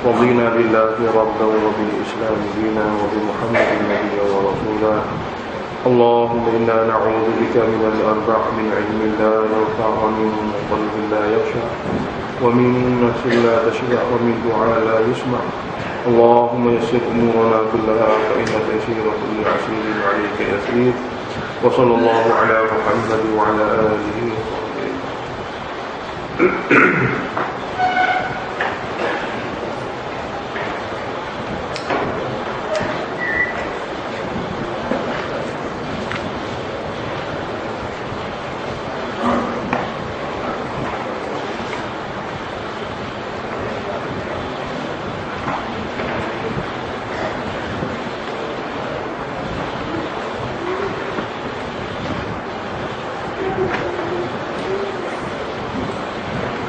رضينا بالله ربا وبالإسلام دينا وبمحمد نبيا ورسولا. اللهم إنا نعوذ بك من الأربع: من علم لا ينفع، ومن قلب لا يخشع، ومن نفس لا تشبع، ومن دعاء لا يسمع. اللهم يسر أمورنا كلها فإن تيسير كل عسير عليك يسير. وصلى الله على محمد وعلى آله وصحبه.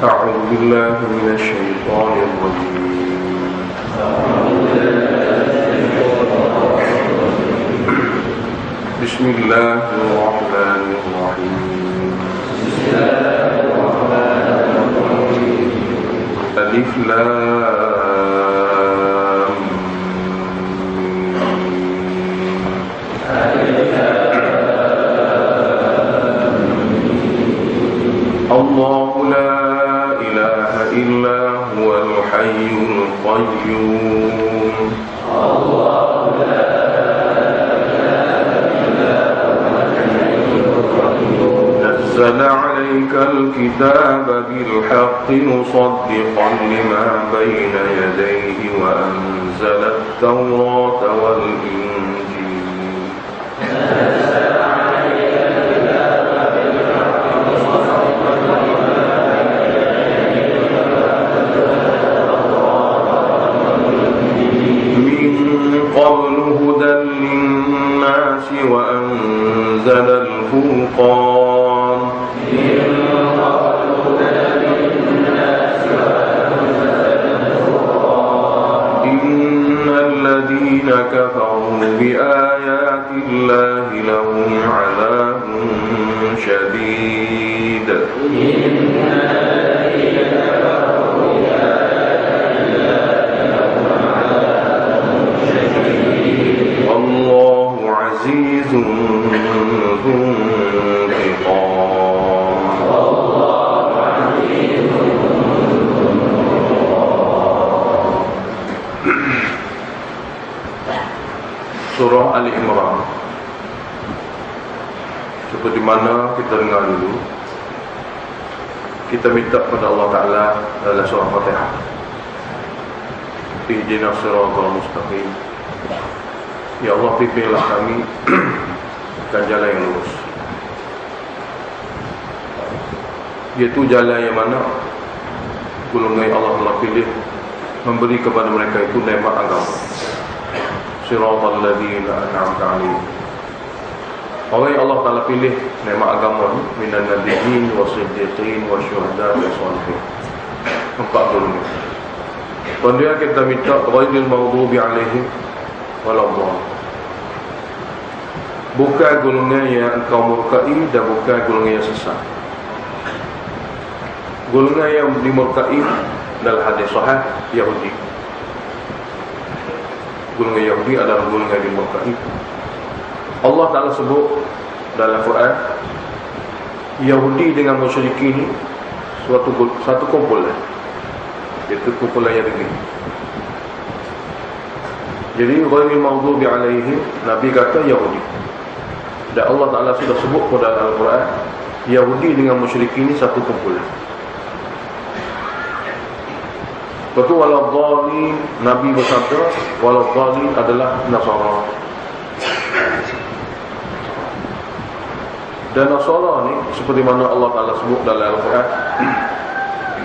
أعوذ بالله من الشيطان الرجيم. بسم الله الرحمن الرحيم. ألف لام الله لا إله إلا هو الحي القيوم. الله لا إله إلا هو الحي القيوم. نزل عليك الكتاب بالحق مصدقا لما بين يديه وأنزل التوراة والإنجيل. قبل هدى للناس وأنزل الفرقان. إن الذين كفروا بآيات الله لهم عذاب شديد. الله عزيز ذو انتقام. Surah Ali Imran. Seperti mana kita dengar dulu, kita minta kepada Allah Ta'ala dalam surah Fatihah, ihdinas siratal mustaqim. Ya Allah, pimpinlah kami ke jalan yang lurus. Iaitu jalan yang mana golongan Allah telah pilih memberi kepada mereka itu nikmat agama. Siratal ladzina an'amta 'alaihim. Orang yang Allah Ta'ala pilih nikmat agama ni minan nabiyyin wasiddiqin wasyuhada wassalihin. 4 golongan. Kemudian kita minta ghairil maghdubi 'alaihim waladdallin. Bukan golongan yang engkau murkai dan bukan golongan yang sesat. Golongan yang dimurkai dalam hadis sahih Yahudi. Golongan Yahudi adalah golongan yang dimurkai. Allah Ta'ala sebut dalam Quran, Yahudi dengan musyrikin ini satu kumpulan. Itu kumpulan yang begini. Jadi ghairil maghdubi alaihim, Nabi kata Yahudi. Dan Allah Ta'ala sudah sebut pada Al-Quran, Yahudi dengan musyrikin ini satu kumpulan. Betul, waladhdallin, Nabi bersabda waladhdallin adalah Nasara. Dan Nasara ni seperti mana Allah Ta'ala sebut dalam Al-Quran,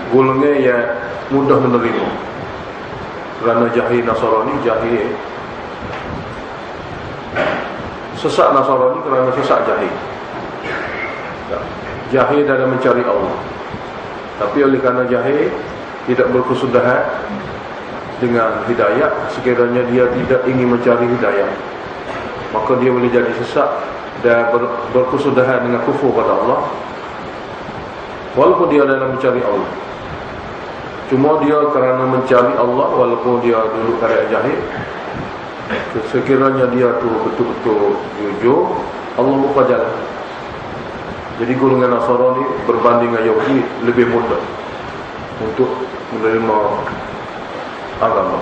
golongan yang mudah menerima. Kerana jahil Nasara ni jahil. Sesat Nasara ni kerana sesat jahil. Jahil dalam mencari Allah. Tapi oleh kerana jahil, tidak berkesudahan dengan hidayah. Sekiranya dia tidak ingin mencari hidayah, maka dia boleh jadi sesat dan berkesudahan dengan kufur pada Allah. walaupun dia dalam mencari Allah. Cuma dia kerana mencari Allah, walaupun dia dulu karya jahil, sekiranya dia tu betul-betul jujur, Allah buka jalan. Jadi golongan Nasara ni berbanding dengan Yahudi lebih mudah untuk menerima agama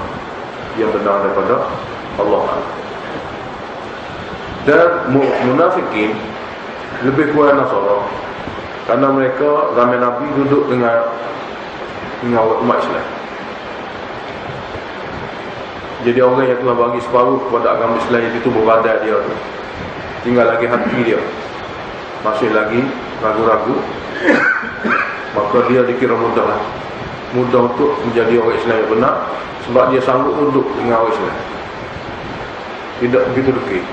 yang benar daripada Allah. Dan munafikin lebih kuat Nasara, kerana mereka ramai Nabi duduk dengan umat Islam. Jadi orang yang telah bagi separuh kepada agama Islam itu berbadan dia tu, tinggal lagi hati dia masih lagi ragu-ragu, maka dia dikira mudah untuk menjadi orang Islam yang benar, sebab dia sanggup duduk dengan orang Islam, tidak begitu dekik.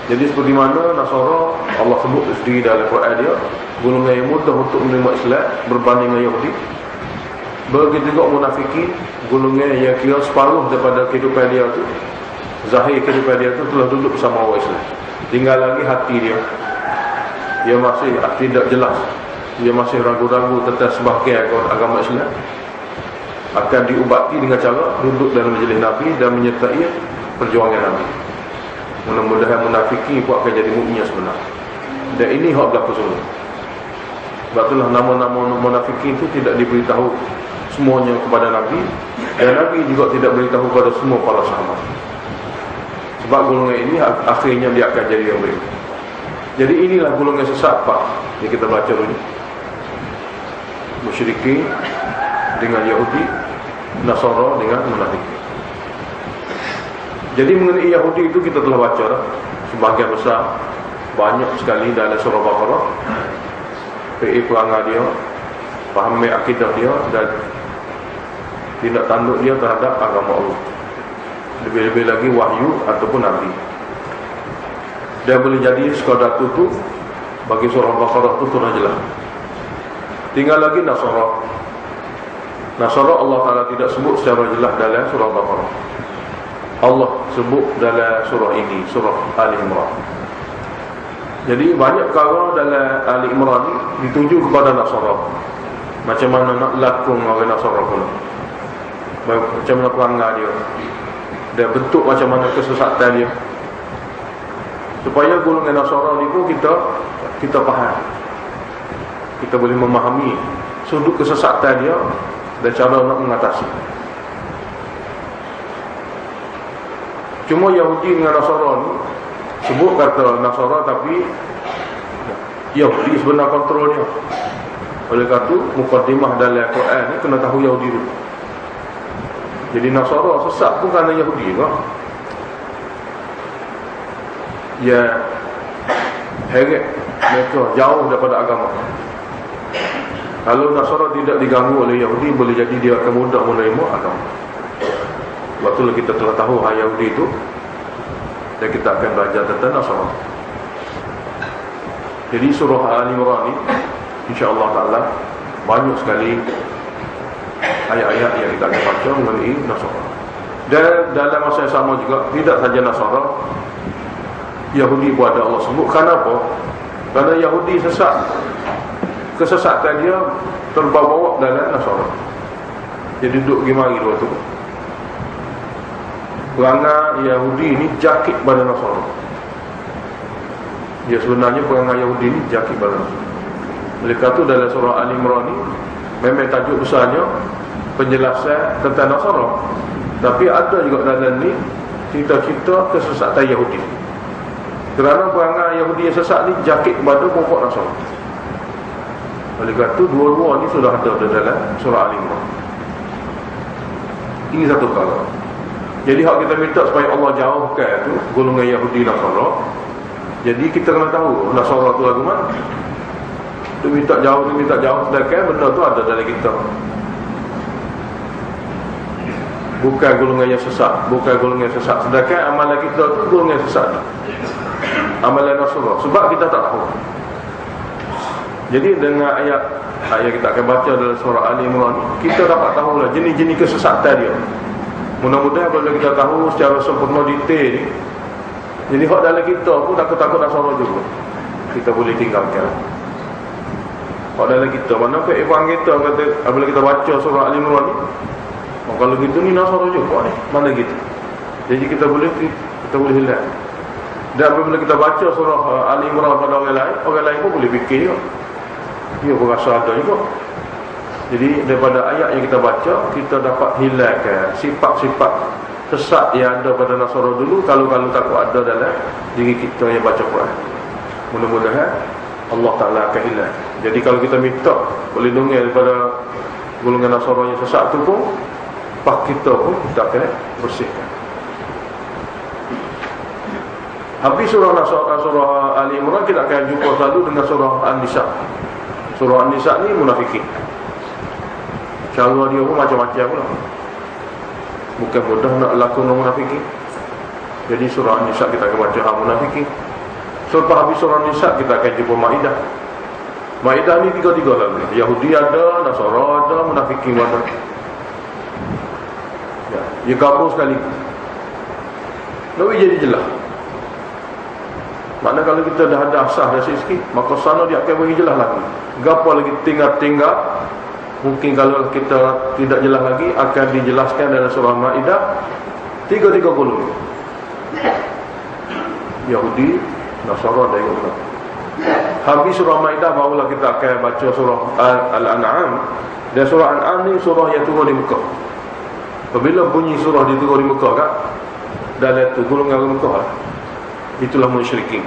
Jadi seperti mana Nasara, Allah sebut sendiri dalam Quran dia, golongan yang mudah untuk menerima Islam berbanding dengan Yahudi. Begitu juga munafikin, golongan yang kira separuh daripada kehidupan dia tu, zahir kehidupan dia tu telah duduk bersama orang Islam, tinggal lagi hati dia masih tidak jelas, dia masih ragu-ragu tentang sebahagian agama Islam, akan diubati dengan cara duduk dalam majlis Nabi dan menyertai perjuangan Nabi. Mudah-mudahan munafiki pun akan jadi mukmin yang sebenar. Dan ini hak berlaku semua. Sebab itulah nama-nama munafikin itu tidak diberitahu semuanya kepada Nabi, dan Nabi juga tidak beritahu kepada semua para sahabat. Sebab golongan ini akhirnya dia akan jadi yang baik. Jadi inilah golongan sesat Pak yang kita baca dulu. Musyrikin dengan Yahudi, Nasara dengan munafikin. Jadi mengenai Yahudi itu kita telah baca dah, sebahagian besar, banyak sekali dalam surah Baqarah. Perangai dia, fahami akidah dia, dan tindak tanduk dia terhadap agama Allah. Lebih-lebih lagi wahyu ataupun Nabi. Dan boleh jadi sekadar tutup bagi surah Baqarah itu sudah jelas. Tinggal lagi Nasara. Nasara Allah Ta'ala tidak sebut secara jelas dalam surah Baqarah. Allah sebut dalam surah ini, surah Ali Imran. Jadi banyak perkara dalam Ali Imran ni dituju kepada Nasara. Macam mana nak lakung orang Nasara pula, macam mana perangai dia, dan bentuk macam mana kesesatan dia, supaya golongan Nasara ni pun kita faham, kita boleh memahami sudut kesesatan dia dan cara nak mengatasi. Cuma Yahudi dengan Nasara ni sebut kata Nasara, tapi Yahudi sebenar kontrolnya. Oleh kerana itu mukadimah dalam Quran ni kena tahu Yahudi dulu. Jadi Nasara sesat pun kerana Yahudi juga. Ya, heret mereka jauh daripada agama. Kalau Nasara tidak diganggu oleh Yahudi, boleh jadi dia akan mudah menerima agama. Waktu kita telah tahu Yahudi itu, dan kita akan belajar tentang Nasara. Jadi surah Al-Imran ni insya-Allah Ta'ala banyak sekali ayat-ayat yang kita akan baca mengenai Nasara. Dan dalam masa yang sama juga, tidak saja Nasara, Yahudi pun ada Allah sebut. Kenapa? Kerana Yahudi sesat, kesesatan dia terbawa dalam Nasara. Jadi duduk pergi mari dua tu. Perangai Yahudi ni jakit pada Nasara. Dia sebenarnya perangai Yahudi ni jakit pada Nasara. Oleh kerana itu dalam surah Al-Imran ni memang tajuk besarnya penjelasan tentang Nasara, tapi ada juga dalam ni cerita-cerita kesesatan Yahudi. Kerana perangai Yahudi yang sesat ni jakit pada pokok Nasara. Oleh kerana itu dua-dua ni sudah ada dalam surah Al-Imran. Ini satu perkara. Jadi hak kita minta supaya Allah jauhkan tu golongan Yahudi Nasara. Jadi kita kena tahu Nasara tu lagu mana. Tu minta jauh, sedangkan benda tu ada dalam kita. Bukan golongan yang sesat, sedangkan amalan kita tu golongan yang sesat, amalan Nasara, sebab kita tak tahu. Jadi dengan ayat kita akan baca dalam surah Ali Imran, kita dapat tahulah jenis-jenis kesesatan dia. Mudah-mudahan kalau kita tahu secara sempurna detail ni, jadi hak dalam kita pun takut-takut Nasara juga kita boleh tinggalkan. Kalau dalam kita, mana pun Ibrahim kita kata, apabila kita baca surah Al-Imran ni, kalau gitu ni Nasara juga ni, mana gitu. Jadi kita boleh hilang. Dan apabila kita baca surah Al-Imran pada orang lain pun boleh fikir juga. Dia pun rasa ada juga. Jadi daripada ayat yang kita baca, kita dapat hilangkan sifat-sifat sesat yang ada pada Nasara dulu, kalau takut ada dalam diri kita yang baca Quran. Mudah-mudahan Allah Ta'ala akan hilang. Jadi kalau kita minta perlindungan daripada golongan Nasara yang sesat tu pun, pak kita pun kita akan bersihkan. Habis surah Ali Imran, kita akan jumpa selalu dengan surah An-Nisa. Surah An-Nisa ni munafikin. Cara dia pun macam-macam pula. Bukan mudah nak lakon orang munafikin. Jadi surah An-Nisa kita akan baca munafikin. Selepas habis surah An-Nisa, kita akan jumpa Maidah. Maidah ni tiga-tiga lagu. Yahudi ada, Nasara ada, munafikin ada. Ya, dia gabung sekali. Lalu jadi jelas. Maknanya kalau kita dah ada asas dah sikit, maka sana dia akan bagi jelas lagi. Gapo lagi tinggal-tinggal, mungkin kalau kita tidak jelas lagi, akan dijelaskan dalam surah Maidah. Tiga-tiga golongan. Yahudi, Nasara dan Yahudi. Habis surah Maidah, barulah kita akan baca surah Al-An'am. Dan surah Al-An'am ni surah yang turun di Mekah. Apabila bunyi surah di turun di Mekah kan, dalam tu golongan Mekah, itulah musyrikin.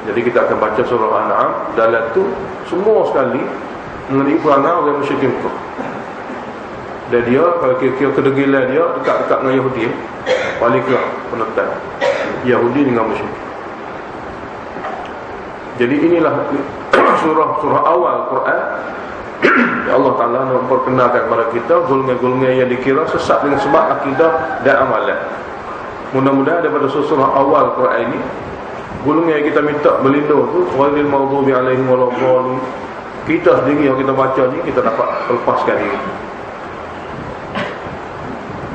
Jadi kita akan baca surah Al-An'am. Dalam tu semua sekali mengenai perangai orang musyrikin Mekah. Dan dia, kalau kira-kira kedegilan dia dekat-dekat dengan Yahudi, paling ke penentan Yahudi dengan musyrik. Jadi inilah surah awal Quran. Allah Ta'ala memperkenalkan kepada kita golongan-golongan yang dikira sesat dengan sebab akidah dan amalan. Mudah-mudahan daripada surah awal Quran ini, golongan yang kita minta berlindung tu, ghairil maghdubi alaihim waladdallin, kita sendiri yang kita baca ni, kita dapat lepaskan diri.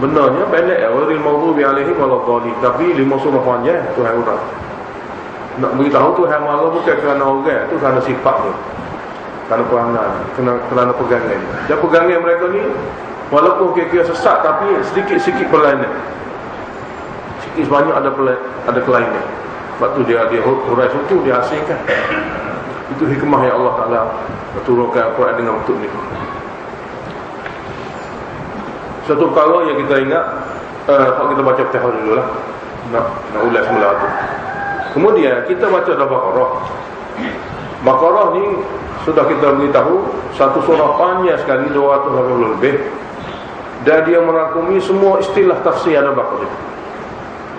Benarnya pendek ya, ghairil maghdubi alaihim waladdallin, tapi 5 surah panjang Tuhan urang. Nak beritahu Tuhan marah bukan kerana orang, tu kerana sifat dia, kerana perangai, kerana pegangan. Dan pegangan mereka ni walaupun kira-kira sesat, tapi sedikit-sedikit berlainan. Sikit sebanyak ada kelainan. Sebab tu dia hurai suku, dia asingkan. Itu hikmah yang Allah Ta'ala turunkan Quran dengan bentuk ni. Satu perkara yang kita ingat, kalau kita baca Fatihah dulu lah, nak ulas semula tu. Kemudian kita baca dalam Baqarah. Baqarah ni sudah kita beritahu, satu surah panjang sekali, 280 lebih. Dan dia merangkumi semua istilah tafsir ada Baqarah.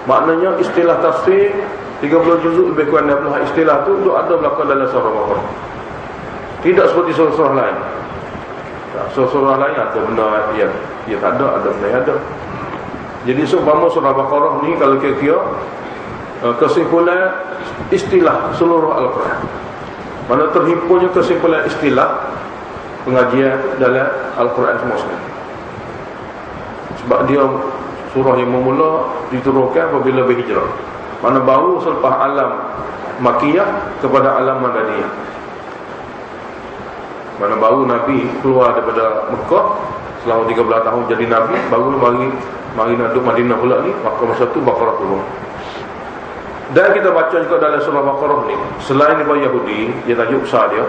Maknanya istilah tafsir 30 juzuk lebih kurang 60 istilah tu ada belakang dalam surah Baqarah. Tidak seperti surah-surah lain. Surah-surah lain ada benda yang tak ada benda yang ada. Jadi seumpama surah Baqarah ni, kalau kira-kira kesimpulan istilah seluruh Al-Quran, mana terhimpunnya kesimpulan istilah pengajian dalam Al-Quran semua sekali. Sebab dia surah yang memula diturunkan apabila berhijrah, mana baru selepas alam Makkiyah kepada alam Madaniyah, mana baru Nabi keluar daripada Mekah selama 13 tahun jadi Nabi, baru mari nak duduk Madinah pula ni, maka masa tu Baqarah turun. Dan kita baca juga dalam surah Baqarah ni, selain daripada Yahudi, dia tajuk besar dia,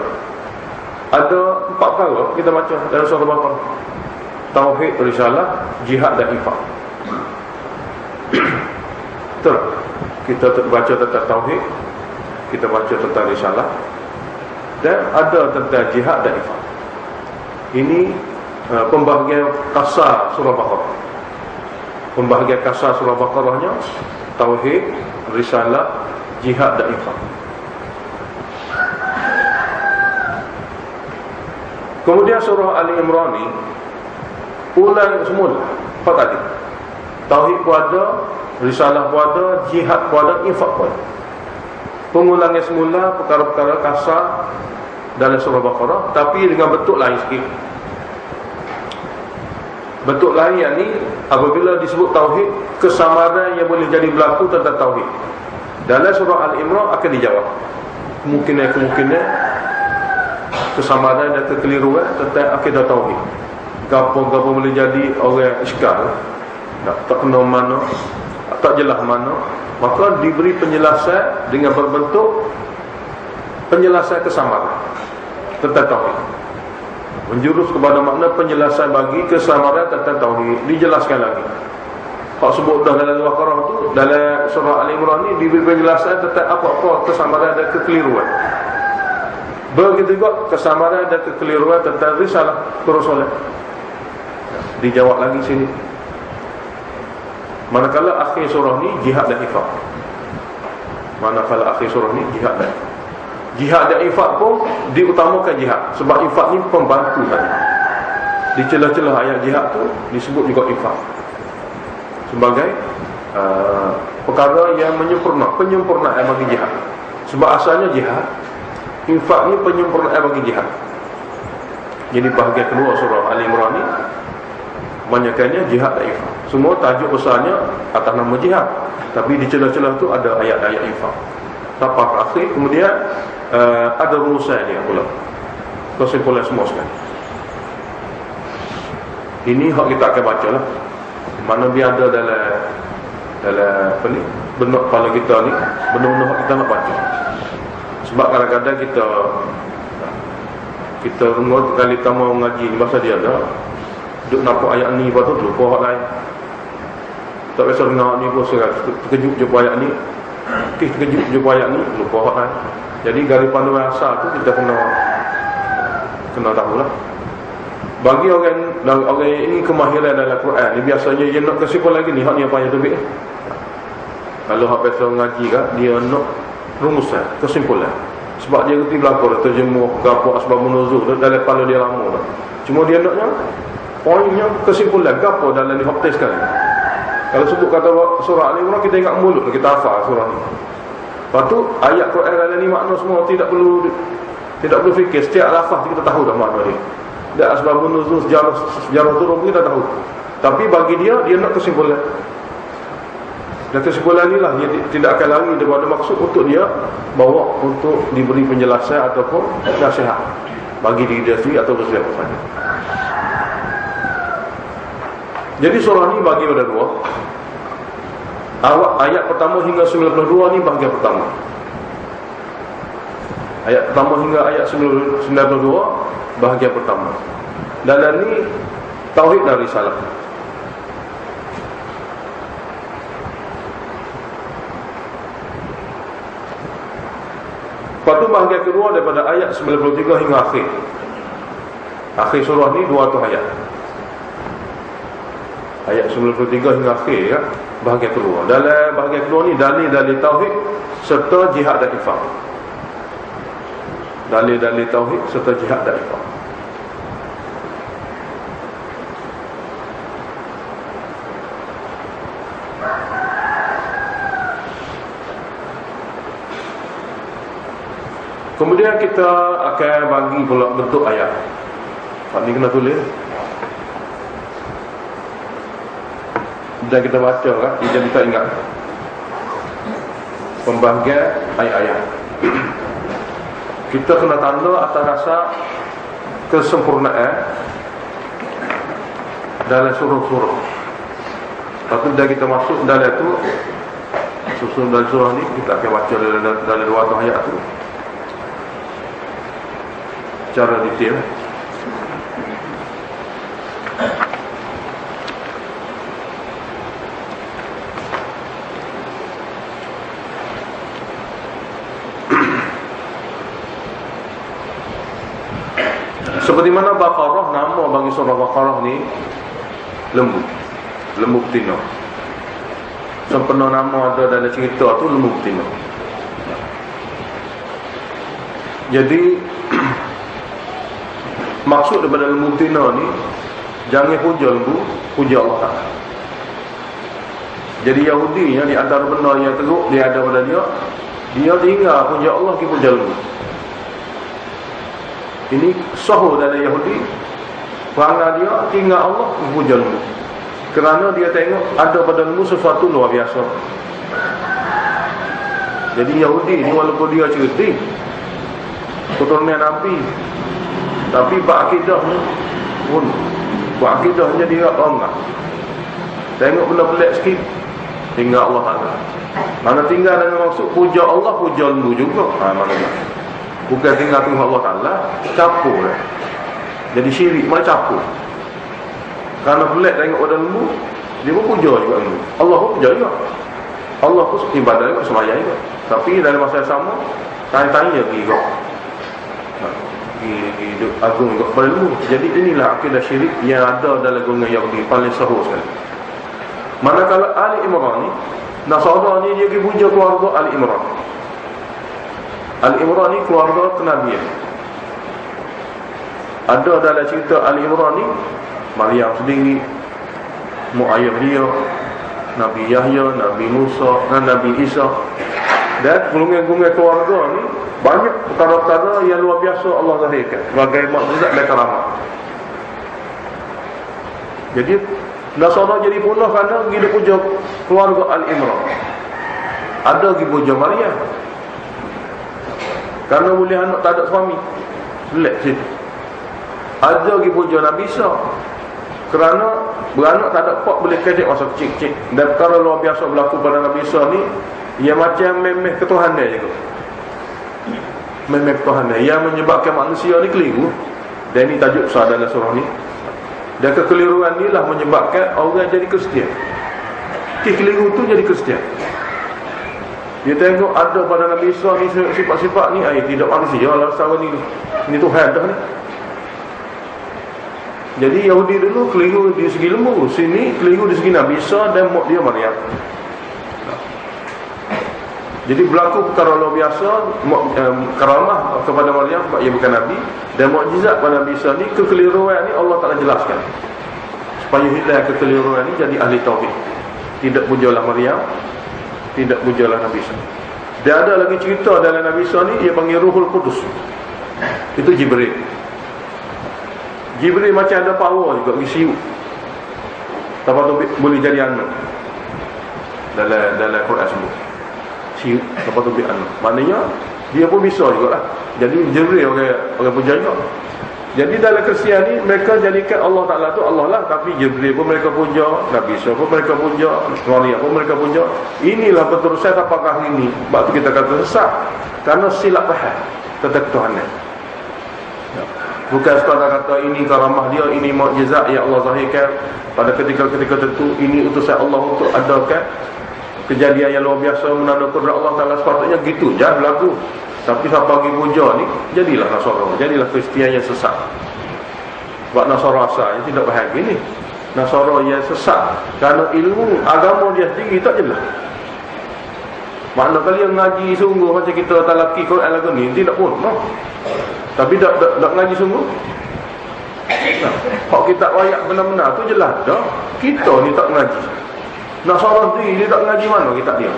ada 4 perkara kita baca dalam surah Baqarah: tauhid, risalah, jihad dan infak. Betul? Kita baca tentang tauhid, kita baca tentang risalah, dan ada tentang jihad dan infak. Ini pembahagian kasar surah Baqarah. Pembahagian kasar surah Baqarahnya tauhid, risalah, jihad dan infak. Kemudian surah Ali Imran ni ulang semula 4 tadi. Tauhid pun ada, risalah pun ada, jihad pun ada, infak pun ada. Pengulangan semula perkara-perkara kasar dalam surah Baqarah, tapi dengan bentuk lain sikit. Bentuk lain yang ni, apabila disebut tauhid, kesamaran yang boleh jadi berlaku tentang tauhid dalam surah Al-Imran akan dijawab. kemungkinan kesamaran dan kekeliruan tentang akidah tauhid. Gapo-gapo boleh jadi orang iskal, tak kena mana, tak jelas mana, maka diberi penjelasan dengan berbentuk penjelasan kesamaran tentang tauhid. Menjurus kepada makna penjelasan bagi kesamaran tentang tauhid. Dijelaskan lagi. Hak sebut dah dalam Al-Baqarah tu, dalam surah Al-Imran ni diberi penjelasan tentang apa-apa kesamaran dan kekeliruan. Begitu juga kesamaran dan kekeliruan tentang risalah Rasulullah. Dijawab lagi sini. Manakala akhir surah ni jihad dan infak. Manakala akhir surah ni jihad dan infak. Jihad dan infak pun diutamakan jihad, sebab infak ni pembantu tadi. Di celah-celah ayat jihad tu disebut juga infak sebagai perkara yang penyempurnaan bagi jihad. Sebab asalnya jihad, infak ni penyempurnaan bagi jihad. Jadi bahagian kedua surah Al-Imran ni banyakkannya jihad dan infak. Semua tajuk besarnya atas nama jihad, tapi di celah-celah tu ada ayat-ayat infak. Sampai akhir kemudian ada rumusan dia pula, kesimpulan semua sekali. Ini hak kita akan baca lah. Mana biar ada dalam apa ni, benak kepala kita ni, benda-benda hak kita nak baca. Sebab kadang-kadang kita rengut kali kita mau ngaji ni, masa dia ada duk nampak ayat ni, lepas tu lupa hak lain. Tak biasa dengar ni pun terkejut jumpa ayat ni, terkejut jumpa ayat ni, lupa hak lain. Jadi dari panduan asal tu kita kena tahulah. Bagi orang ini kemahiran dalam Quran ni, biasanya dia nak kesimpulan lagi ni, hak ni apa yang tebik. Kalau hak biasa ngaji kan, dia nak rumusan, kesimpulan. Sebab dia reti belakang terjemuh ke apa asbabun nuzul dalam kepala dia lama dah. Cuma dia naknya poinnya kesimpulan ke apa dalam ni hak test sekali. Kalau sebut kata surah Al-Imran, kita ingat mulut, kita hafal surah ni. Lepas tu ayat Quran dalam ni makna semua tidak perlu fikir. Setiap lafaz kita tahu dah makna dia. Dan asbabun nuzul, sejarah turun kita tahu. Tapi bagi dia nak kesimpulan. Dan kesimpulan inilah dia tidak akan lari daripada maksud untuk dia bawa untuk diberi penjelasan ataupun nasihat bagi diri dia sendiri atau sesiapa saja. Jadi surah ni bagi pada dua. Ayat pertama hingga 92 ni bahagian pertama. Ayat pertama hingga ayat 92 bahagian pertama. Dalam ni tauhid dan risalah. Lepas tu bahagian kedua daripada ayat 93 hingga akhir. Akhir surah ni 200 ayat. Ayat 93 hingga akhir ya, bahagian kedua. Dalam bahagian kedua ni dalil-dalil tauhid serta jihad dan infak. Dalil-dalil tauhid serta jihad dan infak. Kemudian kita akan bagi pula bentuk ayat. Ni kena tulis. Dan kita baca kan, jadi kita ingat pembahagian ayat-ayat. Kita kena tanda atas rasa kesempurnaan dalam surah-surah. Tapi dah kita masuk dalam tu, susun dalam surah ni, kita akan baca dalam 200 ayat tu secara detail. Seperti mana Baqarah, nama bagi surah Baqarah ni lembu betina. Sempena nama ada dalam cerita tu lembu betina. Jadi maksud daripada lembu betina ni, jangan puja lembu, puja Allah Ta'ala. Jadi Yahudi ni, di antara benda yang teruk dia ada pada dia tinggal puja Allah, dia puja lembu. Ini sahur dalam Yahudi, perangai dia tinggal Allah, puja lembu. Kerana dia tengok ada pada lembu sesuatu luar biasa. Jadi Yahudi ni walaupun dia cerdik, keturunan Nabi. Tapi ba'akidahnya pun ba'akidahnya dia orang. Tengok benda pelik sikit, tinggal Allah Ta'ala. Mana tinggal dengan maksud puja Allah, puja lembu juga. Mana tak? Bukan tinggal Tuhan Allah Ta'ala, capur lah. Jadi syirik, mana capur. Kerana pelik tengok pada lembu, dia pun puja juga lembu. Allah pun puja juga. Allah pun ibadah juga, semayang juga. Tapi dalam masa yang sama, tanya-tanya juga. Hidup agung juga pada lembu. Jadi inilah akidah syirik yang ada dalam golongan Yahudi, paling sahur sekali. Manakala Ali Imran ni, Nasara ni dia pergi puja keluarga Ali Imran. Ali Imran ni keluarga kenabian. Ada dalam cerita Ali Imran ni, Maryam sendiri, mak ayah dia, Nabi Yahya, Nabi Musa dan Nabi Isa. Dan golongan-golongan keluarga ni banyak perkara-perkara yang luar biasa Allah zahirkan sebagai mukjizat dan karamat. Jadi Nasara jadi punah kerana pergi puja keluarga Al-Imran. Ada pergi puja Maryam kerana boleh anak tak ada suami, belak situ. Ada pergi puja Nabi Isa kerana beranak tak ada pak, boleh kedek masa kecil-kecil. Dan perkara luar biasa berlaku pada Nabi Isa ni, ia macam memeh ketuhanan juga. Memeh ketuhanan yang menyebabkan manusia ni keliru. Dan ini tajuk besar dalam surah ni. Dan kekeliruan inilah menyebabkan orang jadi Kristian. Kekeliru tu jadi Kristian. Dia tengok ada pada Nabi Isa ni sifat-sifat ni, tidak manusia lah secara ni. Ini Tuhan dah ni. Jadi Yahudi dulu keliru di segi lembu, sini keliru di segi Nabi Isa dan mak dia Maryam. Jadi berlaku perkara luar biasa, karamah kepada Maryam sebab ia bukan Nabi, dan mukjizat pada Nabi Isa ni, kekeliruan ni Allah Ta'ala jelaskan supaya hilang kekeliruan ni, jadi ahli tauhid. Tidak pujalah Maryam, tidak pujalah Nabi Isa. Dan ada lagi cerita dalam Nabi Isa ni, ia panggil Ruhul Qudus. Itu Jibril. Jibril macam ada power juga, pergi siup. Lepas tu boleh jadi anak. Dalam Quran sebut siup, lepas tu biar anak. Maknanya dia pun bisa juga lah. Jadi Jibril orang puja juga. Jadi dalam Kristian ni, mereka jadikan Allah Ta'ala tu Allah lah. Tapi Jibril pun mereka puja, Nabi Isa pun mereka puja, Maryam pun mereka puja. Inilah penterusan apakah ini. Sebab tu kita kata sesat, kerana silap faham tentang ketuhanan. Bukan sekadar kata ini karamah dia, ini mukjizat yang Allah zahirkan pada ketika-ketika tertentu, ini utusan Allah untuk adakan kejadian yang luar biasa menanda kudrat Allah Ta'ala. Sepatutnya gitu, jangan berlaku. Tapi siapa pergi puja ni, jadilah Nasara, jadilah Kristian yang sesat. Sebab Nasara asalnya tidak faham ini. Nasara yang sesat kerana ilmu agama dia sendiri tak jelas. Makna kali yang ngaji sungguh macam kita talaki Quran lagu ni, tidak pun no. Tapi tak ngaji sungguh. Kalau kita wayak benar-benar tu jelas dah. Kita ni tak ngaji. Nasara sendiri dia tak ngaji, mana kita dia.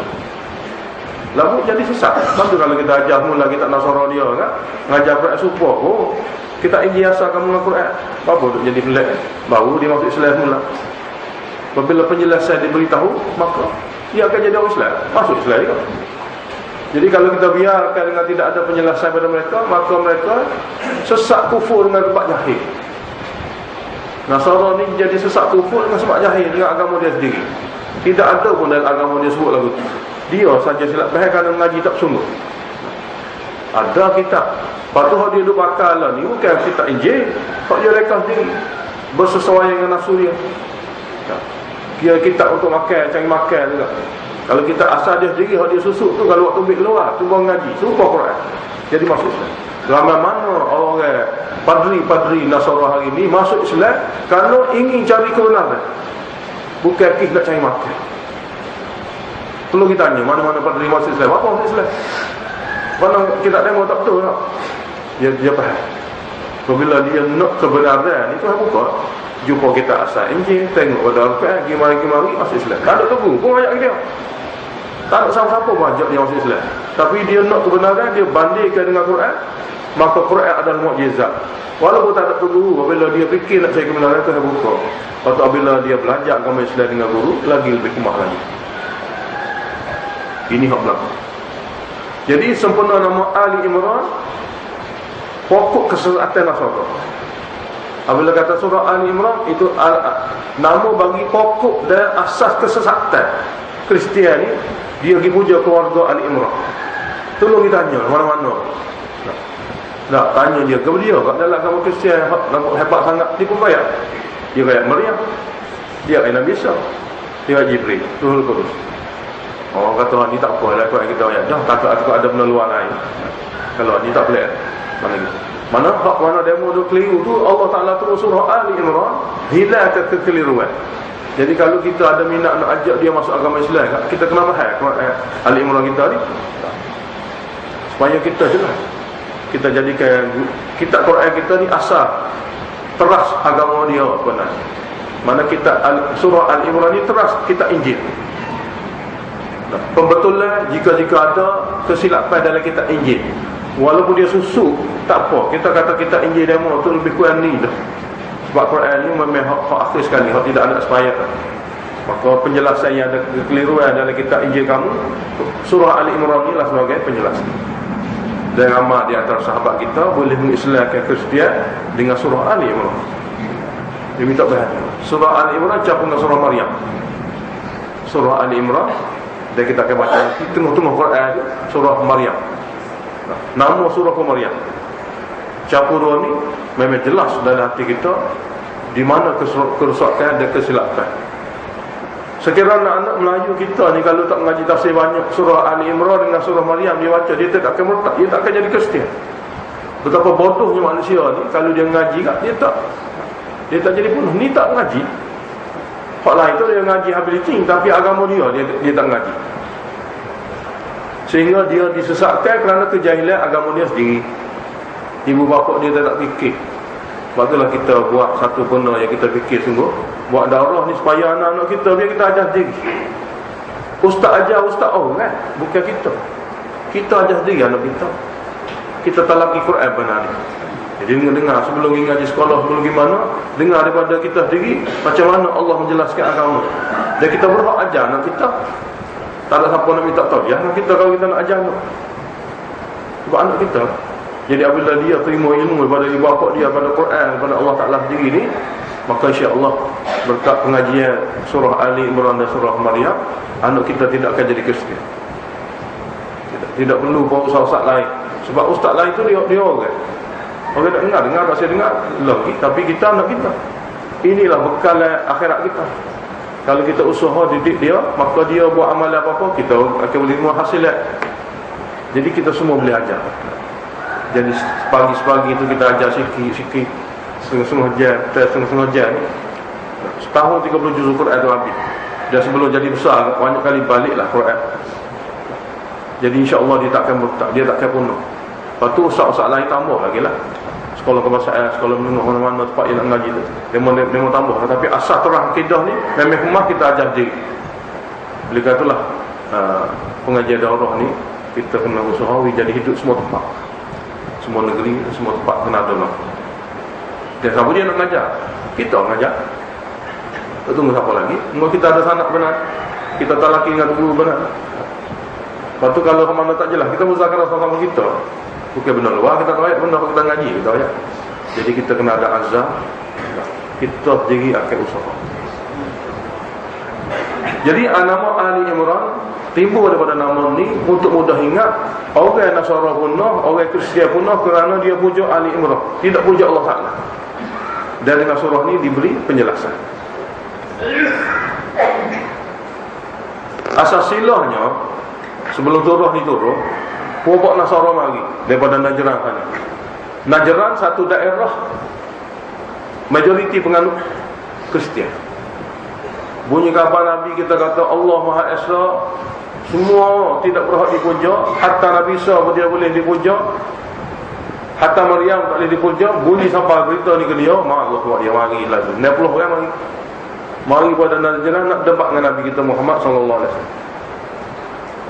Lalu jadi sesat. Lepas kalau kita ajar mula kita Nasara dia kan, ngajar Quran support. Oh, kita ingin asalkan mula Quran. Apa tu jadi pelik? Baru dia masuk Islam mula. Apabila penjelasan diberitahu, maka dia akan jadi orang Islam. Masuk Islam juga. Jadi kalau kita biarkan dengan tidak ada penjelasan pada mereka, maka mereka sesat kufur dengan sebab jahil. Nasara ni jadi sesat kufur dengan sebab jahil dengan agama dia sendiri. Tidak ada pun dalam agama dia sebut lagu tu. Dia saja silap faham kerana mengaji tak sungguh. Ada kitab. Lepas dia duduk bakal lah ni, bukan kitab Injil. Kalau dia rekam sendiri, bersesuaian dengan nafsu dia. Dia kitab untuk makan, cari makan juga. Kalau kita asal dia sendiri, kalau dia susuk tu, kalau waktu ambil keluar, cuba ngaji, sumpah Quran, jadi masuk Islam. Ramai mana orang padri-padri Nasara hari ini masuk Islam kerana ingin cari kebenaran, bukan kis nak cari makan. Perlu kita tanya, mana-mana padri masuk Islam, apa masuk Islam? Mana kita tengok tak betul tak? Dia faham. Apabila dia nak kebenaran, itu yang buka. Jumpa kita asal Injil, tengok pada Al-Quran, gimari-gimari masuk Islam. Tak ada tunggu, pun ajak dia. Tak ada siapa-siapa pun ajak dia masuk Islam. Tapi dia nak kebenaran, dia bandingkan dengan Quran, maka Quran adalah mukjizat. Walaupun tak ada guru, apabila dia fikir nak cari kebenaran, itu dia buka. Lepas tu apabila dia belajar agama Islam dengan guru, lagi lebih kemah lagi. Ini hak belakang. Jadi sempurna nama Ali Imran, pokok kesesatan Nasara. Apabila kata surah Ali Imran, itu nama bagi pokok dan asas kesesatan Kristian ni. Dia pergi puja keluarga Ali Imran. Tolong kita tanya mana-mana. Nak tanya dia ke dia kat dalam agama Kristian nampak hebat sangat, dia pun bayar. Dia kayak Maryam, dia kayak Nabi Isa, dia kayak Jibril, Ruhul Qudus. Orang kata ni tak apa lah, kita ayat dah takut ada benda luar lain. Kalau ni tak boleh mana gitu. Mana demo tu keliru tu, Allah Ta'ala turun surah Ali Imran hilang kekeliruan. Jadi kalau kita ada minat nak ajak dia masuk agama Islam, kita kena faham Ali Imran kita ni, supaya kita jelas. Kita jadikan kitab Quran kita ni asal teras agama dia benar. Mana kita surah Al-Imran ni teras kita Injil. Pembetulan jika ada kesilapan dalam kitab Injil, walaupun dia susuk tak apa, kita kata kita Injil demo tu lebih kurang ni dah. Sebab Quran ni memang hak akhir sekali, hak tidak ada expired. Maka penjelasan yang ada kekeliruan dalam kitab Injil kamu, surah Al-Imran ni lah sebagai penjelasan. Dan ramai di antara sahabat kita boleh mengislamkan Kristian dengan surah Ali Imran. Dia minta bahan. Surah Ali Imran campur dengan surah Maryam. Surah Ali Imran, dan kita akan baca nanti tengah-tengah Quran surah Maryam. Nama surah Maryam. Campur dua ni memang jelas dalam hati kita di mana kerosakan dan kesilapan. Sekiranya anak Melayu kita ni kalau tak mengaji tafsir banyak surah Ali Imran dengan surah Maryam dia baca, dia tak akan murtad, dia tak akan jadi Kristian. Betapa bodohnya manusia ni, kalau dia mengaji kat dia tak jadi penuh. Ni tak mengaji. Hak lain tu dia mengaji habiliting, tapi agama dia tak mengaji. Sehingga dia disesatkan kerana kejahilan agama dia sendiri. Ibu bapa dia tak fikir. Sebab itulah kita buat satu benda yang kita fikir sungguh, buat daurah ni supaya anak-anak kita biar kita ajar diri. Ustaz ajar ustaz orang, bukan kita. Kita ajar diri anak kita. Kita talaki Quran benar ni. Jadi dengar sebelum pergi ngaji sekolah, sebelum pergi mana, dengar daripada kita sendiri macam mana Allah menjelaskan agama. Dan kita berhak ajar anak kita. Tak ada siapa nak minta tahu. Ya, anak kita kalau kita nak ajar anak. Sebab anak kita. Jadi apabila dia terima ilmu daripada ibu bapa dia, pada Quran, daripada Allah Ta'ala sendiri ni, maka insya-Allah berkat pengajian surah Ali Imran dan surah Maryam, anak kita tidak akan jadi Kristian. Tidak perlu bawa ustaz-ustaz lain. Sebab ustaz lain tu dia orang. Orang tak dengar, tak saya dengar lagi, tapi kita anak kita. Inilah bekal akhirat kita. Kalau kita usaha didik dia, maka dia buat amal apa-apa, kita akan boleh terima hasil. Jadi kita semua boleh ajar. Jadi pagi-pagi itu kita ajar sikit-sikit, setengah-setengah jam. Setahun 30 juz Quran itu habis. Dan sebelum jadi besar, banyak kali baliklah Quran. Jadi insya-Allah dia tak akan murtad, dia tak akan punah. Lepas tu ustaz-ustaz lain tambah lagi lah. Sekolah kebahasaan, sekolah menengah, mana-mana tempat yang nak ngaji tu, memang tambah. Tapi asas terang akidah ni memang rumah kita ajar diri. Oleh kerana itulah pengajian daurah ni kita kena usahawi jadi hidup semua tempat, semua negeri, semua tempat kena ada lah. Dan siapa dia nak ngajar? Kita ngajar. Tak tunggu siapa lagi. Mungkin kita ada sanak benar, kita talaki dengan guru benar. Lepas tu kalau mana tak jelas, kita muzakarah sama-sama kita. Bukan benda luar, kita ayat benda kita ngaji, kita ayat. Jadi kita kena ada azam. Kita sendiri akan usaha. Jadi nama Ali Imran timbul daripada nama ni untuk mudah ingat. Orang Nasara punah, orang Kristian punah kerana dia puja Ali Imran, tidak puja Allah Ta'ala. Dan dengan surah ni diberi penjelasan. Asas silahnya, sebelum surah ni turun, puak Nasara mari daripada Najran sana. Najran satu daerah majoriti penganut Kristian. Bunyi khabar Nabi kita kata Allah Maha Esa, semua tidak berhak dipuja, hatta Nabi Isa pun tidak boleh dipuja, hatta Maryam tak boleh dipuja. Bunyi sampai berita ni ke dia, mak Allah buat dia mari lah tu. 60 orang mari pada Najran nak debat dengan Nabi kita Muhammad sallallahu alaihi wasallam.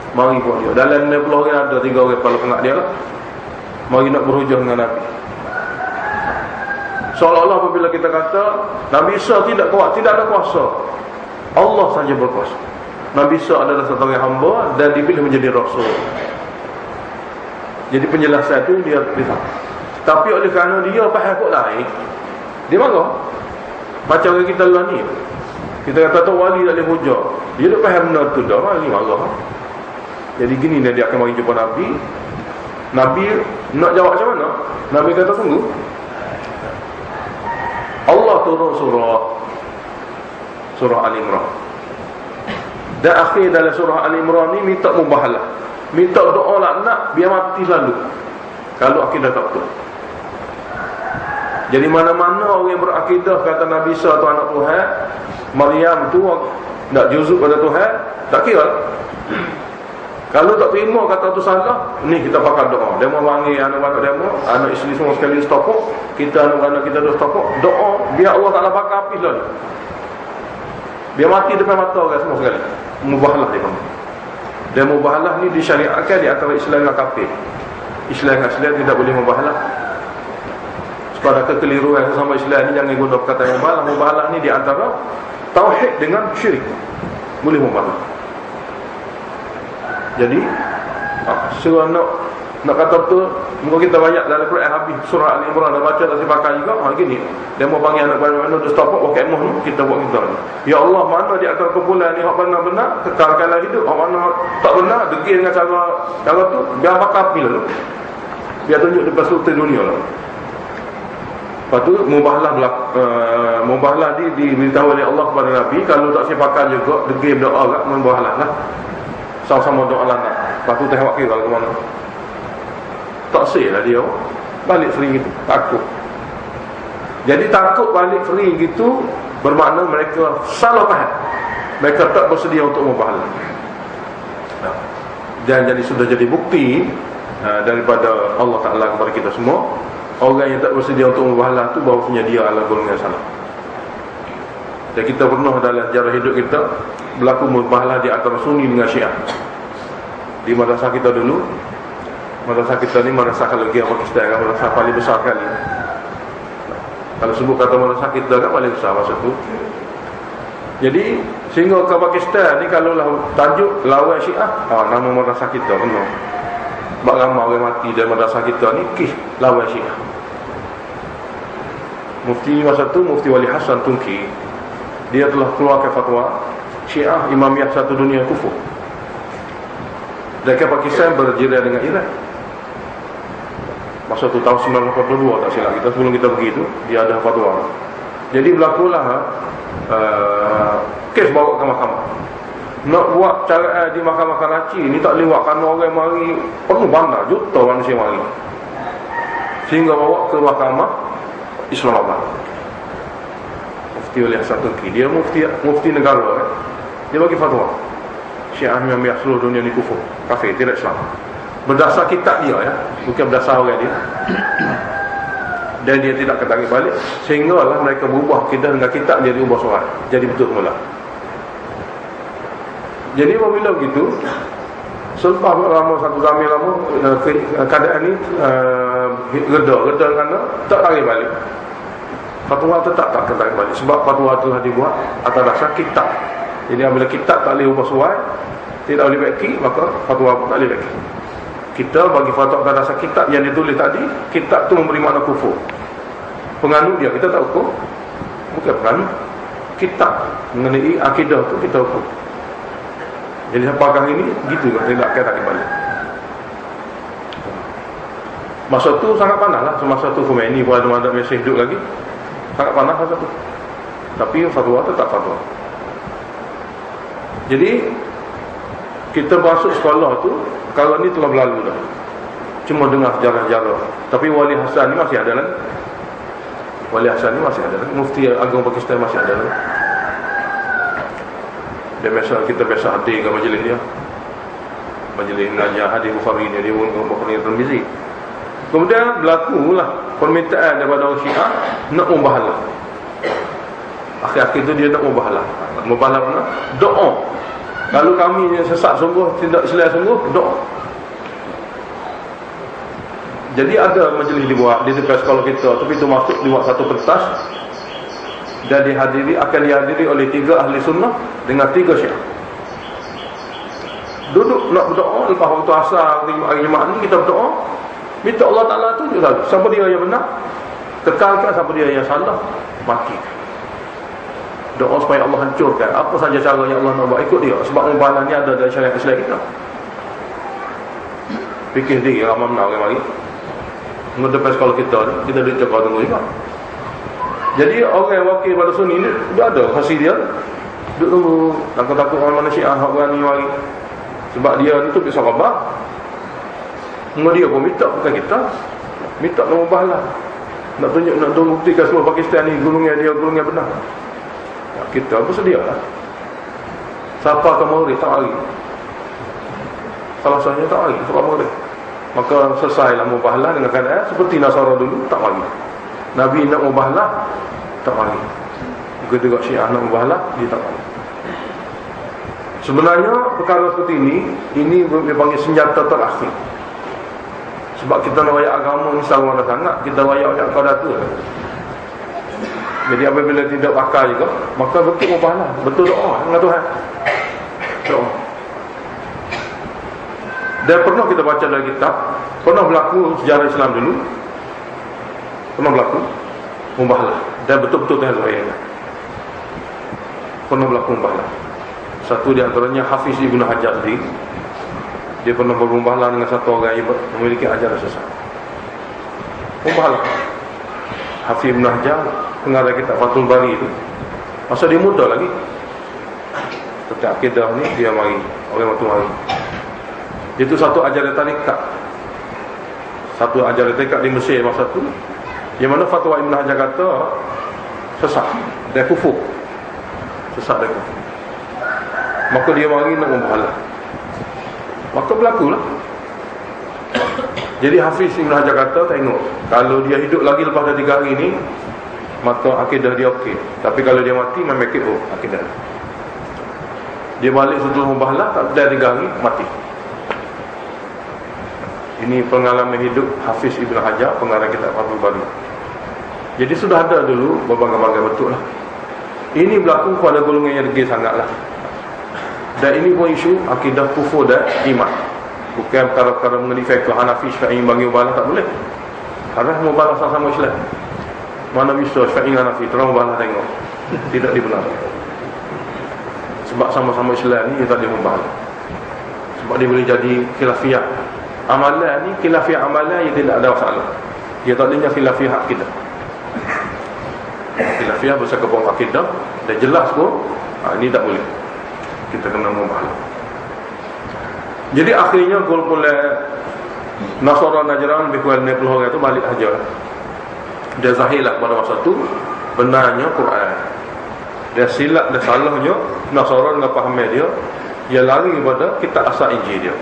Mari buat dia. Dalam 60 orang ada 3 orang kepala pengak dia lah. Mari nak berhujung dengan Nabi. Seolah-olah apabila kita kata Nabi Isa tidak kuat, tidak ada kuasa, Allah saja berkuasa. Nabi Isa adalah seorang hamba dan dipilih menjadi rasul. Jadi penjelasan itu dia Tapi oleh kerana dia faham kod lain, dia marah. Macam kita lah ni, kita kata tu wali tak boleh hujah, dia tak faham benda tu dah, marah. Jadi gini dia akan mari jumpa Nabi. Nabi nak jawab macam mana? Nabi kata tunggu, Allah turun surah Al-Imran. Dan akhir dalam surah Al-Imran ni minta mubahalah, minta doa laknat biar mati lalu kalau akidah tak betul. Jadi mana-mana orang yang berakidah kata Nabi Isa tu anak Tuhan, Maryam tu nak juzuk pada Tuhan, tak kira. Kalau tak terima kata tu salah, ni kita pakai doa. Demo panggil anak-anak demo, anak isteri semua sekali stopok, kita anak-anak kita dah stopok, doa biar Allah Taala pakai api lalu. Biar mati depan mata orang semua sekali. Mubahalah dia panggil. Dan mubahalah ni disyariatkan di antara Islam dan kafir. Islam dan Islam tidak boleh mubahalah. Supaya kekeliruan sesama Islam ni jangan guna perkataan mubahalah. Mubahalah ni di antara tauhid dengan syirik. Boleh mubahalah. Jadi surah nak kata betul, muka kita banyak dalam Quran habis surah Al-Imran dah baca tak pakai juga. Gini, dia mau panggil anak mana dia stop pakai emoh ni, kita buat kita ni. Ya Allah, mana di antara kumpulan ni hak benar-benar kekalkanlah hidup, hak mana tak benar degil dengan cara tu, biar pakai api lah. Biar tunjuk depan sultan dunia lah. Lepas tu mubahalah diberitahu oleh Allah kepada Nabi, kalau tak sifakan juga degil berdoa agak mubahalah lah. Sama-sama doa lah nak. Lepas tu tengok kira ke mana. Tak sih lah dia balik sering gitu, takut. Jadi takut balik sering gitu bermakna mereka salah faham. Mereka tak bersedia untuk mubahalah. Dan jadi sudah jadi bukti daripada Allah Ta'ala kepada kita semua, orang yang tak bersedia untuk mubahalah tu bahawasanya dia adalah golongan salah. Dan kita pernah dalam sejarah hidup kita berlaku mubahalah di antara Sunni dengan Syiah. Di madrasah kita dulu, madrasah kita ni madrasah kalau pergi Pakistan kan, madrasah paling besar kali. Kalau sebut kata madrasah kita kan paling besar masa tu. Jadi sehingga ke Pakistan ni kalau lah tajuk lawan Syiah, nama madrasah kita kena. Sebab ramai orang mati dalam madrasah kita ni kis lawan Syiah. Mufti masa tu, Mufti Wali Hassan Tunki, dia telah keluarkan fatwa Syiah Imamiyah satu dunia kufur. Dan Pakistan berjiran dengan Iran. Masa tu tahun 1982 tak silap kita, sebelum kita pergi tu dia ada fatwa. Jadi berlakulah kes bawa ke mahkamah. Nak buat cara di mahkamah Karachi ni tak lewat kerana orang mari penuh bandar, juta manusia mari. Sehingga bawa ke mahkamah Islamabad. Mufti oleh satu ki, dia mufti negara dia bagi fatwa Syiah Imamiyah seluruh dunia ni kufur, kafir, tidak Islam. Berdasar kitab dia bukan berdasar orang dia. Dan dia tidak ketarik balik, sehinggalah mereka berubah akidah dengan kitab, jadi ubah surat, jadi betul mula. Jadi apabila begitu, selepas lama satu zaman lama keadaan ni reda kerana tak tarik balik. Fatwa tetap tak tarik balik sebab fatwa tu dibuat atas dasar kitab. Jadi apabila kitab tak boleh ubah surat, tidak boleh baki, maka fatwa pun tak boleh baki. Kita bagi fatwa atas dasar kitab yang ditulis tadi, kitab tu memberi makna kufur. Penganut dia kita tak hukum, bukan penganut. Kitab mengenai akidah tu kita hukum. Jadi apakah ini gitu kan, tidak akan tarik balik. Masa tu sangat panas lah. Semasa tu Khomeini pun ada mesej hidup lagi, sangat panas masa tu. Tapi fatwa tetap fatwa. Jadi kita masuk sekolah tu, kalau ni telah berlalu dah, cuma dengar sejarah-sejarah. Tapi Wali Hassan ni masih ada lagi. Wali Hassan ni masih ada lagi. Mufti Agung Pakistan masih ada lagi. Dia kita biasa hadir ke majlis dia, majlis Najah Hadis Bukhari ni, dia pun Bukhari Tirmizi. Kemudian berlakulah permintaan daripada orang Syiah nak mubahalah. Akhir-akhir tu dia nak mubahalah. Mubahalah mana? Doa. Kalau kami yang sesat sungguh, tidak Islam sungguh, doa. Jadi ada majlis dibuat di dekat sekolah kita, tapi itu masuk dibuat satu pentas dan akan dihadiri oleh 3 ahli sunnah dengan 3 Syiah. Duduk nak berdoa, lepas waktu asar hari Jumaat ni kita berdoa. Minta Allah Ta'ala tunjuk satu. Siapa dia yang benar, kekalkan. Siapa dia yang salah, matikan. Doa supaya Allah hancurkan apa saja cara yang Allah nak buat, ikut dia. Sebab mubahalah ni ada dari syariat Islam kita. Fikir diri ramai mana orang mari depan sekolah kita ni, kita duduk cakap tunggu juga. Jadi orang wakil pada Sunni ni dia ada khasi dia, duduk tunggu. Takut-takut orang mana Syiah hak berani mari. Sebab dia ni tu bisa khabar. Dia pun minta, bukan kita. Minta nak mubahalah, nak tunjuk, nak buktikan semua Pakistan ni golongan dia golongan benar. Kita bersedia lah. Siapa akan mari tak hari, salah satunya tak hari sebab mari. Maka selesailah mubahalah dengan keadaan seperti Nasara dulu, tak mari. Nabi nak mubahalah, tak mari. Begitu juga Syiah nak mubahalah, dia tak mari. Sebenarnya perkara seperti ini dipanggil senjata terakhir. Sebab kita nak rayak agama ni sama sangat, kita rayak kau datu. Jadi apabila tidak pakai juga, maka betul mubahalah, betul doa dengan Tuhan. Doa. Dan pernah kita baca dalam kitab, pernah berlaku sejarah Islam dulu, pernah berlaku mubahalah, dan betul-betul Tuhan rayanya. Pernah berlaku mubahalah. Satu di antaranya Hafiz Ibn Hajar sendiri, dia pernah bermubahalah dengan satu orang yang memiliki ajaran sesat. Mubahalah. Hafiz Ibn Hajar pengarang kitab Fathul Bari itu, masa dia muda lagi, tentang akidah ni dia mari, orang waktu mari. Itu satu ajaran tarikat, satu ajaran tarikat di Mesir masa tu, yang mana fatwa Ibn Hajar kata sesat dan kufur, sesat dan kufur. Maka dia mari nak mubahalah, maka berlakulah. Jadi Hafiz Ibn Hajar kata, tengok, kalau dia hidup lagi lepas dah 3 hari ni, maka akidah dia okey. Tapi kalau dia mati, memang akidah dia balik setelah mubahalah, tak dah 3 hari, mati. Ini pengalaman hidup Hafiz Ibn Hajar, pengarang kitab Fathul Bari. Jadi sudah ada dulu berbagai-bagai bentuk lah. Ini berlaku pada golongan yang degil sangat lah. Dan ini pun isu akidah kufur dan iman. Bukan perkara-perkara mengenai fiqh Hanafi, Syafi'i bagi mubahalah tak boleh. Haram mubahalah sama-sama Islam. Mana bisa Syafi'i Hanafi terang mubahalah, tengok, tidak dibenarkan. Sebab sama-sama Islam ni dia tak boleh mubahalah. Sebab dia boleh jadi khilafiyah. Amalan ni khilafiyah amalan yang tidak ada masalah. Dia tak boleh khilafiyah akidah. Khilafiyah bersakabung akidah dan jelas pun, ini tak boleh. Kita kena mubahalah. Jadi akhirnya kumpulan Nasara Najran lebih kurang 90 orang itu balik saja. Dia zahirlah pada masa itu benarnya Quran. Dia silap dan salahnya Nasara dengan pahamnya dia lari kepada kitab asal Injil dia.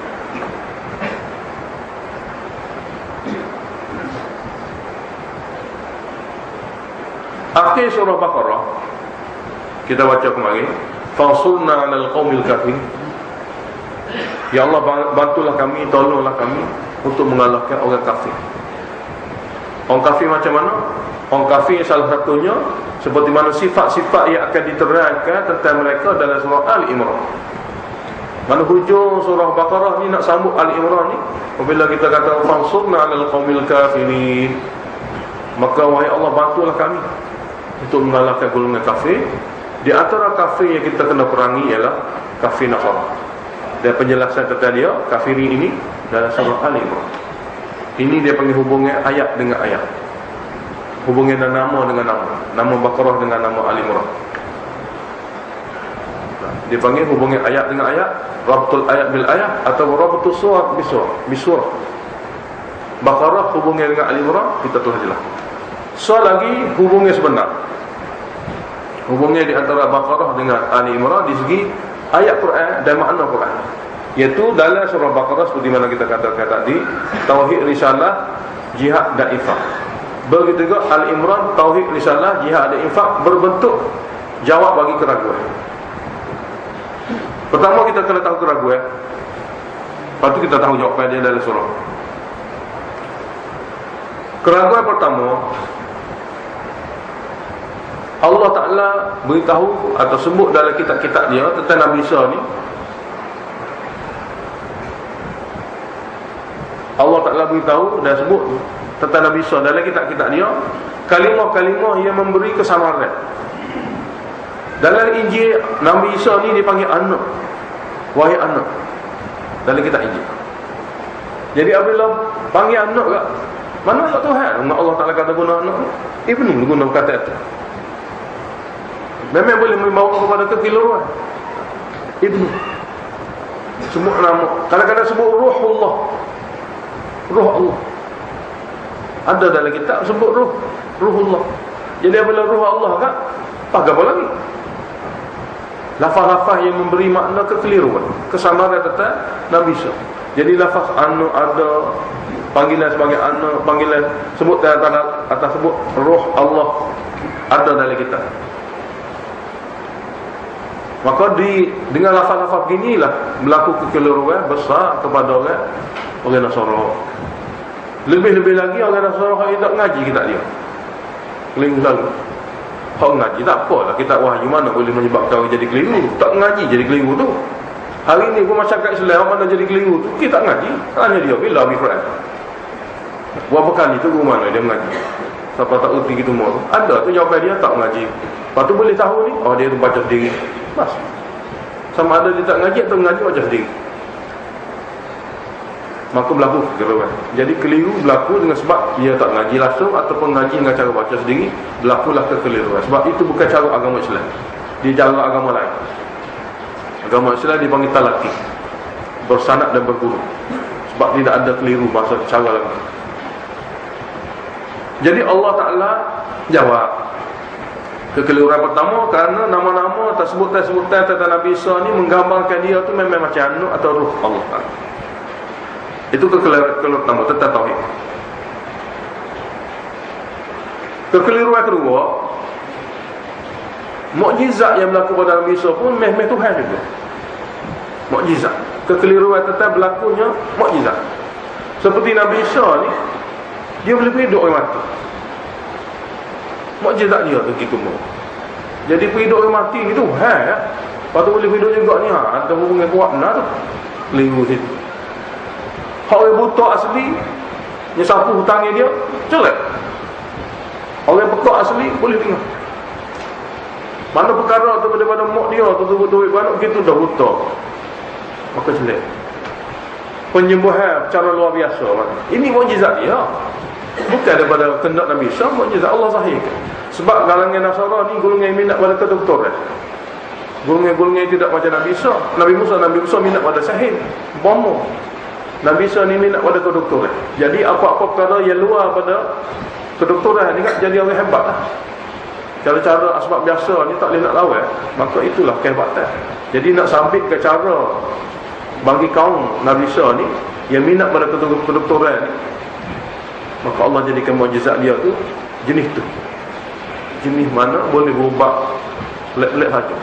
Akhir surah Baqarah kita baca kemarin, Fansurna 'alal qaumil kafirin. Ya Allah, bantulah kami, tolonglah kami untuk mengalahkan orang kafir. Orang kafir macam mana? Orang kafir salah satunya seperti mana sifat-sifat yang akan diterangkan tentang mereka dalam surah Ali Imran. Mana hujung surah Baqarah ni nak sambut Ali Imran ni, apabila kita kata Fansurna 'alal qaumil kafirin, maka wahai Allah, bantulah kami untuk mengalahkan golongan kafir. Di antara kafir yang kita kena perangi ialah kafir Nasara. Dan penjelasan tentang dia kafirin ini dalam surah Ali Imran. Ini dia panggil hubungan ayat dengan ayat, hubungan nama dengan nama, nama Baqarah dengan nama Ali Imran. Dia panggil hubungan ayat dengan ayat, rabtul ayat bil ayat, atau rabtul surah bisurah. Baqarah hubungan dengan Ali Imran kita telah jelas. So lagi hubungan sebenar, hubungan di antara Baqarah dengan Ali Imran di segi ayat Quran dan makna Quran, iaitu dalam surah Baqarah seperti mana kita katakan tadi, tauhid, risalah, jihad dan infak. Begitu juga Al-Imran, tauhid, risalah, jihad dan infak berbentuk jawab bagi keraguan. Pertama kita kena tahu keraguan, lepas tu kita tahu jawapan dia dalam surah. Keraguan pertama, Allah Ta'ala beritahu atau sebut dalam kitab-kitab dia tentang Nabi Isa ni, Allah Ta'ala beritahu dan sebut tentang Nabi Isa dalam kitab-kitab dia, kalimah-kalimah yang memberi kesamaran. Dalam Injil, Nabi Isa ni dipanggil anak, wahai anak, dalam kitab Injil. Jadi apabila panggil anak kat, mana kat Tuhan? Allah Ta'ala kata guna anak, Ibnu guna kata itu. Memang boleh membawa kepada kekeliruan. Ibnu sebut nama, kadang-kadang sebut Ruhullah, Ruh Allah. Ada dalam kitab sebut Ruhullah. Jadi apabila Ruh Allah kan, apa lagi? Lafaz-lafaz yang memberi makna kekeliruan, kesamaran tentang Nabi Isa. Jadi lafaz anak ada, panggilan sebagai anak, panggilan sebut atas sebut Ruh Allah, ada dalam kitab. Maka dengan lafaz-lafaz beginilah berlaku kekeliruan besar kepada orang Nasara. Lebih-lebih lagi orang Nasara yang tak ngaji kitab dia. Keliru selalu. Hak ngaji tak apalah, kitab wahyu mana boleh menyebabkan orang jadi keliru. Tak ngaji jadi keliru tu. Hari ni pun masyarakat Islam mana jadi keliru tu, kita tak ngaji. Tanya dia bila habis Quran. Berapa kali tu guru mana dia mengaji? Siapa tak erti gitu semua tu. Ada tu jawapan dia tak mengaji. Lepas tu boleh tahu ni, oh dia tu baca sendiri. Mas. Sama ada dia tak ngaji atau mengaji baca sendiri. Maka berlaku kekeliruan. Jadi keliru berlaku dengan sebab dia tak ngaji langsung ataupun ngaji dengan cara baca sendiri, berlakulah kekeliruan. Sebab itu bukan cara agama Islam. Dia cara agama lain. Agama Islam dipanggil talaqi, bersanad dan berguru. Sebab tidak ada keliru bahasa cara lagi. Jadi Allah Ta'ala jawab kekeliruan pertama kerana nama-nama tersebut-tersebut tentang Nabi Isa ni menggambarkan dia tu memang macam anak atau ruh Allah Ta'ala. Itu kekeliruan pertama tentang tauhid. Kekeliruan kedua, mukjizat yang berlaku pada Nabi Isa pun meh Tuhan juga. Mukjizat. Kekeliruan tentang berlakunya mukjizat. Seperti Nabi Isa ni, dia boleh hidup orang mati. Mukjizat dia begitu mau. Jadi hidup orang mati itu, ya. Lepas tu boleh hidup juga ni, ada hubungan kuat benar tu. Keliru situ. Hak orang buta asli, yang sapu hutangnya dia, jelek. Orang pekak asli boleh tinggal. Mana perkara tu daripada mak dia tu duit banyak gitu dah buta. Maka jelek. Penyembuhan cara luar biasa. Ini mukjizat dia. Bukan daripada kehendak Nabi Isa, mukjizat Allah zahirkan. Sebab kalangan Nasara ni golongan yang minat pada kedoktoran. Golongan yang tidak macam Nabi Isa. Nabi Musa minat pada sihir, bomo. Nabi Isa ni minat pada kedoktoran. Jadi apa-apa perkara yang luar pada kedoktoran ni kan jadi orang hebat lah. Cara-cara asbab biasa ni tak boleh nak lawan. Maka itulah kehebatan. Jadi nak sambit ke cara bagi kaum Nabi Isa ni yang minat pada kedoktoran ni, maka Allah jadikan mukjizat dia tu jenis tu. Jenis mana boleh berubah lep-lep saja.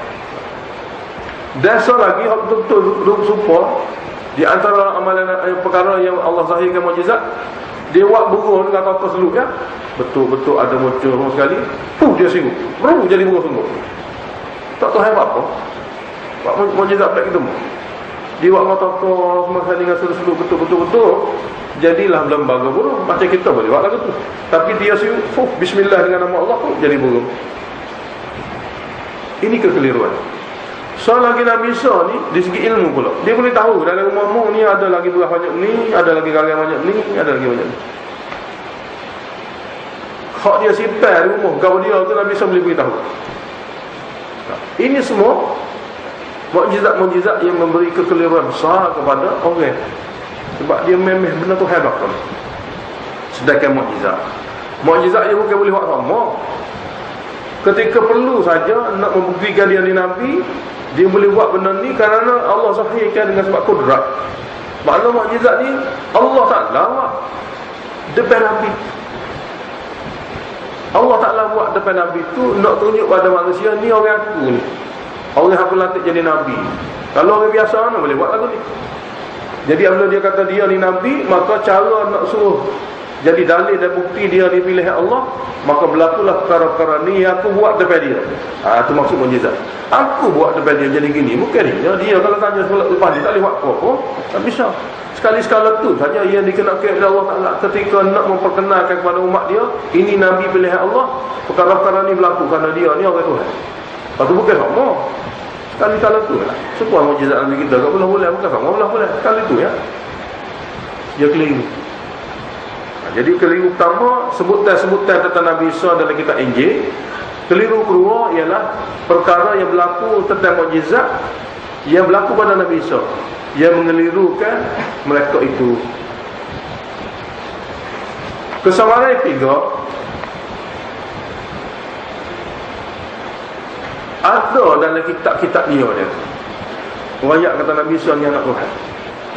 Dasar lagi hak betul-betul support di antara amalan perkara yang Allah zahirkan mukjizat, dia buat burung dengan tokoh seluk ya. Betul-betul ada muncul semua sekali. Dia sibuk. Jadi burung sungguh. Tak tahu hebat apa. Buat mukjizat baik ketemu. Dia buat dengan tokoh semua sekali dengan seluk betul-betul. Jadilah lembaga burung. Macam kita boleh buat lagu tu. Tapi dia sibuk. Bismillah dengan nama Allah pun jadi burung. Ini kekeliruan. Soal lagi Nabi Isa ni di segi ilmu pula. Dia boleh tahu dalam rumahmu ni ada lagi buah banyak ni, ada lagi karang banyak ni, ada lagi banyak ni. Hak dia simpan di rumah kau dia tu Nabi Isa boleh beritahu. Ini semua mukjizat-mukjizat yang memberi kekeliruan besar kepada orang. Sebab dia memang benar tu hebat kan. Sedangkan mukjizat dia bukan boleh buat sama. Ketika perlu saja nak membuktikan dia ni Nabi, dia boleh buat benda ni kerana Allah sahihkan dengan sebab kudrat. Makna mukjizat ni Allah Ta'ala buat depan Nabi. Allah Ta'ala buat depan Nabi tu nak tunjuk pada manusia ni orang aku ni, orang aku lantik jadi Nabi. Kalau orang biasa mana boleh buat lagu ni. Jadi apabila dia kata dia ni Nabi, maka cara nak suruh jadi dalil dan bukti dia dipilih Allah, maka berlakulah perkara-perkara ni aku buat depan dia. Itu maksud mukjizat. Aku buat depan dia jadi gini. Bukan dia kalau tanya solat lepas dia tak boleh buat apa-apa. Tak bisa. Sekali-sekala tu saja yang dikenakan oleh Allah Ta'ala ketika nak memperkenalkan kepada umat dia, ini Nabi pilihan Allah, perkara-perkara ni berlaku kerana dia ni orang Tuhan. Lepas tu bukan sama. Sekali-sekala tu lah. Semua mukjizat Nabi kita tak boleh bukan sama. Boleh. Sekali tu ya. Dia keliru. Jadi keliru pertama, sebutan-sebutan tentang Nabi Isa dalam kitab Injil. Keliru kedua ialah perkara yang berlaku tentang mukjizat yang berlaku pada Nabi Isa, yang mengelirukan mereka itu. Kesalahan yang ketiga, ada dalam kitab-kitab dia rakyat kata Nabi Isa ni anak Tuhan.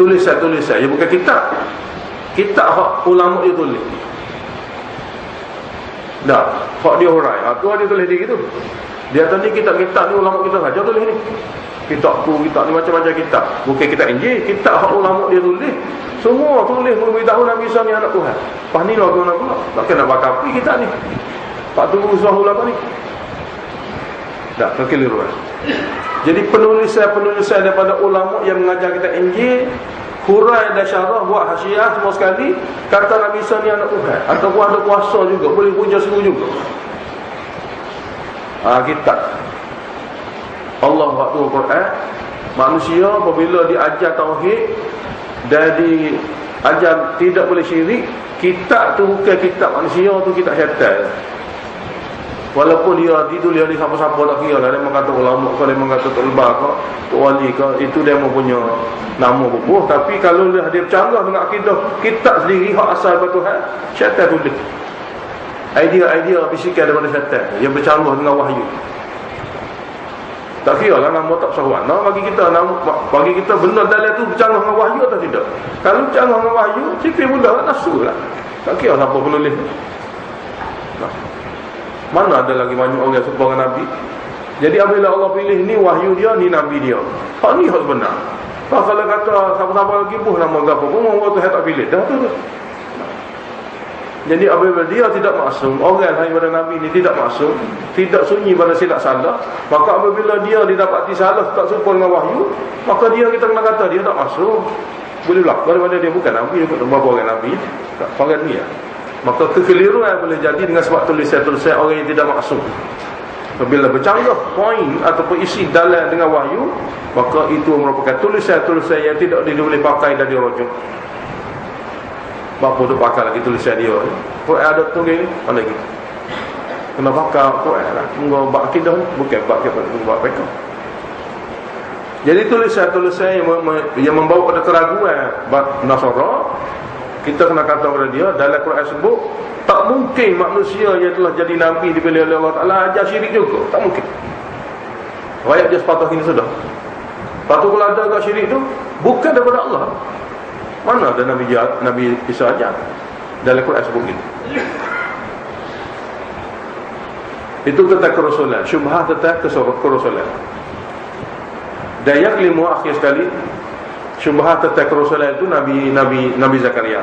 Tulisan-tulisan, dia bukan kitab. Kitab hak ulama dia tulis. Dah, hak dia hurai. Tu dia tulis dia gitu. Dia kata ni kitab-kitab ni ulama kita saja tulis ni. Kitab tu, kitab ni macam-macam kitab. Bukan kitab Injil, kitab hak ulama dia tulis. Semua tulis memberitahu Nabi Isa ni anak Tuhan. Lepas ni lah guna pula. Takkan nak bakar pergi kitab ni. Pak tunggu usaha ulama ni. Tak, kekeliruan. Jadi penulisan daripada ulama yang mengajar kita Injil, hurai dan syarah, buat hasiah semua sekali, kata Nabi Isa ni anak Tuhan. Ataupun ada kuasa juga, boleh hujah semua juga. Kitab Allah waktu Al-Quran, manusia apabila diajar tauhid dan diajar tidak boleh syirik, kitab tu bukan kitab manusia, tu kitab syaitan. Walaupun dia ditulis di siapa-siapa tak kira lah. Dia mengata ulama ke, dia mengata Tok Lebah ke, Tok Wali ke, itu dia mempunyai nama bubuh. Tapi kalau dia bercanggah dengan akidah kitab sendiri, hak asal daripada Tuhan, syaitan tulis idea bisikan daripada syaitan yang bercanggah dengan wahyu. Tak kira lah nama tak sahabat. Bagi kita benda dalam tu bercanggah dengan wahyu atau tidak. Kalau bercanggah dengan wahyu, sikit mudah nafsu lah. Tak kira siapa penulis. Mana ada lagi banyak orang serupa dengan Nabi. Jadi apabila Allah pilih ni wahyu dia, ni Nabi dia. Hak ni hak benar. Kalau kata siapa-siapa lagi pun nama gapo pun orang tu tak pilih. Dah tu. Jadi apabila dia tidak maksum, orang daripada Nabi ni tidak maksum, tidak sunyi pada silap salah, maka apabila dia didapati salah tak serupa dengan wahyu, maka kita kena kata dia tak maksum. Boleh berlaku daripada dia bukan Nabi, dia bukan orang Nabi. Tak orang ni ya. Maka kekeliruan boleh jadi dengan sebab tulisan-tulisan orang yang tidak maksum. Apabila bercanggah poin ataupun isi dalam dengan wahyu, maka itu merupakan tulisan-tulisan yang tidak boleh pakai dan dirujuk. Bapa tu pakai lagi tulisan dia. Quran ada tulis mana lagi? Kena pakai Quran lah. Mengapa bab akidah bukan bab fiqh. Jadi tulisan-tulisan yang membawa pada keraguan bab Nasara, kita kena kata kepada dia dalam Quran sebut tak mungkin manusia yang telah jadi Nabi dipilih oleh Allah Ta'ala ajar syirik juga. Tak mungkin. Rakyat dia sepatah ini sudah. Lepas tu kalau ada agak syirik tu bukan daripada Allah. Mana ada Nabi Isa ajar? Dalam Quran sebut gitu. Itu tentang kerasulan. Syubhah tentang kerasulan. Dan yang kelima akhir sekali, syubhat tentang kerasulan itu Nabi Zakaria.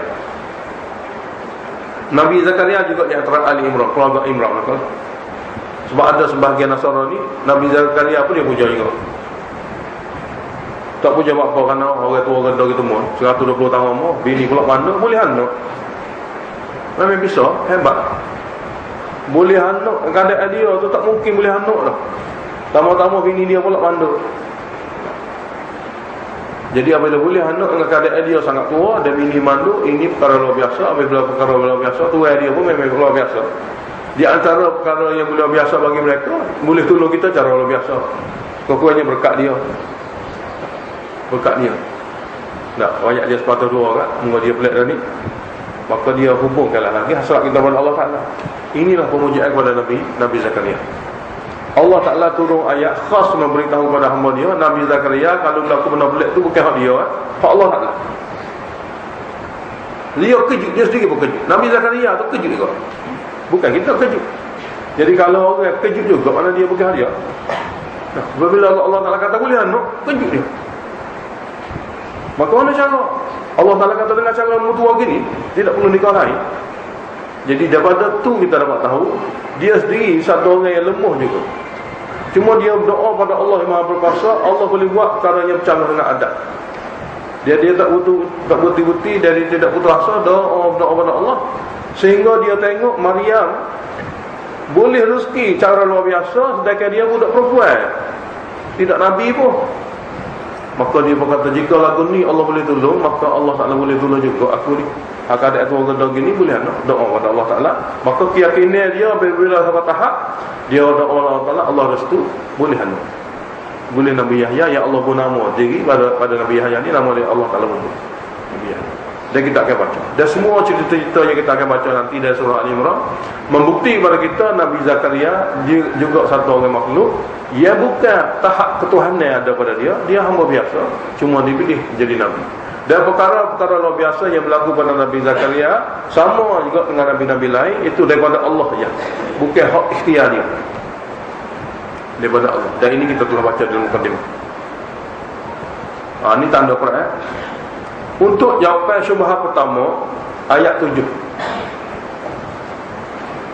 Nabi Zakaria juga di antara ahli Imran, keluarga Imran. Sebab ada sebahagian Nasrani, Nabi Zakaria pun dia puja juga. Tak puja apa kerana orang tua ganda gitu semua 120 tahun umur, bini pula mana boleh anak. Memang bisa, hebat. Boleh anak, keadaan dia tu tak mungkin boleh anak lah. Tama-tama bini dia pula manduk. Jadi apabila boleh anak dengan keadaan dia sangat tua dan bini manduk, ini perkara luar biasa. Apabila perkara luar biasa, tuan dia pun memang luar biasa. Di antara perkara yang luar biasa bagi mereka, boleh tolong kita cara luar biasa. Kekurangnya berkat dia. Berkat dia. Tak, banyak dia sepatah dua kan, mungkin dia pelik dah ni. Maka dia hubungkanlah lagi hasrat kita kepada Allah Ta'ala. Inilah pemujaan kepada Nabi Zakaria. Allah Ta'ala turun ayat khas memberitahu kepada hamba dia, Nabi Zakaria kalau berlaku benda pelik tu bukan hak dia, hak Allah Ta'ala. Dia kejut, dia sendiri pun kejut. Nabi Zakaria tu kejut juga. Bukan kita kejut. Jadi kalau orang kejut juga, mana dia bukan hak dia. Nah, bila Allah Ta'ala kata boleh anak, kejut dia. Maka mana cara? Allah Ta'ala kata dengan cara mutua gini, tidak perlu nikah lain. Jadi daripada tu kita dapat tahu dia sendiri satu orang yang lemah juga. Cuma dia berdoa pada Allah yang Maha Berkuasa, Allah boleh buat perkara yang bercanggah dengan adab. Dia tak berhenti-henti, dia tidak putus asa, doa pada Allah, sehingga dia tengok Maryam boleh rezeki cara luar biasa, sedangkan dia budak perempuan, tidak nabi pun. Maka dia berkata, jika lagu ni Allah boleh tolong, maka Allah Ta'ala boleh tolong juga aku ni. Kadang aku orang gini boleh doa pada Allah Ta'ala. Maka keyakinan dia bila sampai tahap dia doa Allah Ta'ala, Allah restu, boleh boleh Nabi Yahya, ya Allah pun nama diri pada Nabi Yahya ni, nama dia Allah Ta'ala pun Nabi Yahya. Dan kita akan baca, dan semua cerita-cerita yang kita akan baca nanti dari surah Al-Imran membukti kepada kita Nabi Zakaria dia juga satu orang makhluk. Ia bukan tahap ketuhanan ada pada dia hamba biasa, cuma dipilih jadi Nabi. Dan perkara-perkara luar biasa yang berlaku pada Nabi Zakaria sama juga dengan Nabi-Nabi lain, itu daripada Allah saja, bukan hak ikhtiar dia, daripada Allah. Dan ini kita telah baca dalam mukadimah. Ini tanda Quran. Untuk jawapan syubhat pertama, ayat 7.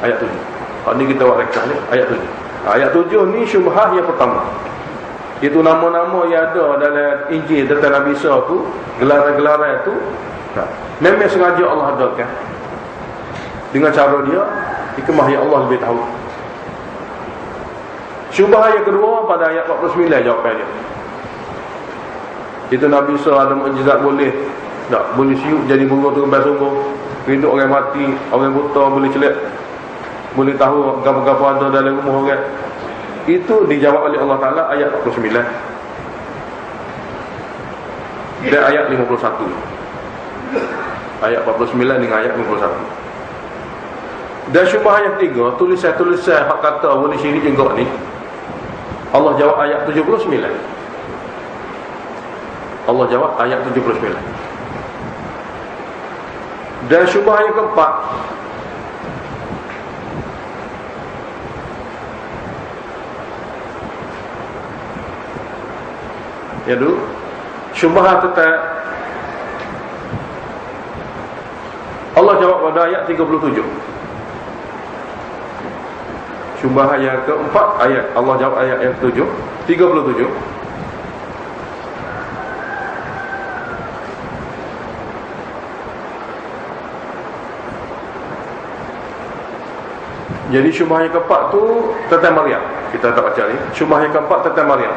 Ayat 7. Ini kita buat rekah ni, ayat 7. Ayat 7 ni syubhat yang pertama. Itu nama-nama yang ada dalam Injil tentang Nabi Isa tu, gelaran-gelaran tu, memang sengaja Allah adakan dengan cara dia, hikmah yang Allah lebih tahu. Syubhat yang kedua pada ayat 49 jawapan dia. Itu Nabi Isa ada mukjizat boleh siup jadi burung tu kembali sungguh, hidup orang mati, orang buta boleh celik, boleh tahu apa-apa ada dalam rumah orang. Itu dijawab oleh Allah Ta'ala ayat 49 dan ayat 51. Ayat 49 dengan ayat 51. Dan syubhat yang ketiga, tulisan-tulisan hak kata boleh syirik juga ni, Allah jawab ayat 79. Allah jawab ayat 79. Dan syubhat yang keempat, iaitu syubhat tentang Allah jawab pada ayat 37. Syubhat yang keempat, ayat Allah jawab ayat yang ke-7, 37. Jadi syubhat yang keempat tu tentang Maryam. Kita tak baca ni. Syubhat yang keempat tentang Maryam.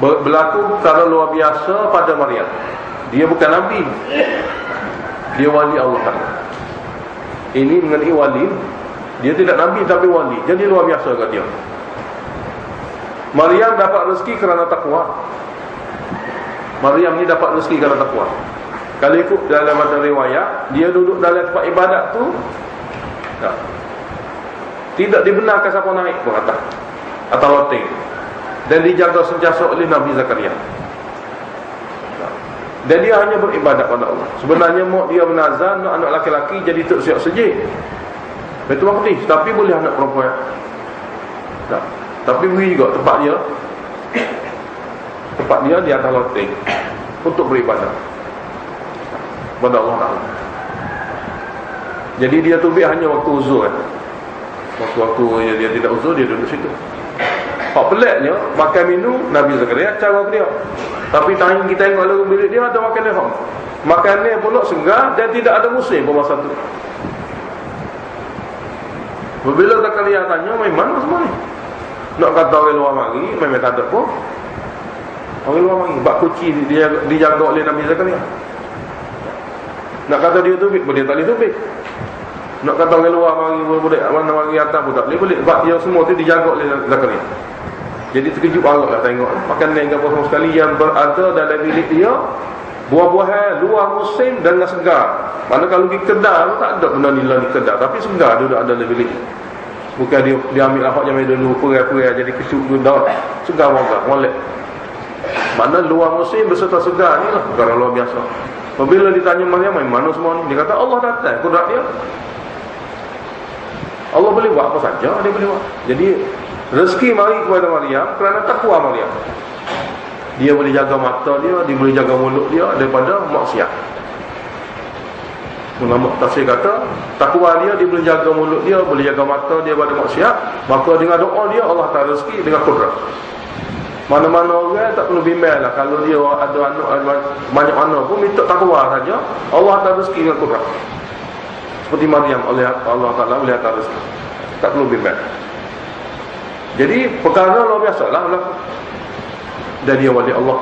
Berlaku perkara luar biasa pada Maryam. Dia bukan Nabi, dia wali Allah Ta'ala. Ini mengenai wali, dia tidak Nabi tapi wali. Jadi luar biasa kat dia. Maryam dapat rezeki kerana takwa. Maryam ni dapat rezeki kerana takwa. Kalau ikut dalam ada riwayat, dia duduk dalam tempat ibadat tu tidak dibenarkan siapa naik ke atas atau loteng, dan dijaga sentiasa oleh Nabi Zakaria. Dan dia hanya beribadat pada Allah. Sebenarnya mak dia bernazar nak anak laki-laki jadi tok siap sejid, Betul Maqdis, tapi boleh anak perempuan. Tapi beri juga tempat dia di atas loteng untuk beribadat pada Allah Ta'ala. Jadi dia tubik hanya waktu uzur Waktu dia tidak uzur, dia duduk situ. Hak peliknya, makan minum Nabi Zakaria cara dia. Tapi tanya kita tengok dalam bilik dia ada makan dia. Makannya pula segar dan tidak ada musim pada masa tu. Bila Zakaria tanya, "Mai mana semua ni?" Nak kata orang luar mari, memang tak ada pun. Orang luar mari, bak kunci dia dijaga oleh Nabi Zakaria. Nak kata dia tubik, boleh tak boleh tubik. Nak kata orang luar mari, boleh mana mari atas pun tak boleh. Sebab dia semua tu dijaga oleh Zakaria. Jadi terkejut agaklah tengok makanan yang apa sekali yang berada dalam bilik dia, buah-buahan luar musim dan segar. Mana kalau pergi kedai tak ada benda nilai di kedai, tapi segar dia ada dalam bilik. Bukan dia ambil ahok yang dulu perai-perai jadi kecut guna, segar warga molek. Mana luar musim berserta segar ni lah perkara luar biasa. Apabila ditanya Maryam, mana semua ni? Dia kata Allah datang, kudrat dia. Allah boleh buat apa saja, dia boleh buat. Jadi rezeki mari kepada Maryam kerana takwa Maryam. Dia boleh jaga mata dia boleh jaga mulut dia daripada maksiat. Ulama tafsir kata takwa dia boleh jaga mulut dia, boleh jaga mata dia pada maksiat, maka dengan doa dia Allah taala rezeki dengan kudrat. Mana-mana orang tak perlu bimbang lah. Kalau dia ada anak banyak anak pun minta takwa saja, Allah taala rezeki dengan kudrat. Seperti Maryam, Allah taala boleh atas rezeki, tak perlu bimbang. Jadi perkara luar biasa lah. Dan dia wali Allah.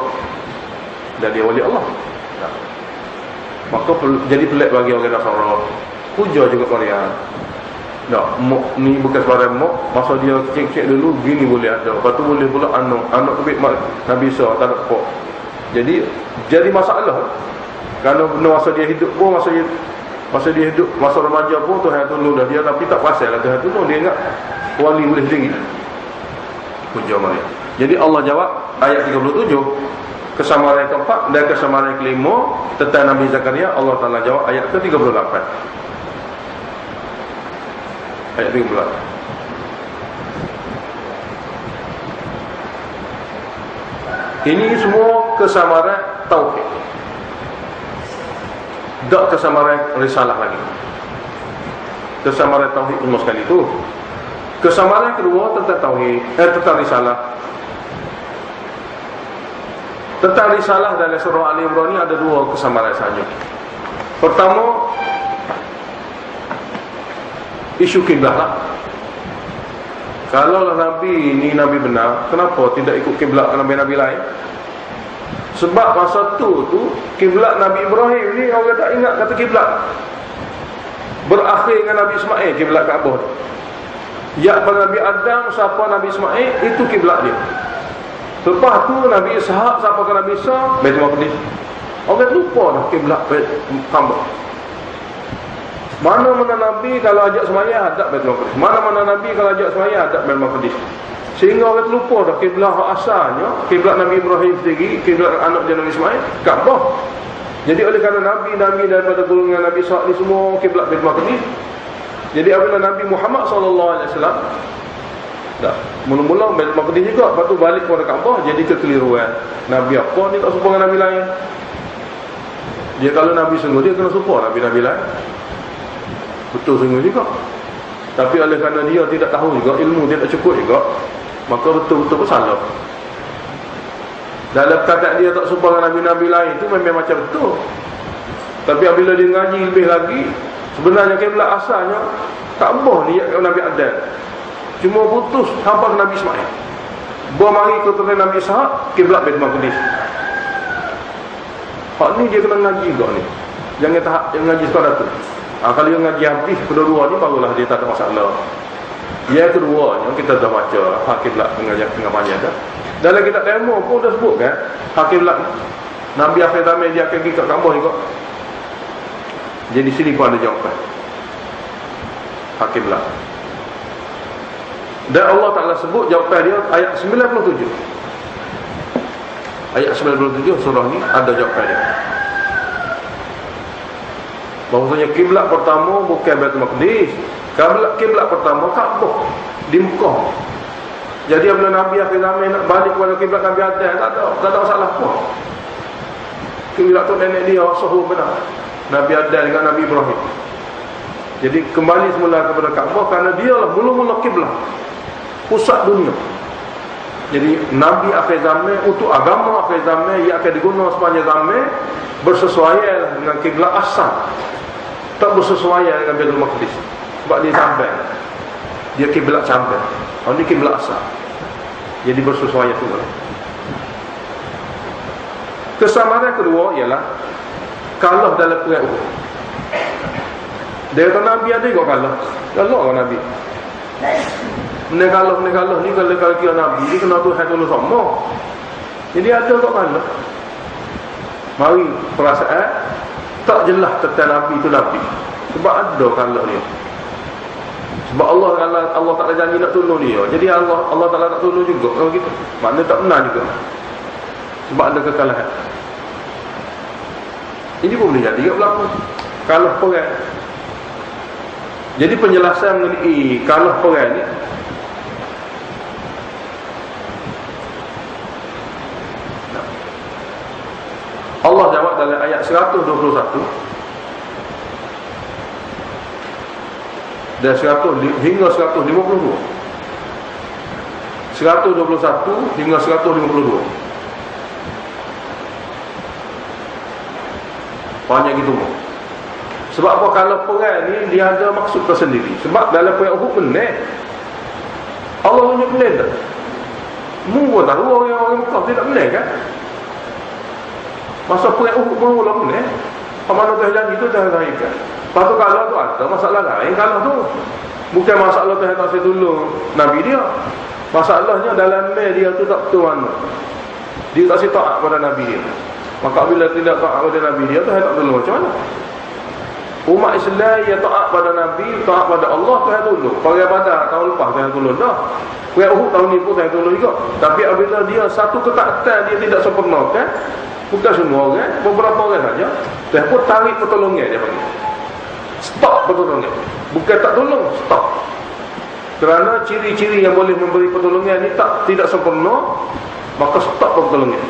Maka jadi pelik bagi orang Nasara. Puja juga Maryam. Tak, ni bukan sebarang mok. Masa dia kecil-kecil dulu gini boleh ada. Lepas tu boleh pula anak kebit Nabi Isa tak ada apa. Jadi masalah. Kerana masa dia hidup pun, masa dia hidup, masa remaja pun Tuhan tolong dah dia, tapi tak pasal lah Tuhan tolong. Dia ingat wali boleh sendiri. Puja Maryam. Jadi Allah jawab ayat 37, kesamaran keempat dan kesamaran kelima tentang Nabi Zakaria. Allah Ta'ala jawab ayat ke-38. Ayat 38. Ini semua kesamaran tauhid, tak kesamaran risalah lagi. Kesamaran tauhid semua sekali itu. Kesamaran kedua tentang tauhid, tentang risalah. Tentang risalah dalam surah Al-Imran ni ada dua kesamaran saja. Pertama, isu kiblat lah. Kalau Nabi ni Nabi benar, kenapa tidak ikut kiblat Nabi-Nabi lain? Sebab masa tu kiblat Nabi Ibrahim ni orang tak ingat kata kiblat. Berakhir dengan Nabi Ismail kiblat Kaabah. Ya pada Nabi Adam siapa Nabi Ismail, itu kiblat dia. Lepas tu Nabi Ishaq siapa ke Nabi Isa, Baitul Maqdis. Orang lupa dah kiblat Kaabah. Mana-mana Nabi kalau ajak sembahyang hadap Baitul Maqdis. Mana-mana Nabi kalau ajak sembahyang hadap Baitul Maqdis. Sehingga orang terlupa dah kiblat asalnya, kiblat Nabi Ibrahim sendiri, kiblat anak dia Nabi Ismail, Kaabah. Jadi oleh kerana Nabi-Nabi daripada golongan Nabi Ishaq ni semua kiblat Baitul Maqdis. Jadi apabila Nabi Muhammad SAW dah mula-mula Baitul Maqdis juga, lepas tu balik kepada Kaabah, jadi kekeliruan. Nabi apa ni tak serupa dengan Nabi lain. Dia kalau Nabi sungguh dia kena serupa Nabi-Nabi lain. Betul sungguh juga. Tapi oleh kerana dia tidak tahu juga, ilmu dia tak cukup juga, maka betul-betul bersalah. Dalam kata dia tak serupa dengan Nabi-Nabi lain itu memang macam betul. Tapi apabila dia ngaji lebih lagi, sebenarnya kiblat asalnya Kaabah ni Nabi Adam. Cuma putus sampai ke Nabi Ismail. Buat mari keturunan Nabi Ishaq, kiblat Baitul Maqdis. Hak ni dia kena ngaji juga ni. Jangan tahap yang ngaji sekadar tu. Kalau yang ngaji habis kedua-dua ni barulah dia tak ada masalah. Yang kedua ni kita dah baca hak kiblat mengajar tengah panjang dah. Dalam kitab demo pun dah sebut kan, hak kiblat Nabi akhir zaman dia akan pergi kat Kaabah juga. Jadi sini pun ada jawapan. Hak kiblat. Dan Allah Ta'ala sebut jawapan dia ayat 97. Ayat 97 surah ni ada jawapan dia. Bahawasanya kiblat pertama bukan Baitul Maqdis. Kiblat pertama Kaabah di Mekah. Jadi apabila Nabi akhir zaman nak balik kepada kiblat Nabi Adam, tak ada masalah pun. Kiblat tu nenek dia sahur benar, Nabi Adam dengan Nabi Ibrahim. Jadi kembali semula kepada Kaabah kerana dia lah mula-mula kiblat, pusat dunia. Jadi Nabi akhir zaman untuk agama akhir zaman yang akan digunakan sepanjang zaman bersesuaian dengan kiblat asal, tak bersesuaian dengan Baitul Maqdis. Sebab dia sampai, dia kiblat sampai, ini kiblat asal. Jadi bersesuaian tu. Kesamaran kedua ialah kalah dalam perang Uhud. Dia kata Nabi ada juga kalah. Kalah kan Nabi. Ni kalah ni kalau kira Nabi ni kena Tuhan tolong sama. Jadi ada juga kalah. Mari perasaan tak jelas tentang Nabi itu Nabi. Sebab ada kalah dia. Sebab Allah tak ada janji nak tolong dia. Jadi Allah Ta'ala tak tolong juga kalau gitu. Maknanya tak benar juga. Sebab ada kekalahan. Ini pun boleh jadi juga berlaku. Kalah perang. Jadi penjelasan mengenai kalah perang ni, Allah jawab dalam ayat 121. dan 100 hingga 152. 121 hingga 152. Banyak gitu. Sebab apa? Kalau perang ni dia ada maksud tersendiri. Sebab dalam perang Uhud benar Allah tunjuk benar tak? Mungkin tahu orang-orang Mekah tidak benar kan? Masa perang Uhud mula benar. Mana tu jalan itu dah raihkan. Lepas tu kalau tu ada masalah lain, kalau tu bukan masalah tu tak tolong Nabi dia. Masalahnya dalam dia tu tak betul mana. Dia tak taat pada Nabi dia. Maka bila tidak taat pada Nabi dia tu tak tolong macam mana? Umat Islam yang taat pada Nabi, taat pada Allah tu tolong. Perang Badar tahun lepas tu tolong dah. Perang Uhud tahun ni pun tolong juga. Tapi apabila dia satu ketaatan dia tidak sempurna kan? Bukan semua orang, beberapa orang saja. Dia pun tarik pertolongan dia panggil. Stop pertolongan. Bukan tak tolong, stop. Kerana ciri-ciri yang boleh memberi pertolongan ni tidak sempurna, maka stop pertolongan.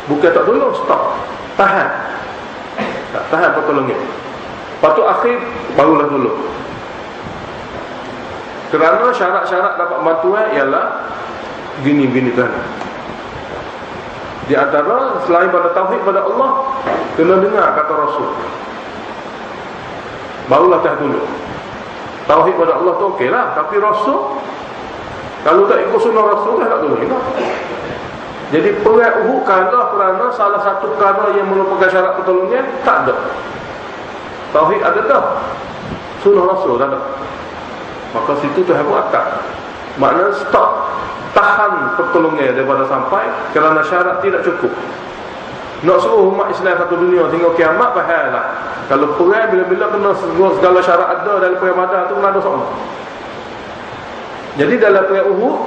Bukan tak tolong, stop. Tahan. Tahan pertolongan. Lepas tu akhir barulah tolong. Kerana syarat-syarat dapat bantuan ialah gini-gini kan. Di antara selain pada tauhid pada Allah, kena dengar kata Rasul. Barulah tak tolong. Tauhid pada Allah tu okeylah, tapi Rasul kalau tak ikut sunnah Rasul tak tolong juga. Jadi perang Uhud kalah kerana salah satu perkara yang merupakan syarat pertolongan tak ada. Tauhid ada tak? Sunnah Rasul tak ada. Maka situ tu pun akad. Maknanya stop, tahan pertolongan daripada sampai kerana syarat tidak cukup. Nak suruh umat Islam satu dunia hingga kiamat bahaya lah. Kalau perang bila-bila kena segala syarat ada dalam perang Badar tu kena ada sama. Jadi dalam perang Uhud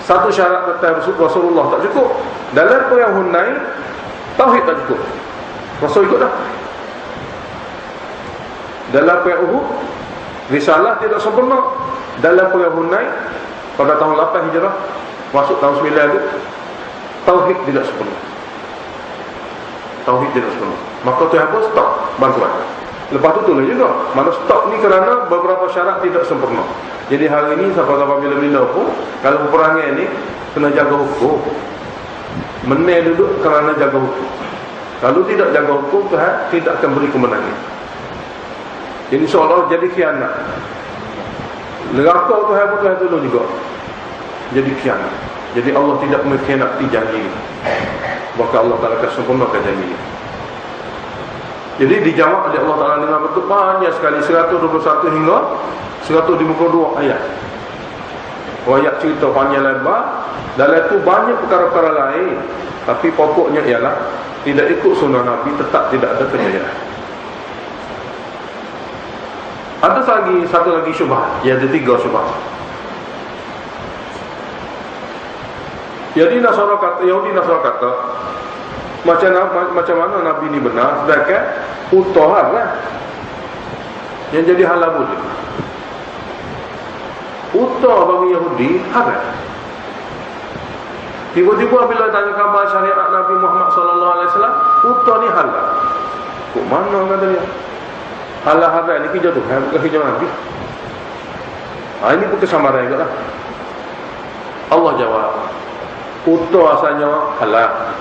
satu syarat kata Rasulullah tak cukup. Dalam perang Hunain tauhid tak cukup. Rasul ikut dah. Dalam perang Uhud risalah tidak sempurna. Dalam perang Hunain pada tahun 8 Hijrah masuk tahun 9 tu tauhid tidak sempurna. Tauhid tidak sempurna. Maka tu apa? Stop bantuan. Lepas tu tulis juga. Mana stop ni kerana beberapa syarat tidak sempurna. Jadi hari ini sampai bila-bila pun kalau peperangan ni kena jaga hukum. Menang duduk kerana jaga hukum. Kalau tidak jaga hukum, Tuhan tidak akan beri kemenangan. Jadi seolah jadi khianat. Neraka Tuhan pun Tuhan tolong juga. Jadi khianat. Jadi Allah tidak mengkhianati janji. Maka Allah Ta'ala akan sempurnakan janji. Jadi dijawab oleh Allah Ta'ala dengan bentuk banyak sekali, 121 hingga 152 ayat. Ayat cerita panjang lebar. Dalam itu banyak perkara-perkara lain. Tapi pokoknya ialah tidak ikut sunnah Nabi, tetap tidak ada kejayaan. Ada satu lagi syubhat. Ya, ada 3 syubhat. Jadi Yahudi Nasara kata macam mana Nabi ni benar, sedangkan utuhan lah yang jadi halal boleh. Utuh bagi Yahudi halal. Tiba-tiba bila tanya khabar syariat Nabi Muhammad SAW, utuh ni halal. Kok mana kata dia? Halal-halal ni kerja Tuhan, bukan kerja Nabi. Ini pun kesamaran juga lah. Allah jawab, utuh asalnya halal.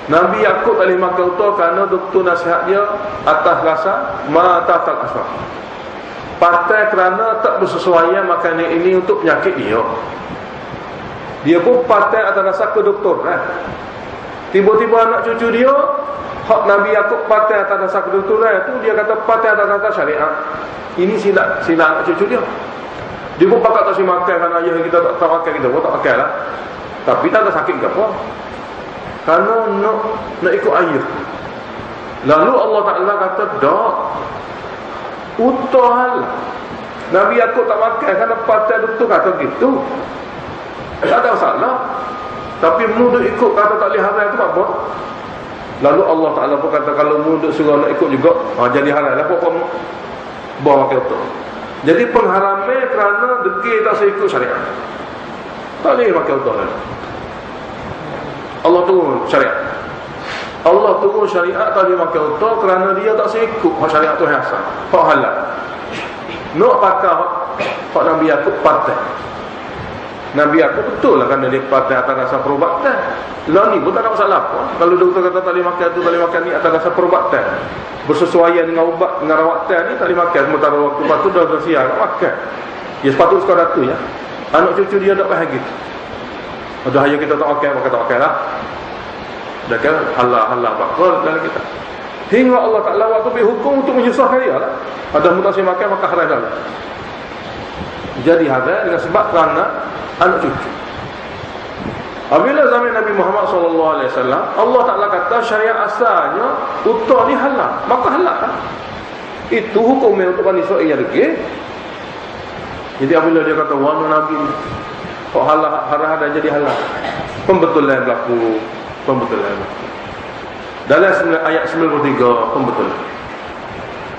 Nabi Yaqub tak boleh makan utuh kerana doktor nasihat dia atas rasa mata tak asal. Patai kerana tak bersesuaian makanan ini untuk penyakit dia. Dia pun patai atas rasa ke doktor kan. Tiba-tiba anak cucu dia, hak Nabi Yaqub patai atas rasa ke doktor itu, dia kata patai atas rasa syariat. Ini silap anak cucu dia. Dia pun pakat tak si makan kerana ayah kita tak makan, kita pun tak makan lah. Tapi tak ada sakit ke apa. Kerana nak ikut ayah. Lalu Allah Ta'ala kata tak, utuh hal. Nabi Yaqub tak makan kerana patai doktor kata gitu. Tak ada masalah. Tapi mu duk ikut kata tak boleh haram tu apa? Lalu Allah Ta'ala pun kata kalau mu duk suruh nak ikut juga, jadi haram lah pokok mu bawa makan utuh. Jadi pengharaman kerana degil tak saya ikut syariat. Tak boleh makan utuh lah. Allah turun syariat. Allah turun syariat tak boleh makan utuh kerana dia tak saya ikut syariat tu hasan. Hak halal. Nak pakar hak Nabi Yakub patah. Nabi Yakub betul lah kerana dia patah atas dasar perubatan. Lah ni pun tak ada masalah apa. Kalau doktor kata tak boleh makan tu, tak boleh makan ni atas dasar perubatan, bersesuaian dengan ubat, dengan rawatan ni, tak boleh makan. Sementara waktu lepas tu dah bersiar nak makan. Ya sepatutnya sekadar tu ya. Anak cucu dia tak bahagia. Ada ayah kita tak makan, maka tak makan lah. Dah kan halah bakal dalam kita. Hingga Allah Ta'ala waktu berhukum untuk menyusahkan dia lah. Ada mutasi makan maka haram dah. Jadi haram dengan sebab kerana anak cucu. Apabila zaman Nabi Muhammad SAW, Allah Ta'ala kata syariat asalnya utuh ni halal, maka halal kan? Itu hukumnya untuk Bani Israel lagi. Jadi apabila dia kata wanu Nabi kok halal haram dah jadi halal, pembetulan berlaku. Dalam ayat 93 pembetulan.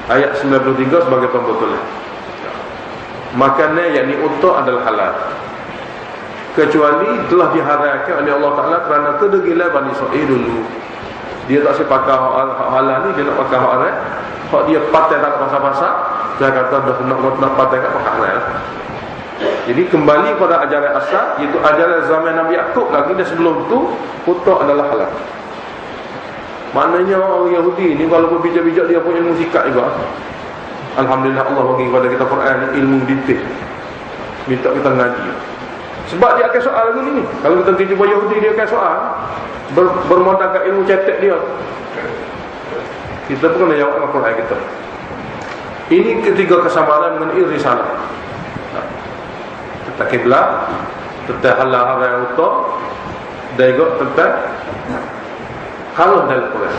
Ayat 93 sebagai pembetulan. Makanan yakni untuk adalah halal, kecuali telah diharamkan oleh Allah Ta'ala kerana kedegilan Bani Israel dulu. Dia tak sepakat halal ni, dia nak pakai hak haram. Hak dia patai tak pasal-pasal, dia kata dah nak patai kat pakai haram. Jadi kembali pada ajaran asal, iaitu ajaran zaman Nabi Yakub lagi, dan sebelum tu putuk adalah halal. Maknanya orang Yahudi ni kalau berbijak-bijak dia punya ilmu sikat juga. Alhamdulillah Allah bagi kepada kita Quran ilmu detail. Minta kita ngaji. Sebab dia akan soal lagu ni. Kalau kita jumpa Yahudi dia akan soal bermodalkan ilmu cetek dia. Kita pun kena jawab dengan Quran kita. Ini ketiga kesabaran mengenai risalah. Tentang kiblat, tentang halal haram utuh, dan juga tentang kalau dalam Quran.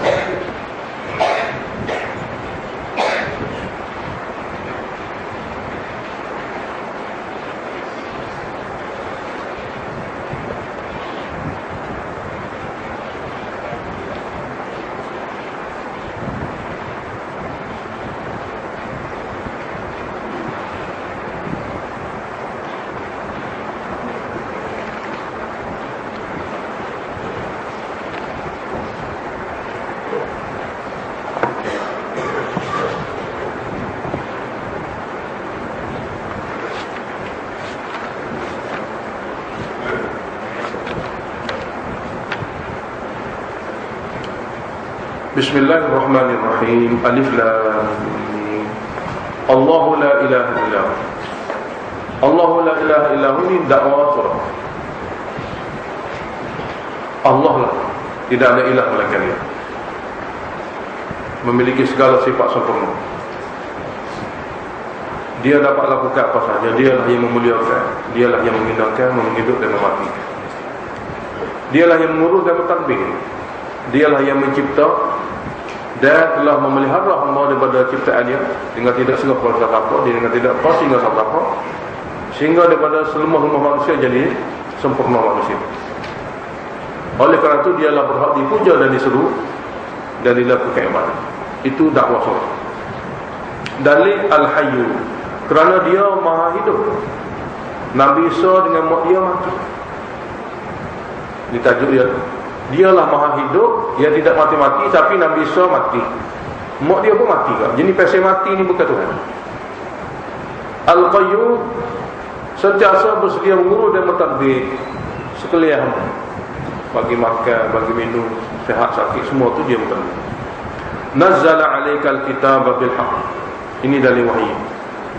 Bismillahirrahmanirrahim. Alif lam mim. Allahu la ilaha illahu. Allahu la ilaha illahu ni dakwah surah. Allah lah, tidak ada ilah melainkan Dia. Memiliki segala sifat sempurna. Dia dapat lakukan apa sahaja. Dialah yang memuliakan, dialah yang menghinakan, menghidup dan mematikan. Dialah yang mengurus dan mentadbir. Dialah yang mencipta dan telah memelihara hamba daripada ciptaannya dengan tidak serah pada apa, dengan tidak pas hingga apa, sehingga daripada selemah-lemah manusia jadi sempurna manusia. Oleh kerana itu dialah berhak dipuja dan diseru dan dilakukan ibadat. Itu dakwah surah. Dalil Al-Hayyu, kerana dia maha hidup. Nabi Isa dengan mak dia mati. Ditajuk dia, dialah maha hidup, dia tidak mati-mati, tapi Nabi Isa mati. Mak dia pun mati kan. Jadi pasal mati ni bukan Tuhan. Al-Qayyum, sentiasa bersedia mengurus dan mentadbir sekalian hamba. Bagi makan, bagi minum, sehat sakit, semua tu dia mentadbir. Nazzala 'alaikal kitaba bil haqq. Ini dalil wahyu.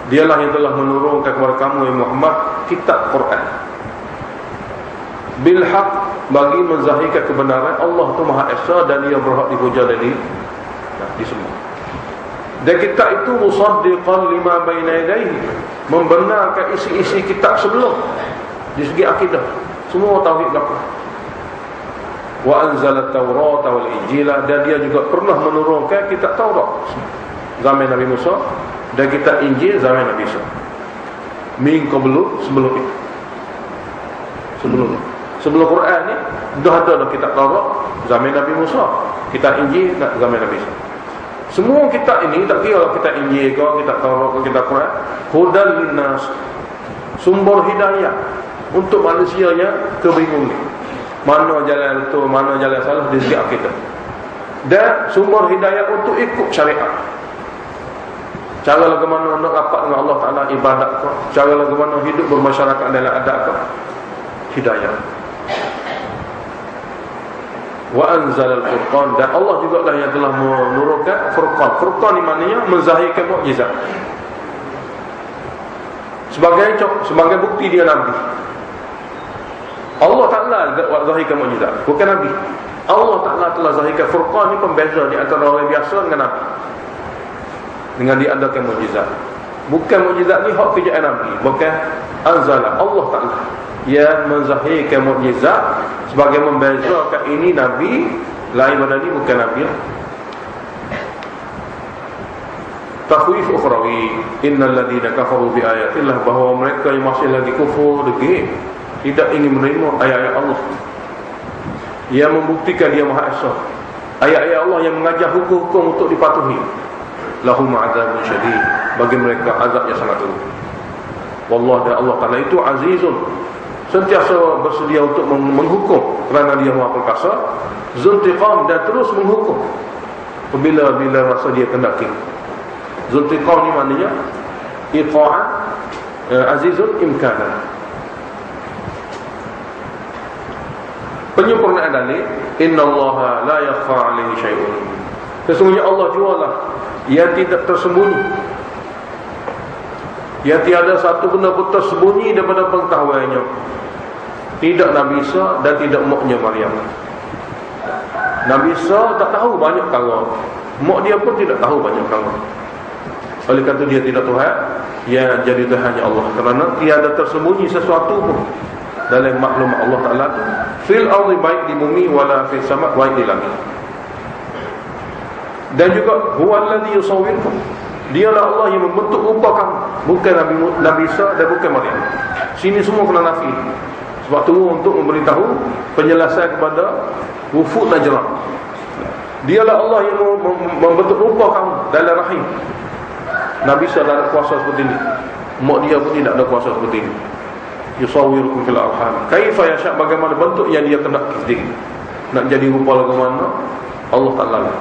Dialah yang telah menurunkan kepada kamu ya Muhammad kitab Quran bil haqq, bagi menzahirkan kebenaran. Allah tu Maha Esa dan Dia berhak dipuja dan disembah. Dan kitab itu musaddiqan lima baina yadayhi, membenarkan isi-isi kitab sebelum. Di segi akidah semua tauhid belaka. Wa anzala at-taurata wal injila, dan Dia juga pernah menurunkan kitab Taurat zaman Nabi Musa dan kitab Injil zaman Nabi Isa. Min qablu, sebelum itu. Sebelum Quran ni dah ada kitab Taurat zaman Nabi Musa, kitab Injil zaman Nabi Isa. Semua kitab ini, tak kira kitab Injil ke, kitab Taurat ke, kitab Quran, hudal linnas, sumber hidayah untuk manusia yang kebingungan. Mana jalan betul, mana jalan salah di segi akidah. Dan sumber hidayah untuk ikut syariat. Cara bagaimana nak rapat dengan Allah Ta'ala, ibadat kau, cara bagaimana hidup bermasyarakat dalam adab kau, hidayah. Wa anzal al-furqan, dan Allah juga lah yang telah menurunkan furqan. Furqan ni maknanya menzahirkan mukjizat. Sebagai bukti dia Nabi. Allah Ta'ala zahirkan mukjizat, bukan Nabi. Allah Ta'ala telah zahirkan furqan ni, pembeza di antara orang biasa dengan Nabi, dengan diadakan mukjizat. Bukan mukjizat ni hak kerjaan Nabi, bukan. Anzala, Allah Ta'ala yang menzahirkan mukjizat sebagai membezakan ini Nabi, lain pada ni bukan Nabi. Takhwif ukhrawi, innal ladina kafaru bi ayatillah, bahawa mereka yang masih lagi kufur, degil, tidak ingin menerima ayat-ayat Allah yang membuktikan dia Maha Esa, ayat-ayat Allah yang mengajar hukum-hukum untuk dipatuhi. Lahum azabun syadid, bagi mereka azab yang sangat teruk. Wallah, dan Allah Ta'ala itu azizun, sentiasa bersedia untuk menghukum, kerana dia Maha Perkasa. Zuntiqam, dan terus menghukum bila rasa dia kendaki. Zuntiqam ni maknanya iqa'an, azizun imkanan. Penyempurnaan dalil, innallaha la yakhfa 'alaihi syai'un, sesungguhnya Allah jualah yang tidak tersembunyi, yang tiada satu benda pun tersembunyi daripada pengetahuannya. Tidak Nabi Isa dan tidak maknya Maryam. Nabi Isa tak tahu banyak perkara, mak dia pun tidak tahu banyak perkara. Oleh kerana dia tidak Tuhan, yang jadi Tuhannya Allah, kerana tiada tersembunyi sesuatu pun dalam maklumat Allah Ta'ala tu, fil ardi, baik di bumi, wala fil sama', baik di langit. Dan juga huwallazi yusawwirukum, dialah Allah yang membentuk rupa kamu, bukan Nabi Isa dan bukan Maryam. Sini semua kena nafi. Sebab tu untuk memberitahu penjelasan kepada wufud Najran. Dialah Allah yang membentuk rupa kamu dalam rahim. Nabi Isa tak ada kuasa seperti ini, mak dia pun tidak ada kuasa seperti ini. Yusawwirukum fil arham kaifa yasha, bagaimana bentuk yang dia kena sendiri. Nak jadi rupa lagu mana, Allah Ta'ala lah.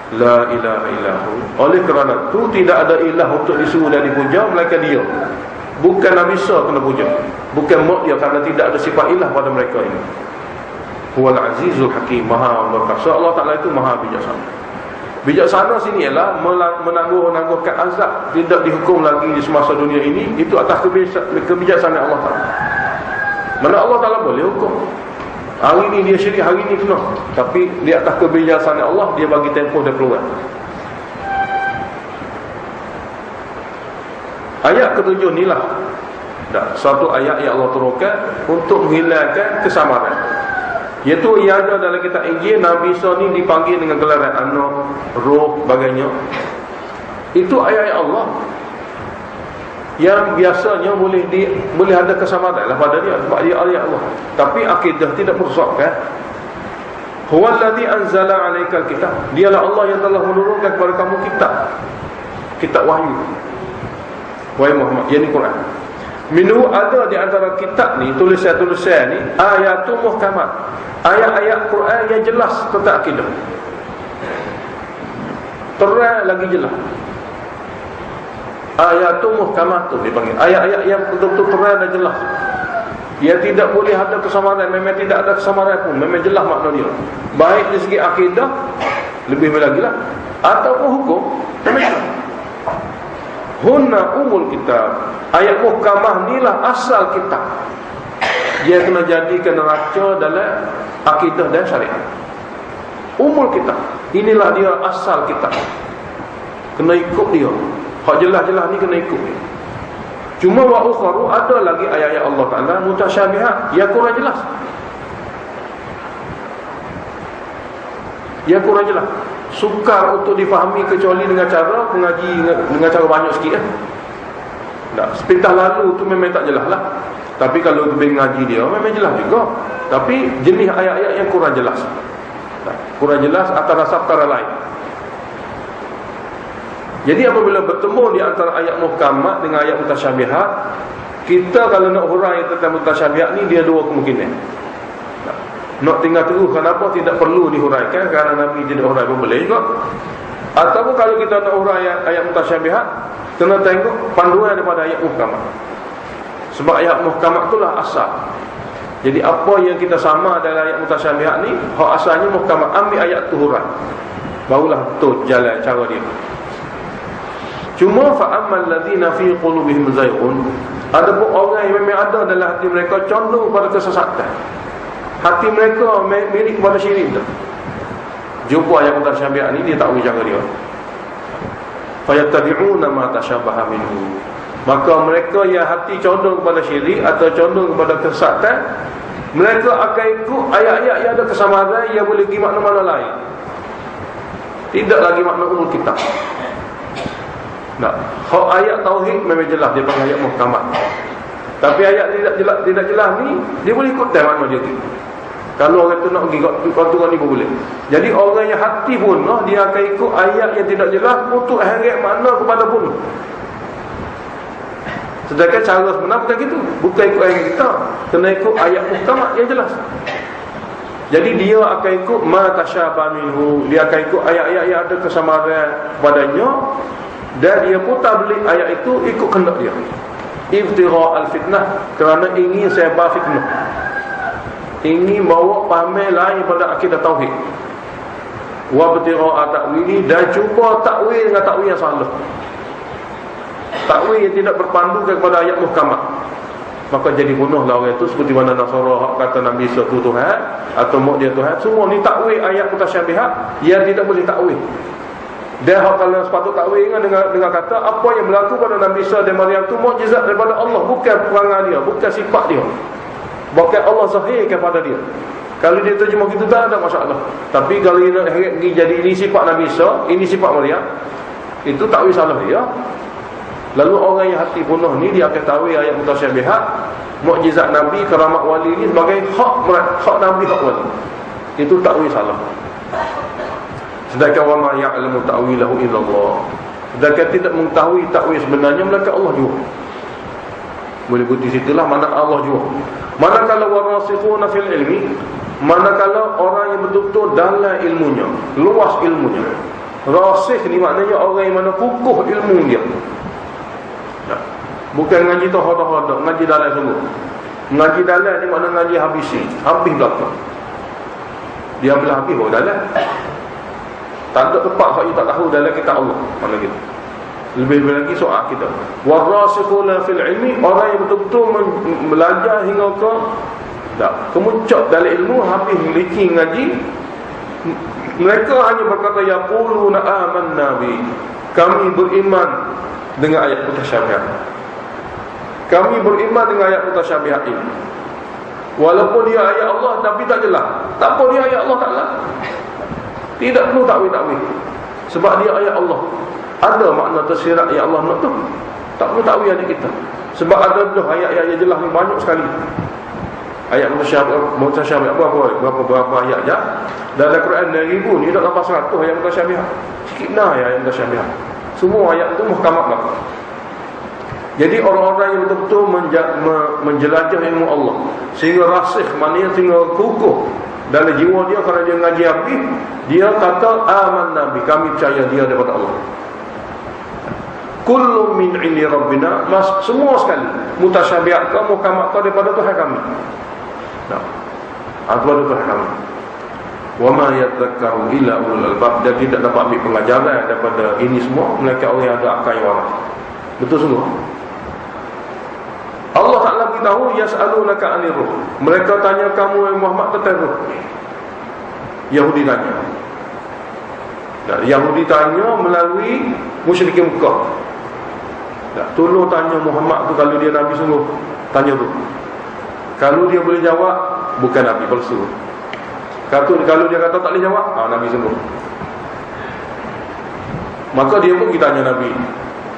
La ilaha illahu, oleh kerana tu tidak ada ilah untuk disuruh dan dipuja melainkan dia. Bukan Nabi Isa kena puja, bukan mak dia, kerana tidak ada sifat ilah pada mereka ini. Huwal azizul hakim, Maha Perkasa. Allah Ta'ala itu Maha bijaksana. Bijaksana sini ialah menangguhkan azab, tidak dihukum lagi di semasa dunia ini. Itu atas kebijaksanaan Allah Ta'ala. Mana Allah Ta'ala boleh hukum, hari ni dia syirik, hari ni kena, tapi di atas kebijaksanaan Allah, dia bagi tempoh dan peluang. Ayat ketujuh ni lah satu ayat yang Allah turunkan untuk menghilangkan kesamaran, iaitu yang ada dalam kitab Injil. Nabi Isa ni dipanggil dengan gelaran anak, roh, bagainya. Itu ayat-ayat Allah yang biasanya boleh ada kesamaran lah pada dia, sebab dia ayat Allah. Tapi akidah tidak mersahkan. Huwallazi anzala 'alaikal kitab, dialah Allah yang telah menurunkan kepada kamu kitab wahyu, wahai Muhammad, yakni Quran. Minhu, ada di antara kitab ni, tulisan-tulisan ni, ayatul muhkamat, ayat-ayat Quran yang jelas tentang akidah, terang lagi jelas. Ayatul muhkamat tu dipanggil ayat-ayat yang betul-betul terang dan jelas, yang tidak boleh ada kesamaran. Memang tidak ada kesamaran pun, memang jelas makna dia, baik dari segi akidah, lebih lagi lah, ataupun hukum, memang jelas. Hunna umul kitab, ayat muhkamah ni lah asal kitab. Dia kena jadikan neraca dalam akidah dan syariat. Umul kitab, inilah dia asal kitab, kena ikut dia. Hak jelas-jelas ni kena ikut dia. Cuma wa ukharu, ada lagi ayat-ayat Allah Ta'ala mutasyabihat, yang kurang jelas, yang kurang jelas, sukar untuk difahami kecuali dengan cara mengaji dengan cara banyak sikit. Sepintah lalu tu memang tak jelas lah, tapi kalau lebih mengaji dia memang jelas juga. Tapi jenis ayat-ayat yang kurang jelas, kurang jelas antara antara lain. Jadi apabila bertemu di antara ayat muhkamat dengan ayat mutasyabihat, kita kalau nak hurai tentang mutasyabihat ni, dia dua kemungkinan. Nak tinggal terus, kenapa tidak perlu dihuraikan, kerana Nabi tidak hurai pun boleh juga. Ataupun kalau kita nak urai ayat mutasyabihat, kena tengok panduan daripada ayat muhkamat. Sebab ayat muhkamat itulah asal. Jadi apa yang kita sama dalam ayat mutasyabihat ni, hak asalnya muhkamat, ambil ayat tu hurai, barulah betul jalan cara dia. Cuma fa'ammal ladzina fi qulubihim zayghun, ada pun orang yang memang ada dalam hati mereka condong pada kesesatan. Hati mereka milik kepada syirik tu. Jumpa ayat mutasyabihat ni, dia tak tahu cara dia. Fayattabi'una ma tashabaha minhu. Maka mereka yang hati condong kepada syirik atau condong kepada kesesatan, mereka akan ikut ayat-ayat yang ada kesamaan yang boleh pergi makna-makna lain. Tidak lagi makna umul kitab. Nah, hak ayat tauhid memang jelas dia panggil ayat muhkamat. Tapi ayat tidak jelas ni dia boleh ikut makna dia tu. Kalau orang tu nak pergi kat ni pun boleh. Jadi orang yang hati bunuh, dia akan ikut ayat yang tidak jelas untuk heret makna kepada bunuh. Sedangkan cara sebenar bukan gitu. Bukan ikut ayat kita, kena ikut ayat muhkamat yang jelas. Jadi dia akan ikut ma tasyabaha minhu, dia akan ikut ayat-ayat yang ada kesamaan padanya, dan dia putar balik ayat itu ikut kehendak dia. Ibtigha al-fitnah, kerana ingin sebar fitnah, ingin bawa pahamai lain pada akidah tauhid. Wa ibtigha ta'wili, dan cuba takwil dengan takwil yang salah, takwil yang tidak berpandu kepada ayat muhkamat. Maka jadi bunuhlah orang itu, seperti mana Nasara kata Nabi Isa tu Tuhan atau mak dia Tuhan. Semua ni takwil ayat mutasyabihat yang tidak boleh takwil. Dan kalau sepatut takwil dengan kata apa yang berlaku pada Nabi Isa dan Maryam tu mukjizat daripada Allah, bukan perangai dia, bukan sifat dia, bukan Allah zahirkan pada dia. Kalau dia terjemah gitu tak ada masalah. Tapi kalau dia nak jadi ini sifat Nabi Isa, ini sifat Maryam, itu takwil salah dia. Lalu orang yang hati bunuh ni, dia akan tahu ayat mutasyabihat, mukjizat Nabi, keramat wali ni sebagai hak Nabi, hak wali. Itu takwil salah. Sedangkan wa ma ya'lamu ta'wilahu illallah, sedangkan tidak mengetahui takwil sebenarnya melainkan Allah juga. Boleh bukti situlah mana Allah juga. Manakala warasikhuna fil ilmi, manakala orang yang betul-betul dalam ilmunya, luas ilmunya. Rasikh ni maknanya orang yang mana kukuh ilmu dia. Bukan ngaji tohok-tohok, ngaji dalam sungguh. Ngaji dalam ni makna ngaji habisi, habis belakang. Dia belah habis baru dalam. Tak ada tempat hak tak tahu dalam kitab Allah. Mana gitu. Lebih lagi soal kita. Warasikhuna fil ilmi, orang yang betul-betul belajar hingga ke kemuncak dalam ilmu, habis licin ngaji. Mereka hanya berkata yaquluna amanna bi, kami beriman dengan ayat mutasyabihat. Kami beriman dengan ayat mutasyabihat ini. Walaupun dia ayat Allah tapi tak jelas. Tak apa dia ayat Allah Ta'ala, tidak perlu takwil. Sebab dia ayat Allah, ada makna tersirat yang Allah nak tu. Tak perlu takwil ayat kita. Sebab ada dah ayat-ayat yang jelas ni banyak sekali. Ayat mutasyabihat berapa ayat je. Dalam Quran 1000 ni dah sampai 100 ayat mutasyabihat. Sikit dah ayat mutasyabihat. Semua ayat tu muhkamat belaka. Jadi orang-orang yang betul-betul menjelajah ilmu Allah sehingga rasikh, maknanya sehingga kukuh dalam jiwa dia, kalau dia ngaji habis, dia kata amanna bi, kami percaya dia daripada Allah. Kullu min indi rabbina, semua sekali mutasyabihat ke muhkamat ke daripada Tuhan kami. Nah, daripada Tuhan kami. Wa ma yadhakkaru illa ulul albab, dan tidak dapat ambil pengajaran daripada ini semua melainkan orang yang ada akal yang waras. Betul sungguh. Allah Ta'ala beritahu yas'alunaka 'anir ruh, mereka tanya kamu Muhammad tentang ruh. Yahudi tanya. Yahudi tanya melalui musyrikin Mekah. Tolong tanya Muhammad tu, kalau dia Nabi sungguh, tanya tu. Kalau dia boleh jawab, bukan Nabi palsu. Kalau dia kata tak boleh jawab, Nabi sungguh. Maka dia pun kita tanya Nabi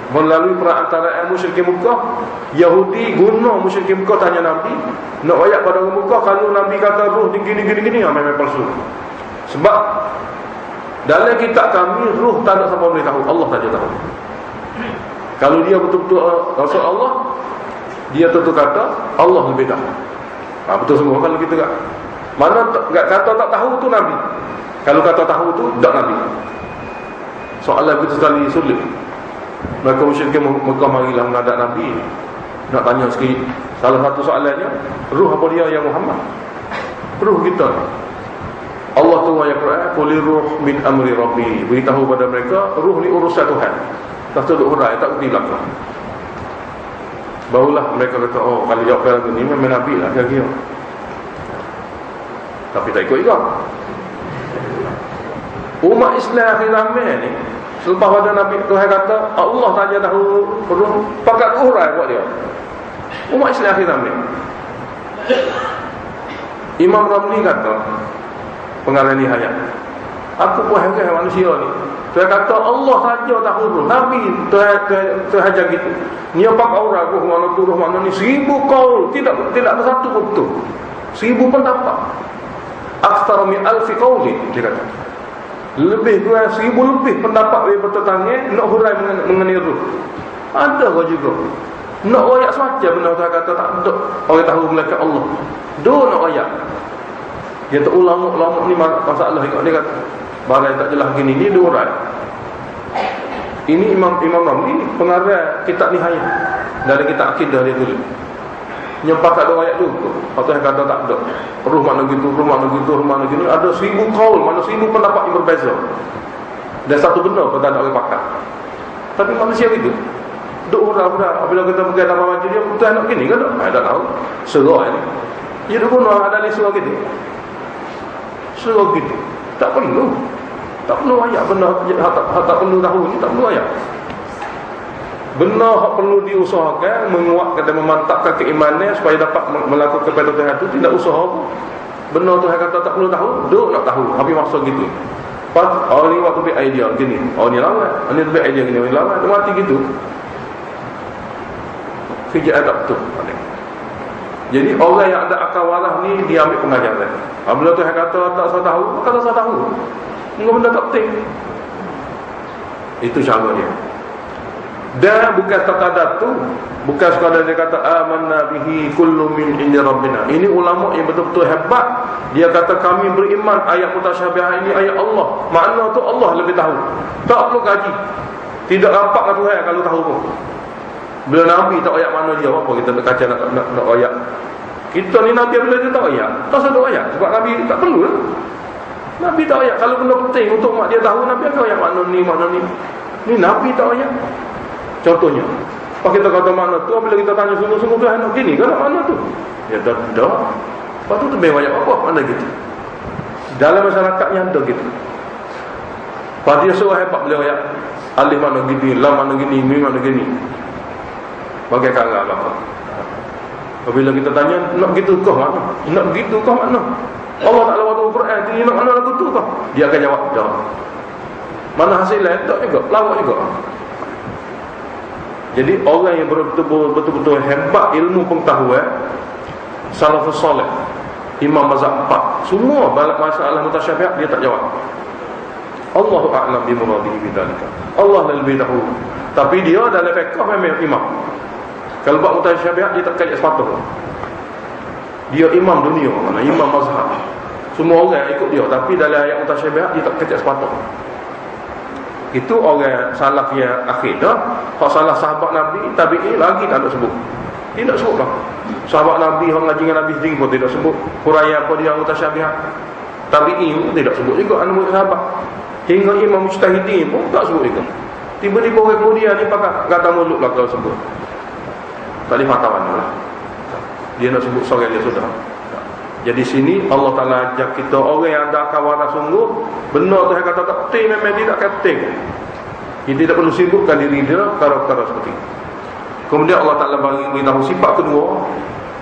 melalui perantaraan musyrikin Mekah. Yahudi guna musyrikin Mekah tanya Nabi, nak ayat pada orang Mekah, kalau Nabi kata ruh gini memang palsu. Sebab dalam kitab kami ruh tak ada siapa boleh tahu, Allah saja tahu. Kalau dia betul-betul Rasul Allah, dia tentu kata Allah lebih tahu. Betul semua kalau kita tak. Mana kata tak tahu tu Nabi. Kalau kata tahu tu tak Nabi. Soalan betul sekali sulit. Mereka musyrikin Mekah marilah menghadap Nabi, nak tanya sikit. Salah satu soalannya, ruh apa dia ya Muhammad? Ruh kita. Allah tu ayat Quran, qul ruh min amri rabbi. Beritahu pada mereka, ruh ni urusan Tuhan. Tak tahu hurai, tak kerti belakang. Barulah mereka kata, oh kalau jawab lagu ni memang Nabi lah kira-kira. Tapi tak ikut juga. Umat Islam akhir ramai ni, selepas pada Nabi Tuhan kata Allah tanya tahu ruh, pakat hurai buat dia. Umat Islam akhir ramai. Imam Ramli kata, pengarang nihayat, aku pun heran manusia ni. Tuhan kata Allah saja tahu ruh. Nabi Tuhan ajar gitu. Ni pak aura ruh mana tu, ruh mana ni, 1000 qaul, tidak ada satu pun betul. 1000 pendapat. Aktsara min alfi qaulin, dia kata. Lebih 1000 lebih pendapat bertetangga nak hurai mengenai ruh. Ada kau juga. Nak ayat semacam benar Tuhan kata tak ada. Orang tahu malaikat Allah. Do nak ayat. Dia tak ulama ni masalah dia kata. Barang tak jelas gini ni dia hurai. Ini Imam Ramli pengarang kitab Nihayat. Dari kitab akidah dia tulis. Nyempakat dua ayat tu. Atau yang kata tak ada. Ruh mana gitu, ruh mana gitu, ruh mana gini. Ada 1000 qaul, mana 1000 pendapat yang berbeza. Dan satu benda pun tak ada orang pakat. Tapi manusia gitu. Duk hurah-hurah. Apabila kita pergi dalam majlis dia, Tuhan nak gini kan? Tak tahu. Serah ni. Dia duk guna ada li surah gitu. Surah gitu. Tak perlu. Tak perlu ayat benda tak perlu tahu ni, tak perlu ayat. Benda yang perlu diusahakan, menguatkan dan memantapkan keimanan supaya dapat melakukan kepada Tuhan itu, tidak usaha pun. Benda Tuhan kata tak perlu tahu, duk nak tahu. Habis masa gitu. Pas orang ni waktu beri idea gini, orang ni lawan, orang ni beri idea gini, orang ni lawan, dia mati gitu. Fijak adab tu. Jadi orang yang ada akal waras ni dia ambil pengajaran. Apabila Tuhan kata tak usah tahu, maka tak usah tahu. Enggak benda tak penting. Itu cara dia. Dan bukan sekadar tu, bukan sekadar dia kata amanna bihi kullu min indi rabbina. Ini ulama yang betul-betul hebat. Dia kata kami beriman ayat mutasyabihat ini ayat Allah. Makna tu Allah lebih tahu. Tak perlu kaji. Tidak rapat dengan Tuhan kalau tahu pun. Bila Nabi tak ayat mana dia, apa kita nak kaca nak ayat. Kita ni Nabi bila dia tak ayat, tak satu ayat. Sebab Nabi tak perlu lah. Nabi tak ayat. Kalau benda penting untuk mak dia tahu, Nabi akan ayat mana ni, mana ni. Ni Nabi tak ayat. Contohnya, kalau kita kata mana tu, bila kita tanya sungguh-sungguh Tuhan nak gini ke nak mana tu? Ya tak ada. Lepas tu lebih banyak apa? Mana gitu. Dalam masyarakatnya ada gitu. Lepas dia suruh hebat beliau ayat. Alif mana gini, lam mana gini, mim mana gini. Bagai karang apa? Apabila kita tanya, nak gitu kah mana? Nak gitu kah mana? Allah Ta'ala waktu Al-Quran, dia nak mana lagu tu kah? Dia akan jawab, dah. Mana hasilnya? Tak juga, lawak juga. Jadi orang yang betul-betul hebat ilmu pengetahuan, salafus soleh, imam mazhab 4, semua masalah mutasyabihat dia tak jawab. Allahu a'lam bi muradihi bidzalika. Allah lebih tahu. Tapi dia dalam fiqh memang imam. Kalau buat mutasyabihat dia tak kaya sepatah. Dia imam dunia, mana imam mazhab. Semua orang ikut dia, tapi dalam ayat mutasyabihat dia tak kaya sepatah. Itu orang salaf yang akidah. Kalau salah sahabat Nabi, tabi'in lagi tak ada sebut. Tidak sebut lah. Sahabat Nabi, orang ngaji dengan Nabi sendiri pun tidak sebut. Huraya apa dia mutasyabihat. Tabi'in pun tidak sebut juga anak sahabat. Hingga imam mujtahidin pun tak sebut juga. Tiba-tiba orang kemudian ni pakai kata mulut lah kalau sebut. Tak boleh mata mana lah. Dia nak sebut seorang dia sudah. Jadi sini Allah Ta'ala ajak kita orang yang ada kawaran sungguh. Benar Tuhan kata tak penting, memang dia tak penting. Dia tidak perlu sibukkan diri dia perkara-perkara seperti itu. Kemudian Allah Ta'ala beritahu sifat kedua,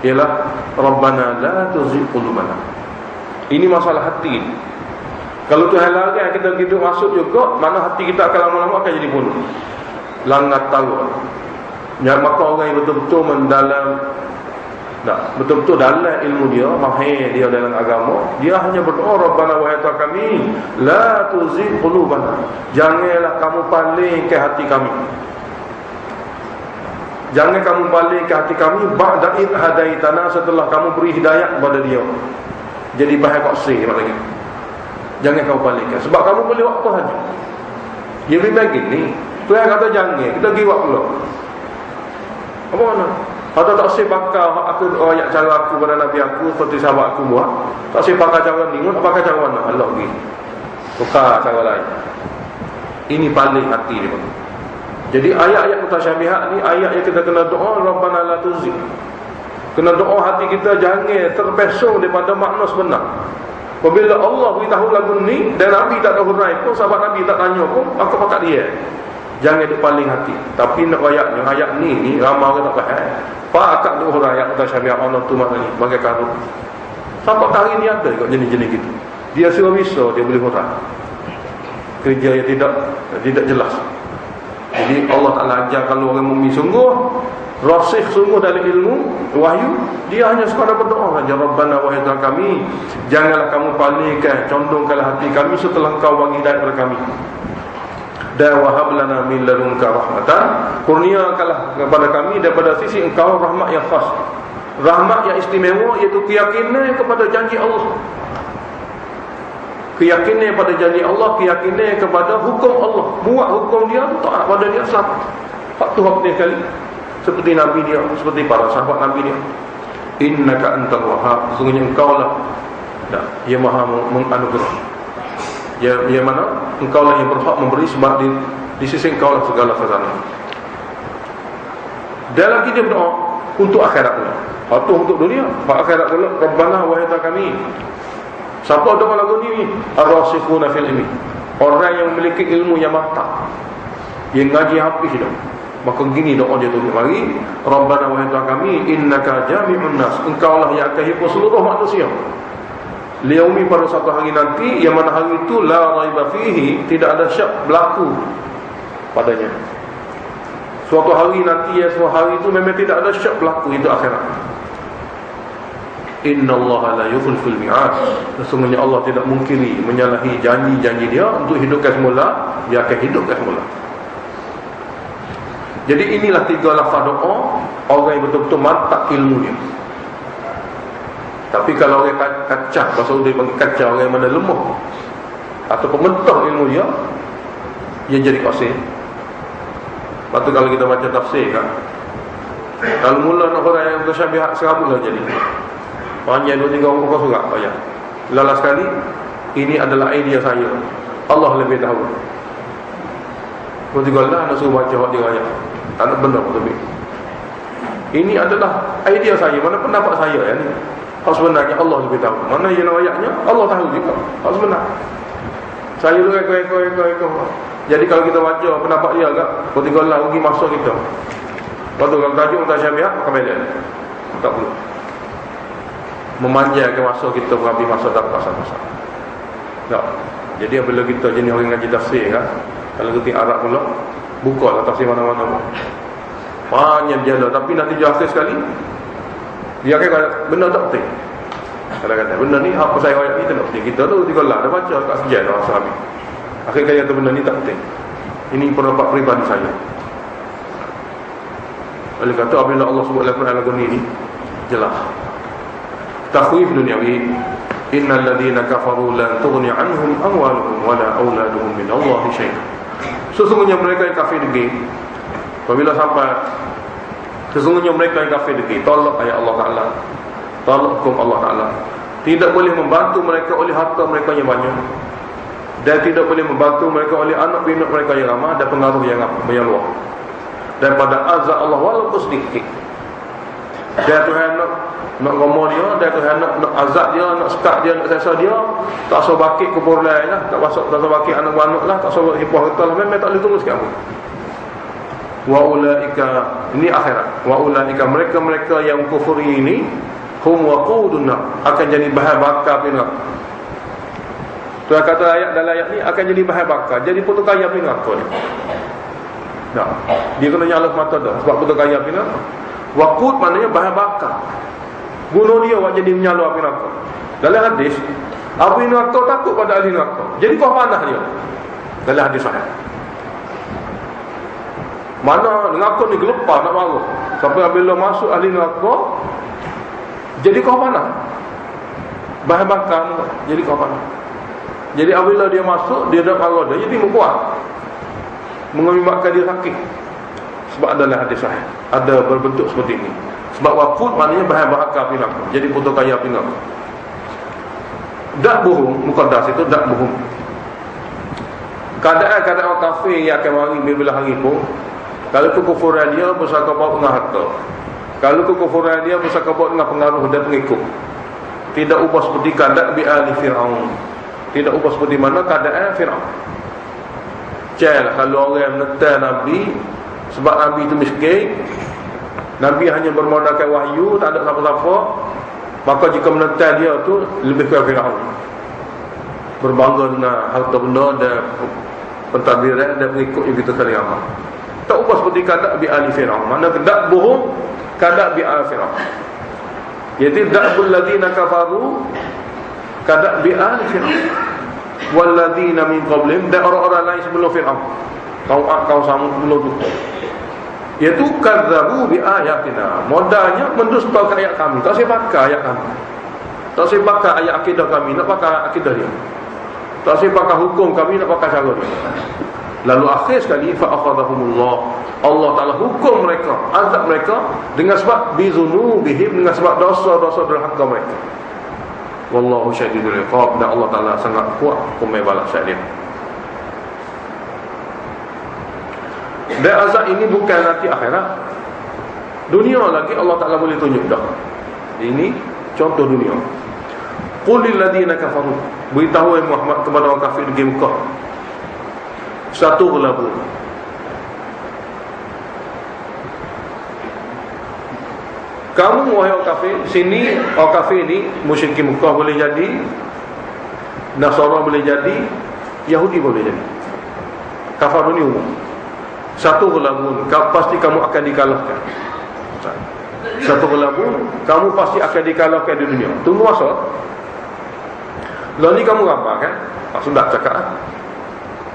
ialah Rabbana la tuzigh qulubana. Ini masalah hati. Kalau Tuhan larang kita hidup masuk juga, mana hati kita akan lama-lama akan jadi bunuh. Langat tahu. Yang maka orang yang betul-betul mendalam, betul-betul dalam ilmu dia, mahir dia dalam agama, dia hanya berdoa, Rabbana wahai Tuhan kami, la tuzigh qulubana. Janganlah kamu paling ke hati kami. Jangan kamu balik ke hati kami ba'da id hadaitana, setelah kamu beri hidayah kepada dia. Jadi bahaya kok sih lagi. Jangan kamu balikkan, sebab kamu boleh buat apa saja. Dia bimbang gini, Tuhan kata jangan, kita pergi buat pula. Apa mana? Atau tak usah bakar aku ayat cara aku pada Nabi aku seperti sahabat aku buat. Tak usah bakar cara ni, nak bakar cara mana? Allah pergi tukar cara lain. Ini paling hati dia. Jadi ayat-ayat mutasyabihat ni ayat yang kita kena doa Rabbana la tuzigh. Kena doa hati kita jangan terpesong daripada makna sebenar. Apabila Allah beritahu lagu ni dan Nabi tak tahu hurai pun, sahabat Nabi tak tanya pun, aku pakat dia. Jangan duk paling hati. Tapi nak ayat ni ramai orang tak faham. Pak akak duk hurai ayat mutasyabihat Allah tu makna ni bagai karut. Sampai hari ni ada juga jenis-jenis gitu. Dia suruh bisa dia boleh hurai. Kerja yang tidak jelas. Jadi Allah Ta'ala ajar kalau orang mukmin sungguh rasih sungguh dalam ilmu wahyu, dia hanya sekadar berdoa saja, Rabbana wahai Tuhan kami, janganlah kamu palingkan, condongkanlah hati kami setelah Engkau bagi hidayah kepada kami, dan wahab lana min ladunka rahmatan, kurniakanlah kepada kami daripada sisi Engkau rahmat yang khas, rahmat yang istimewa, iaitu keyakinan kepada janji Allah. Keyakinan pada janji Allah, keyakinan kepada hukum Allah. Buat hukum dia, taat pada dia, selamat. Faktu penting sekali. Seperti Nabi dia, seperti para sahabat Nabi dia. Innaka antal wahhab, sesungguhnya engkau lah yang maha menganugerah. Yang mana engkau lah yang berhak memberi, sebab di sisi engkau lah segala khazanah. Dalam kita berdoa untuk akhirat pula, atau untuk dunia, akhirat pula, Rabbana wahai Tuhan kami. Siapa doa lagu ni? Ar-rasikhuna fil ilmi, orang yang memiliki ilmu yang mantap, yang ngaji habis dah. Maka gini doa dia tu, mari Rabbana wahai Tuhan kami, innaka jami'un nas, engkau lah yang akan himpun seluruh manusia liyaumi, pada satu hari nanti yang mana hari itu la raiba fihi, tidak ada syak berlaku padanya. Suatu hari nanti, ya, suatu hari itu memang tidak ada syak berlaku, itu akhirat. Innallaha la yukhliful mi'ad, sesungguhnya Allah tidak mungkiri menyalahi janji-janji dia untuk hidupkan semula, dia akan hidupkan semula. Jadi inilah tiga lafaz doa orang yang betul-betul mantap ilmunya. Tapi kalau orang kacau, bahasa dia panggil kacau, orang yang mana lemah atau pementah ilmu dia, dia jadi qasir. Lepas tu kalau kita baca tafsir kan, kalau mula nak orang yang bersyabihat serabut lah jadi panjang 2-3 muka surat payah. Lala sekali, ini adalah idea saya, Allah lebih tahu. Kau lah nak suruh baca hak dia ayat, tak nak benar betul. Ini adalah idea saya, mana pendapat saya ya ni. Hak sebenarnya Allah lebih tahu. Mana yang ayatnya Allah tahu juga. Hak sebenar. Saya lu ekor. Jadi kalau kita baca pendapat dia agak, kau lah rugi masa kita. Lepas tu kalau tajuk mutasyabihat, maka balik. Tak perlu memanjakan masa kita berhabis masa dapat pasal-pasal. Tak. Jadi apabila kita jenis orang ngaji tafsir kan, kalau kita Arab pula, buka lah tafsir mana-mana. Panjang jala, tapi nanti dia akhir sekali dia akan kata benda tak penting. Kadang-kadang benda ni apa saya ayat ni tak penting. Kita tu lah dah baca kat sejarah masa habis. Akhir kali kata benda ni tak penting. Ini pendapat peribadi saya. Oleh kata apabila Allah sebut dalam Quran lagu ni jelas. Takhwif duniawi, innal ladzina kafaru lan tughni anhum amwaluhum wala auladuhum min Allahi syai'an. Sesungguhnya mereka yang kafir degil, apabila sampai sesungguhnya mereka yang kafir degil, tolak ayat Allah Ta'ala, tolak hukum Allah Ta'ala, tidak boleh membantu mereka oleh harta mereka yang banyak, dan tidak boleh membantu mereka oleh anak bini mereka yang ramah, dan pengaruh yang luar daripada azab Allah walaupun sedikit. Dan Tuhan nak ngomong dia, dan Tuhan nak azab dia, nak sekat dia, nak sesa dia, tak usah bakit kubur lain lah, tak usah bakit anak-anak lah, tak usah hipah kita lah, memang tak boleh tunggu sikit pun. Wa ulaika, ini akhirat, wa ulaika, mereka-mereka yang kufuri ini, hum waqudun nar, akan jadi bahan bakar api neraka. Tuhan kata ayat dalam ayat ni akan jadi bahan bakar, jadi putu kaya api neraka ni. Nah, dia kena nyala mata dah sebab putu kaya api neraka. Waqud maknanya bahan bakar. Bunuh dia buat jadi menyala api neraka. Dalam hadis, api neraka takut pada ahli neraka, jadi kau panah dia. Dalam hadis sahih. Mana neraka ni gelepar nak marah. Sampai bila masuk ahli neraka, jadi kau panah. Bahan bakar jadi kau panah. Jadi apabila dia masuk, dia nak marah dia, jadi kuat. mengimakkan dia sakit. Sebab adalah hadis sahih, ada berbentuk seperti ini. Sebab waqud maknanya bahan bakar api neraka, jadi putus kaya api neraka. Dak bohong, muqaddas itu dak bohong. Keadaan orang kafir yang akan mari bila hari pun, kalau kekufuran dia bersangka bawa dengan harta, kalau kekufuran dia bersangka bawa dengan pengaruh dan pengikut, tidak ubah seperti keadaan bi ali Fir'aun, tidak ubah seperti mana keadaan Fir'aun. Cel kalau orang yang menentang Nabi sebab Nabi itu miskin, Nabi hanya bermodalkan wahyu, tak ada siapa-siapa, maka jika menentang dia tu lebih kurang Fir'aun, berbangga dengan harta benda dan pentadbiran dan pengikut yang kita sekali amal. Tak ubah seperti kata bi ali Fir'aun, mana tak bohong kata bi ali Fir'aun, iaitu da'bul ladina kafaru kata bi ali Fir'aun wal ladina min qablihim, dan orang-orang lain sebelum Fir'aun, kaum Samud sebelum tu, iaitu kadzabu bi ayatina, modalnya mendustakan ayat kami, tak saya pakai ayat kami, tak saya pakai ayat akidah kami, nak pakai akidah dia, tak saya pakai hukum kami, nak pakai cara dia. Lalu akhir sekali fa akhadhahumullah, Allah Taala hukum mereka, azab mereka dengan sebab bizunubihim, dengan sebab dosa-dosa derhaka mereka. Wallahu syadidul iqab, dan Allah Taala sangat kuat hukum balas dia. Dan azab ini bukan nanti akhirat, dunia lagi Allah Taala boleh tunjuk dah. Ini contoh dunia. Qul lil ladina kafaru, beritahu Muhammad kepada orang kafir di Mekah, satu gelabun, kamu wahai orang kafir, sini orang kafir ni musyrikin Mekah boleh jadi, Nasara boleh jadi, Yahudi boleh jadi, kafar ni umum. Satu gelabun, pasti kamu akan dikalahkan. Satu gelabun, kamu pasti akan dikalahkan di dunia. Tunggu masa. Lalu ni kamu ramah kan? Sudah cakap.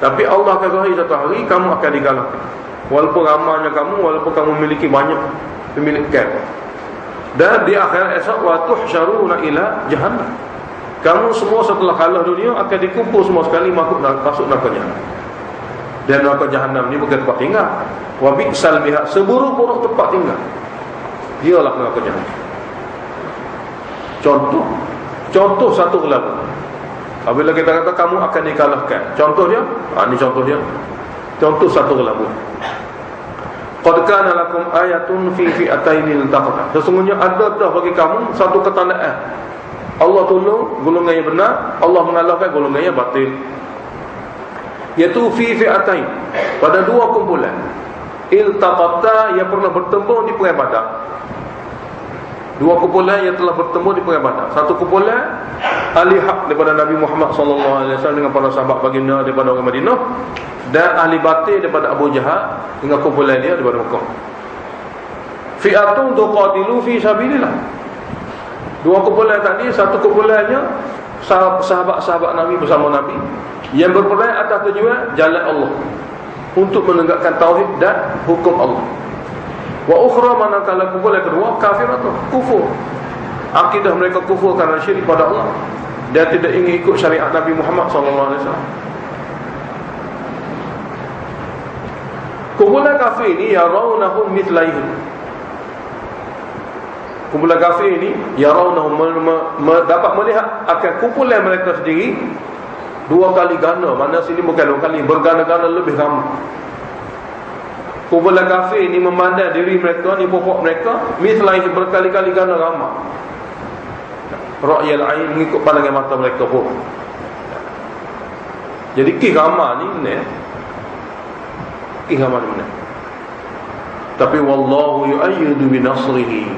Tapi Allah akan zahir satu hari kamu akan dikalahkan. Walaupun ramahnya kamu, walaupun kamu memiliki banyak pemilikan. Dan di akhirat esok, wa tuhsyaruna ila jahannam, kamu semua setelah kalah dunia akan dikumpul semua sekali masuk neraka jahannam. Dan neraka jahannam ni bukan tempat tinggal. Wa bi'sal mihad, seburuk-buruk tempat tinggal dialah neraka jahannam. Contoh satu gelap. Apabila kita kata kamu akan dikalahkan, contoh dia, ni contoh dia. Contoh satu gelap. Qad kana lakum ayatun fi fi'ataini iltaqata, sesungguhnya ada dah bagi kamu satu ketandaan. Allah tolong golongan yang benar, Allah mengalahkan golongan yang batil. Iaitu fi fi'atain, pada dua kumpulan. Iltaqata, yang pernah bertemu di perang Badar. Dua kumpulan yang telah bertemu di perang Badar. Satu kumpulan ahli hak daripada Nabi Muhammad SAW dengan para sahabat baginda daripada orang Madinah, dan ahli batil daripada Abu Jahal dengan kumpulan dia daripada Mekah. Fi'atun tuqatilu fi sabilillah. Dua kumpulan tadi, satu kumpulannya sahabat-sahabat Nabi bersama Nabi yang berperang atas tujuan jalan Allah, untuk menegakkan tauhid dan hukum Allah. Wa ukhra, manakala kumpulan kedua kafiratun, kufur, akidah mereka kufur kerana syirik pada Allah, dia tidak ingin ikut syariat Nabi Muhammad SAW. Kumpulan kafir ini yarawnahum mithlaihim. Kumpulan kafir ini yarawnahum, dapat melihat akan kumpulan mereka sendiri dua kali ganda. Mana sini bukan dua kali, berganda-ganda lebih ramai. Kumpulan kafir ini memandang diri mereka, ni pokok mereka, mithlaihim, berkali-kali ganda ramai. Ra'yal ain, mengikut pandangan mata mereka pun. Jadi ramai ni ramai mana. Tapi wallahu yu'ayyidu bi nasrihi,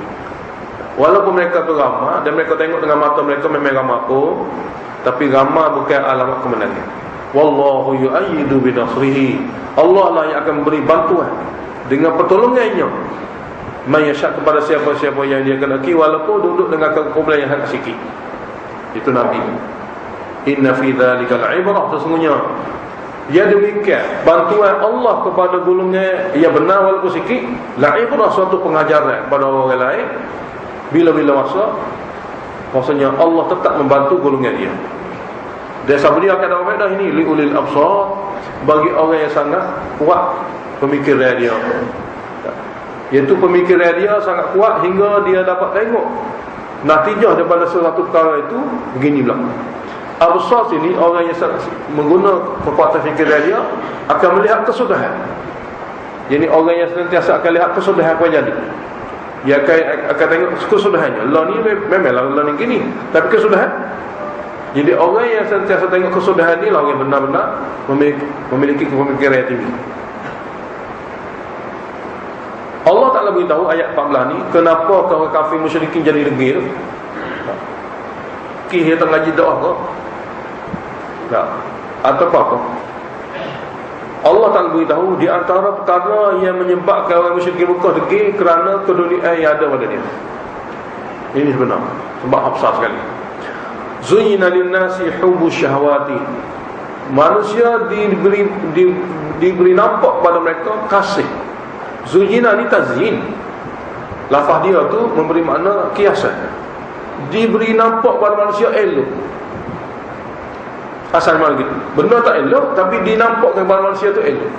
walaupun mereka tu ramai dan mereka tengok dengan mata mereka memang ramai pun, tapi ramai bukan alamat kemenangan. Wallahu yu'ayyidu bi nasrihi, Allah lah yang akan beri bantuan dengan pertolongannya mayasyak kepada siapa-siapa yang dia kehendaki, walaupun duduk dengan kumpulan yang sangat sikit. Itu Nabi. Inna fi dzalikal ibrah, sesungguhnya dia demikian bantuan Allah kepada golongan yang benar walaupun sikit, la ibrah, suatu pengajaran kepada orang lain. Bila-bila masa, maksudnya Allah tetap membantu golongan dia. Dia sabda dia akan dapat dah ini liulil absar, bagi orang yang sangat kuat pemikiran dia. Iaitu pemikiran dia sangat kuat hingga dia dapat tengok natijah daripada sesuatu perkara itu begini pula. Absar sini orang yang mengguna kekuatan fikiran dia akan melihat kesudahan. Jadi orang yang sentiasa akan lihat kesudahan apa jadi. Dia akan tengok kesudahannya. Allah ni memanglah Allah ni gini, tapi kesudahan. Jadi orang yang sentiasa tengok kesudahan ni lah orang yang benar-benar memiliki pemikiran yang tinggi. Allah Ta'ala beritahu ayat 14 ni, kenapa orang kafir musyrikin jadi degil? Dia tengah jidah ke? Tak. Atau apa? Allah Ta'ala beritahu di antara perkara yang menyebabkan orang musyrikin Mekah degil kerana keduniaan yang ada pada dia. Ini sebenar. Sebab absar sekali. Zuyyina lin-nasi hubbus syahawati. Manusia diberi nampak pada mereka kasih. Zuyyina ni tazyin. Lafaz dia tu memberi makna kiasan. Diberi nampak pada manusia elok. Asal mana gitu. Benda tak elok tapi dinampakkan pada manusia tu elok.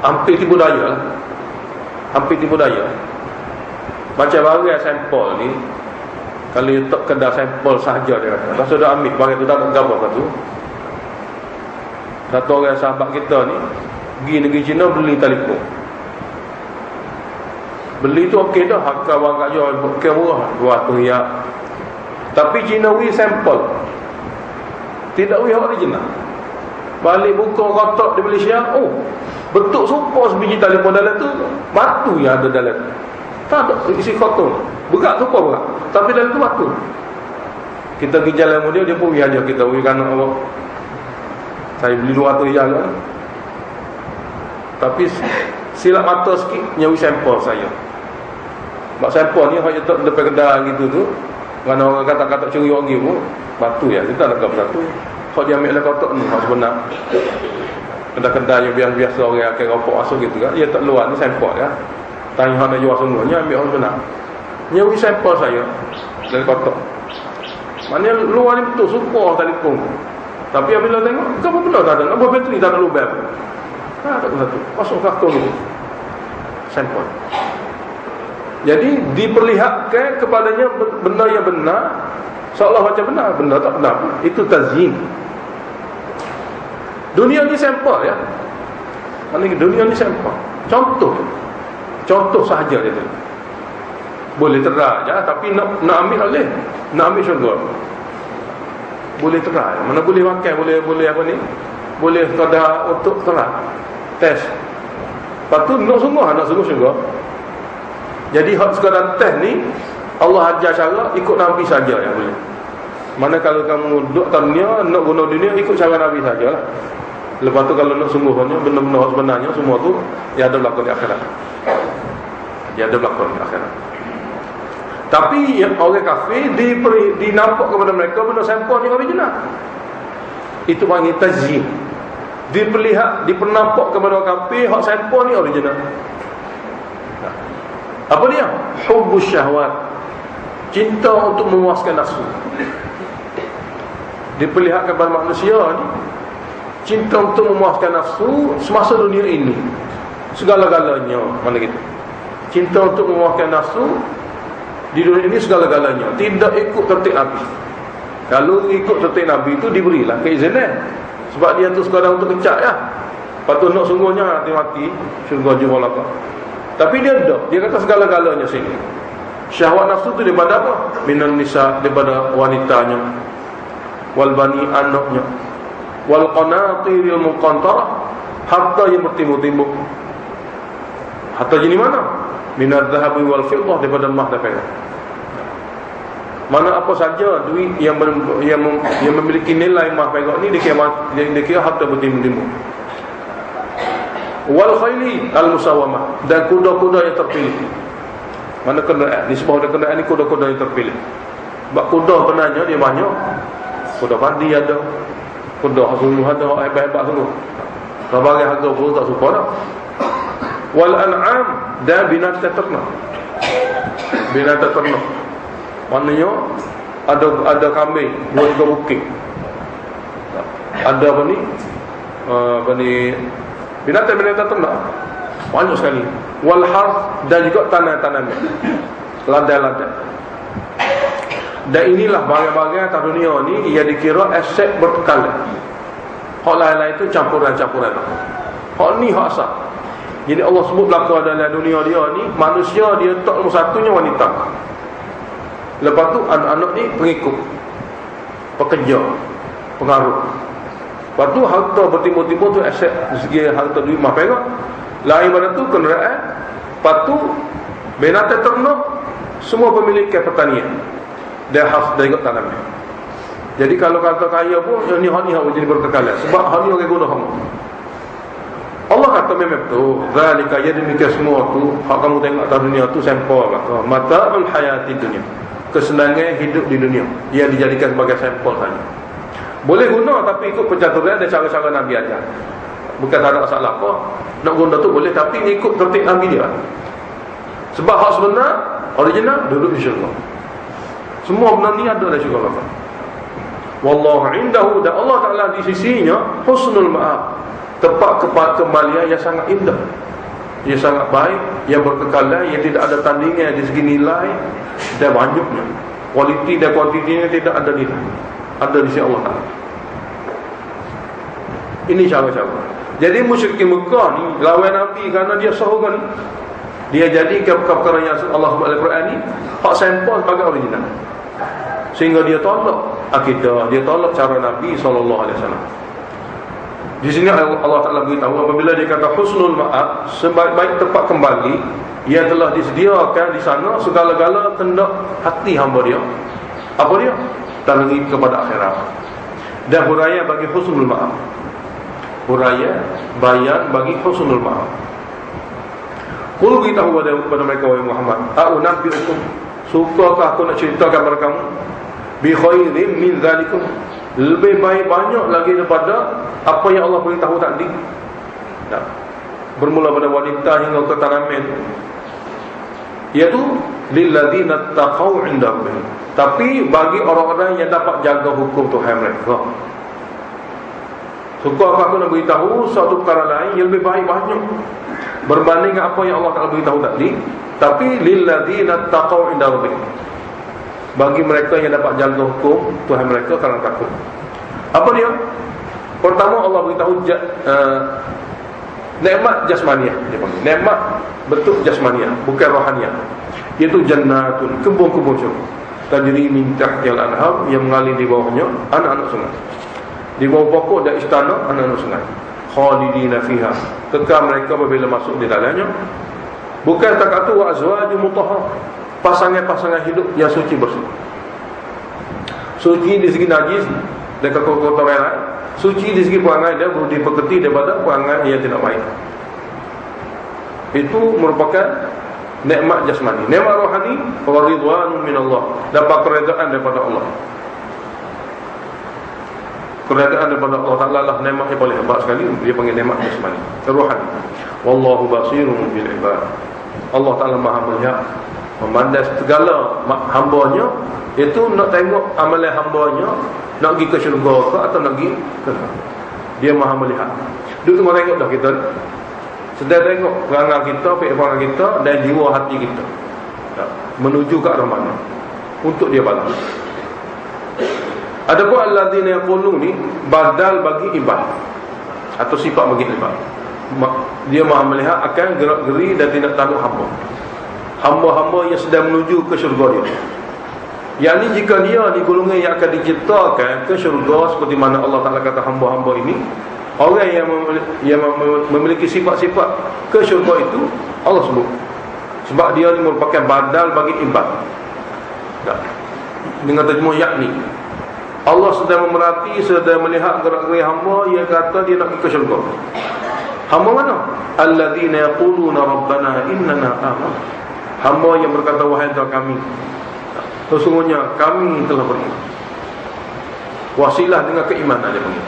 Hampir tipu daya lah. Hampir tipu daya. Macam barang sampel ni, kalau letak kedai sampel sahaja dia kata, lepas tu dah ambil barang tu, tak ada gambar kat tu. Satu orang sahabat kita ni pergi negeri China beli telefon. Beli tu okey dah, harga barang kat jual okey murah, RM200. Tapi Cinawi sampel, tidak wih original. Balik buka kotak di Malaysia, oh bentuk serupa sebiji telefon dalam tu, batu yang ada dalam tu. Tak ada isi kotak, berat serupa berat, tapi dalam tu batu. Kita pergi jalan dengan dia pun ajar kita, kan awak, saya beli RM200 lah. Tapi silap mata sikit, nyawi sampel saya. Mak sampel ni hanya tak depan kedai gitu tu. Kerana orang kata-kata curi orang pun batu ya, kita nak kata batu. Kalau dia ambil lah kotak ni, hak sebenar. Kedai-kedai yang biasa-biasa orang akan ropok masuk gitu kan, dia tak luar ni sampel ya. Tanya hak nak jual sungguhnya, ambil hak sebenar. Nyawi sampel saya dari kotak. Maknanya luar ni betul super telefon. Tapi apabila tengok, apa benda tak ada, apa bateri tak ada lubang. Tak ada satu. Masuk karton ni. Sampel. Jadi diperlihatkan kepadanya benda yang benar, seolah macam benar, benda tak benar. Itu tazyin. Dunia ni sampel ya. Maknanya dunia ni sampel. Contoh sahaja dia tu. Boleh terah je, tapi nak ambil boleh. Nak ambil syurga. Boleh terah. Mana boleh makan, boleh apa ni? Boleh kadar untuk terah. Test. Lepas tu nak sungguh syurga. Jadi hak sekadar test ni Allah ajar cara ikut Nabi saja yang boleh. Mana kalau kamu duduk atas dunia, nak guna dunia ikut cara Nabi sajalah. Lepas tu kalau nak sungguhnya benda-benda sebenarnya semua tu dia ada berlaku di akhirat. Dia ada berlaku di akhirat. Tapi yang orang kafir dinampak kepada mereka benda sampel ni original. Itu panggil tazyin. Dipernampak kepada orang kafir hak sampel ni original. Apa dia? Hubbus syahwat. Cinta untuk memuaskan nafsu. Diperlihatkan kepada manusia ni, cinta untuk memuaskan nafsu semasa dunia ini. Segala-galanya, mana gitu. Cinta untuk memuaskan nafsu di dunia ini segala-galanya. Tidak ikut tertib Nabi. Kalau ikut tertib Nabi itu diberilah keizinan. Sebab dia tu sekadar untuk kecak ya. Patut nak sungguhnya mati-mati syurga juhalaka. Tapi dia tak. Dia kata segala-galanya sini. Syahwat nafsu tu daripada apa? Minan nisa, daripada wanitanya. Wal bani, anaknya. Wal qanatiril muqantarah, harta yang bertimbuk-timbuk. Harta jenis mana? Minaz zahabi wal fiddah, daripada emas dan perak. Mana apa saja duit yang memiliki nilai emas perak ni dikira harta bertimbuk-timbuk. Wal khayli al musawamah, dan kuda-kuda yang terpilih. Mana kenderaan ni, sebab kenderaan ni kuda-kuda yang terpilih. Sebab kuda benarnya dia banyak. Kuda padi ada, kuda sungguh ada, hebat-hebat sungguh. Berbagai harga pun tak suka dah. Wal an'am, dan binatang ternak. Binatang ternak. Maknanya ada kambing 2-3 bukit. Ada apa ni binatang-binatang ternak banyak sekali. Wal harth, dan juga tanah-tanaman, ladang-ladang. Dan inilah barang-barang atas dunia ni ia dikira aset berkala. Hak lain-lain tu campuran-campuran. Hak ni hak asal. Jadi Allah sebut belaka dalam dunia dia ni, manusia dia tak nombor satunya wanita. Lepas tu anak-anak ni pengikut, pekerja, pengaruh. Lepas tu harta bertimbul-timbul tu aset segi harta duit mah perak. Lain pada tu kenderaan. Lepas tu binatang ternak, semua pemilikan pertanian. Dia harus dia ikut tanaman. Jadi kalau kata kaya pun ni hak jadi berkekalan. Sebab hak ni orang guna hak. Allah kata memang tu, zalika ya demikian semua tu, hak kamu tengok atas dunia tu sampel kata, mata'ul hayati dunia. Kesenangan hidup di dunia. Ia dijadikan sebagai sampel saja. Boleh guna tapi ikut pencaturan dan cara-cara Nabi ajar. Bukan tak ada masalah apa. Nak guna tu boleh tapi ikut tertib Nabi dia. Sebab hak sebenar, original duduk di syurga. Semua benda ni ada dalam syurga Allah. Wallahu indahu, dan Allah Ta'ala di sisinya husnul ma'ab, tempat kembalian yang sangat indah, yang sangat baik, yang berkekalan, yang tidak ada tandingan di segi nilai dan banyaknya. Kualiti dan kuantitinya tidak ada nilai, ada di sisi Allah Ta'ala. Ini cara-cara. Jadi musyrikin Mekah ni lawan Nabi kerana dia sahur ni, dia jadikan perkara yang Allah sebut dalam Quran ni hak sampel sebagai original, sehingga dia tolak akidah, dia tolak cara Nabi SAW. Di sini Allah Ta'ala beritahu apabila dia kata husnul ma'ab, sebaik-baik tempat kembali, ia telah disediakan di sana segala-gala kendak hati hamba dia. Apa dia? Targhib kepada akhirat dan huraya bagi husnul ma'ab. Huraya, bayan bagi husnul ma'ab. Qul beritahu kepada mereka, wahai Muhammad, a'unabbi'ukum, sukakah aku nak ceritakan kepada kamu, bi khairin min zalikum, lebih baik banyak lagi daripada apa yang Allah beritahu tadi. Nah, bermula pada wanita hingga ke tanaman, iaitu lilladzina taqaw 'inda rabbihim, tapi bagi orang-orang yang dapat jaga hukum Tuhan mereka. Sukakah aku nak beritahu suatu perkara lain yang lebih baik banyak berbanding apa yang Allah Ta'ala beritahu tadi, tapi lilladzina taqaw 'inda rabbihim, bagi mereka yang dapat jaga hukum Tuhan mereka kerana takut. Apa dia? Pertama Allah beritahu nikmat jasmaniah, dia panggil nikmat bentuk jasmaniah, bukan rohaniah, iaitu jannatun, kebun-kebun syurga, tajri min tahtihal anhar, yang mengalir di bawahnya anak-anak sungai. Di bawah pokok dan istana anak-anak sungai. Khalidina fiha, kekal mereka apabila masuk di dalamnya. Bukan takat tu wa azwaju mutahhar, pasangan-pasangan hidup yang suci bersih. Suci di segi najis dan kotoran lain, suci di segi perangai dia budi pekerti daripada perangai yang tidak baik. Itu merupakan nikmat jasmani. Nikmat rohani, wa ridwanun minallah, dapat keredaan daripada Allah. Keredaan daripada Allah Ta'ala lah nikmat yang paling hebat sekali. Dia panggil nikmat jasmani, rohani. Wallahu basirun bil ibad, Allah Ta'ala Maha melihat, memandang segala hambanya. Itu nak tengok amalan hambanya, nak pergi ke syurga ke atau nak pergi ke neraka. Dia Maha melihat. Duduk tengok dah kita, sedang tengok perangai kita, perangai kita dan jiwa hati kita menuju ke arah mana untuk dia balas. Adapun alladzina yaqulun ni badal bagi ibad atau sifat bagi ibad. Dia Maha melihat akan gerak-geri dan tindak tanduk hamba. Hamba-hamba yang sedang menuju ke syurga dia. Yang ni jika dia di golongan yang akan diciptakan ke syurga, seperti mana Allah Ta'ala kata hamba-hamba ini, orang yang memiliki sifat-sifat ke syurga itu Allah sebut. Sebab dia ni merupakan badal bagi ibad. Dengan terjemah yakni, Allah sedang memerhati, sedang melihat gerak-gerik hamba yang kata dia nak ke syurga. Hamba mana? Alladzina yaquluna rabbana innana amanna, hamba yang berkata wahai Tuhan kami, sesungguhnya kami telah beriman. Wasilah dengan keimanan dia panggil.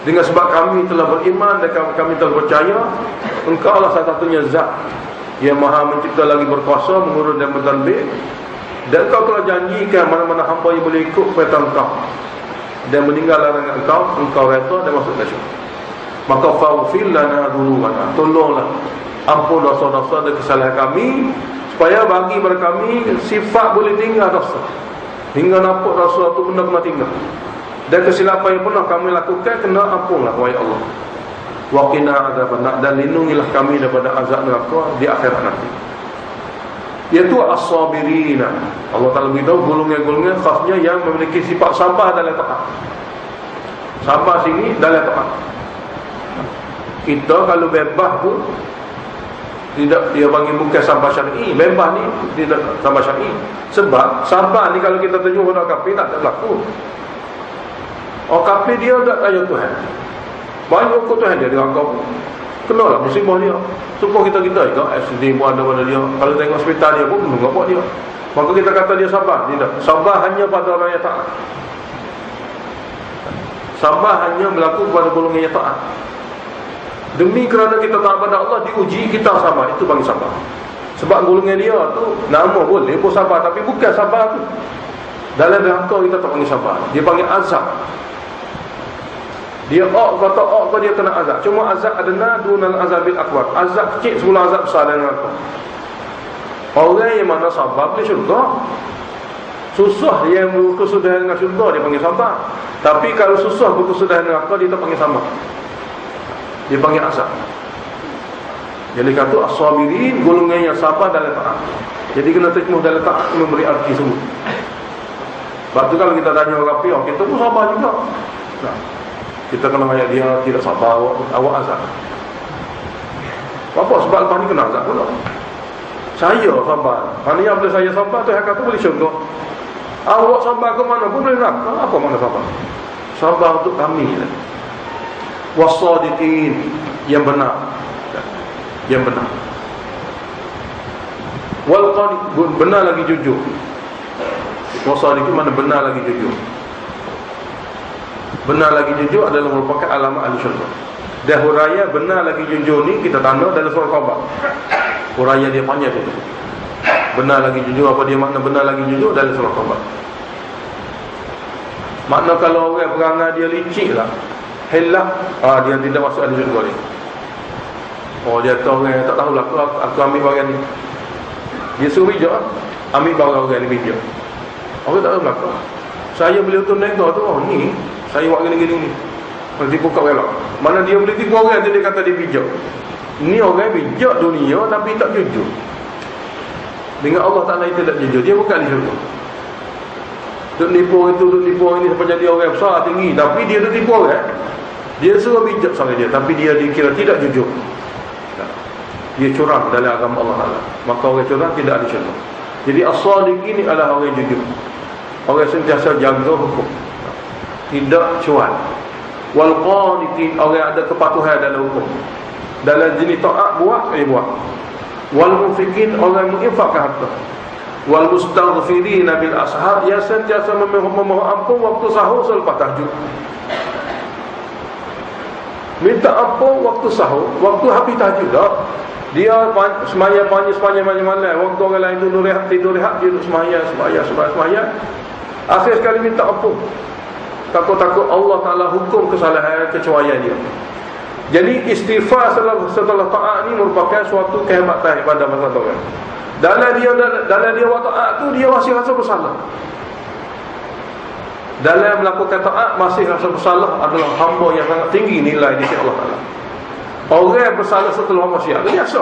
Dengan sebab kami telah beriman dan kami telah percaya Engkau lah satu-satunya zat yang Maha mencipta lagi berkuasa, mengurus dan mentadbir Dan kau telah janjikan mana-mana hamba yang boleh ikut perintah engkau dan meninggal larangan engkau reda dan masuk ke syurga. Maka faghfir lana dzunubana, tolonglah ampun dosa-dosa dan kesalahan kami, supaya bagi kepada kami sifat boleh tinggal dosa, hingga nampak dosa itu benda kena tinggal, dan kesilapan yang pernah kami lakukan kena ampunlah wahai Allah. Wa qina adzabannar, dan lindungilah kami daripada azab neraka di akhirat nanti. Iaitu as-sabirina. Allah Ta'ala beritahu golongan-golongan khasnya yang memiliki sifat sabar dalam taat. Sabar sini dalam taat. Kita kalau bebas pun tidak, dia panggil bukan sabar syar'i. Bebas ni tidak sabar syar'i. Sebab sabar ni kalau kita tunjuk orang kafir tak berlaku. Orang kafir dia tak tanya Tuhan. Banyak kot Tuhan dia anggap kenalah musibah dia. Supaya kita juga accident pun ada pada dia. Kalau tengok hospital dia pun belum buat dia. Maka kita kata dia sabar. Tidak. Sabar hanya pada orang yang taat. Sabar hanya berlaku pada golongan yang taat. Demi kerana kita taat pada Allah, diuji kita sabar. Itu panggil sabar. Sebab golongan dia tu nama boleh pun sabar, tapi bukan sabar tu. Dalam neraka kita tak panggil sabar. Dia panggil azab. Dia kata dia kena azab. Cuma azab adna dunal azabil akbar. Azab kecil sebelum azab besar dalam neraka. Orang yang mana sabar boleh syurga. Susah yang berkesudahan dengan syurga dia panggil sabar. Tapi kalau susah berkesudahan dengan neraka dia tak panggil sabar. Dia panggil azab. Jadi kata as-sabirin, golongan yang sabar dalam taat. Jadi kena terjemah dalam taat memberi arti semua. Sebab tu kalau kita tanya orang kafir, kita pun sabar juga. Nah, kita kena ayat dia tidak sabar, awak azab. Apa sebab lepas ni kena azab pula? Saya sabar. Maknanya bila saya sabar tu kata boleh syurga. Awak sabar ke mana pun boleh neraka. Apa makna sabar? Sabar untuk kami lah. Wasadiqin, yang benar. Yang benar. Wal qanit, benar lagi jujur. Wasadiqin mana benar lagi jujur. Benar lagi jujur adalah merupakan alamat ahli syurga. Dan huraya benar lagi jujur ni kita tanda dalam surah Taubah. Huraya dia panjang tu. Benar lagi jujur, apa dia makna benar lagi jujur dalam surah Taubah. Makna kalau orang perangai dia licik lah, hilaf, dia tidak masuk ahli syurga ni. Oh, dia tahu orang tak tahulah aku ambil barang ni. Dia suruh bijak, ambil barang orang ni bijak. Orang tak tahu belakang. Saya boleh utuh nego tu, oh ni saya buat gini-gini ni. Nanti buka belak. Mana dia boleh tipu orang tu dia kata dia bijak. Ni orang bijak dunia tapi tak jujur. Dengan Allah Ta'ala itu tak jujur. Dia bukan ahli syurga. Duk nipu orang ni sampai jadi orang besar tinggi, tapi dia duk tipu orang. Dia suruh bijak sama dia, tapi dia dikira tidak jujur. Dia curang dalam agama Allah Ta'ala. Maka orang curang tidak ada syurga. Jadi as-sadiqin ni adalah orang yang jujur. Orang sentiasa jaga hukum, tidak cuan. Wal qanitin, orang ada kepatuhan dalam hukum. Dalam jenis taat buat, buat. Wal munfiqin, orang menginfakkan harta. Wal mustaghfirina bil ashar, yang sentiasa memohon ampun waktu sahur selepas tahajud. Minta ampun waktu sahur, waktu habis tahajud dah. Dia semayang malam. Waktu orang lain tidur rehat, dia duduk semayang. Akhir sekali minta ampun. Takut-takut Allah Ta'ala hukum kesalahan kecuaian dia. Jadi istighfar setelah taat ni merupakan suatu kehebatan pada masa tu. Dalam dia buat taat tu dia masih rasa bersalah. Dalam melakukan taat masih rasa bersalah adalah hamba yang sangat tinggi nilai di sisi Allah Ta'ala. Orang yang bersalah setelah maksiat itu biasa.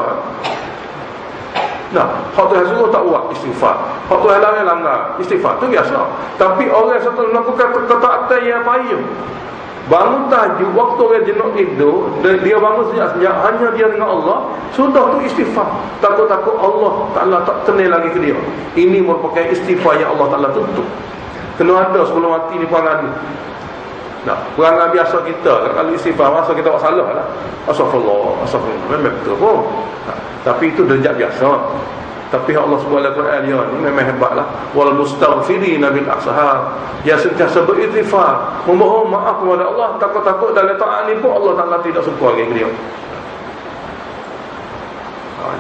Nah, hak Tuhan suruh tak buat istighfar. Hak Tuhan larang langgar istighfar tu biasa. Tapi orang setelah melakukan ketaatan yang payah, bangun tahajud waktu orang jenuh itu, dia bangun sejak hanya dia dengan Allah, sudah tu istighfar. Takut-takut Allah Ta'ala tak kenal lagi ke dia. Ini merupakan istighfar yang Allah Ta'ala tutup. Kena ada sebelum mati ni perangai ni. Nah, perangai biasa kita kalau istighfar masa kita buat salah lah, astagfirullah memang betul pun. Tapi itu derajat biasa. Tapi Allah sebut dalam Quran dia ni memang hebatlah. Wal mustaghfirina bil ashar, dia sentiasa beristighfar, memohon maaf kepada Allah. Takut-takut dalam taat ni pun Allah Ta'ala tidak suka lagi dia.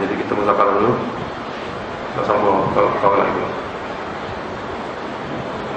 Jadi kita mulakan dulu. Kita sambung kalau lagi.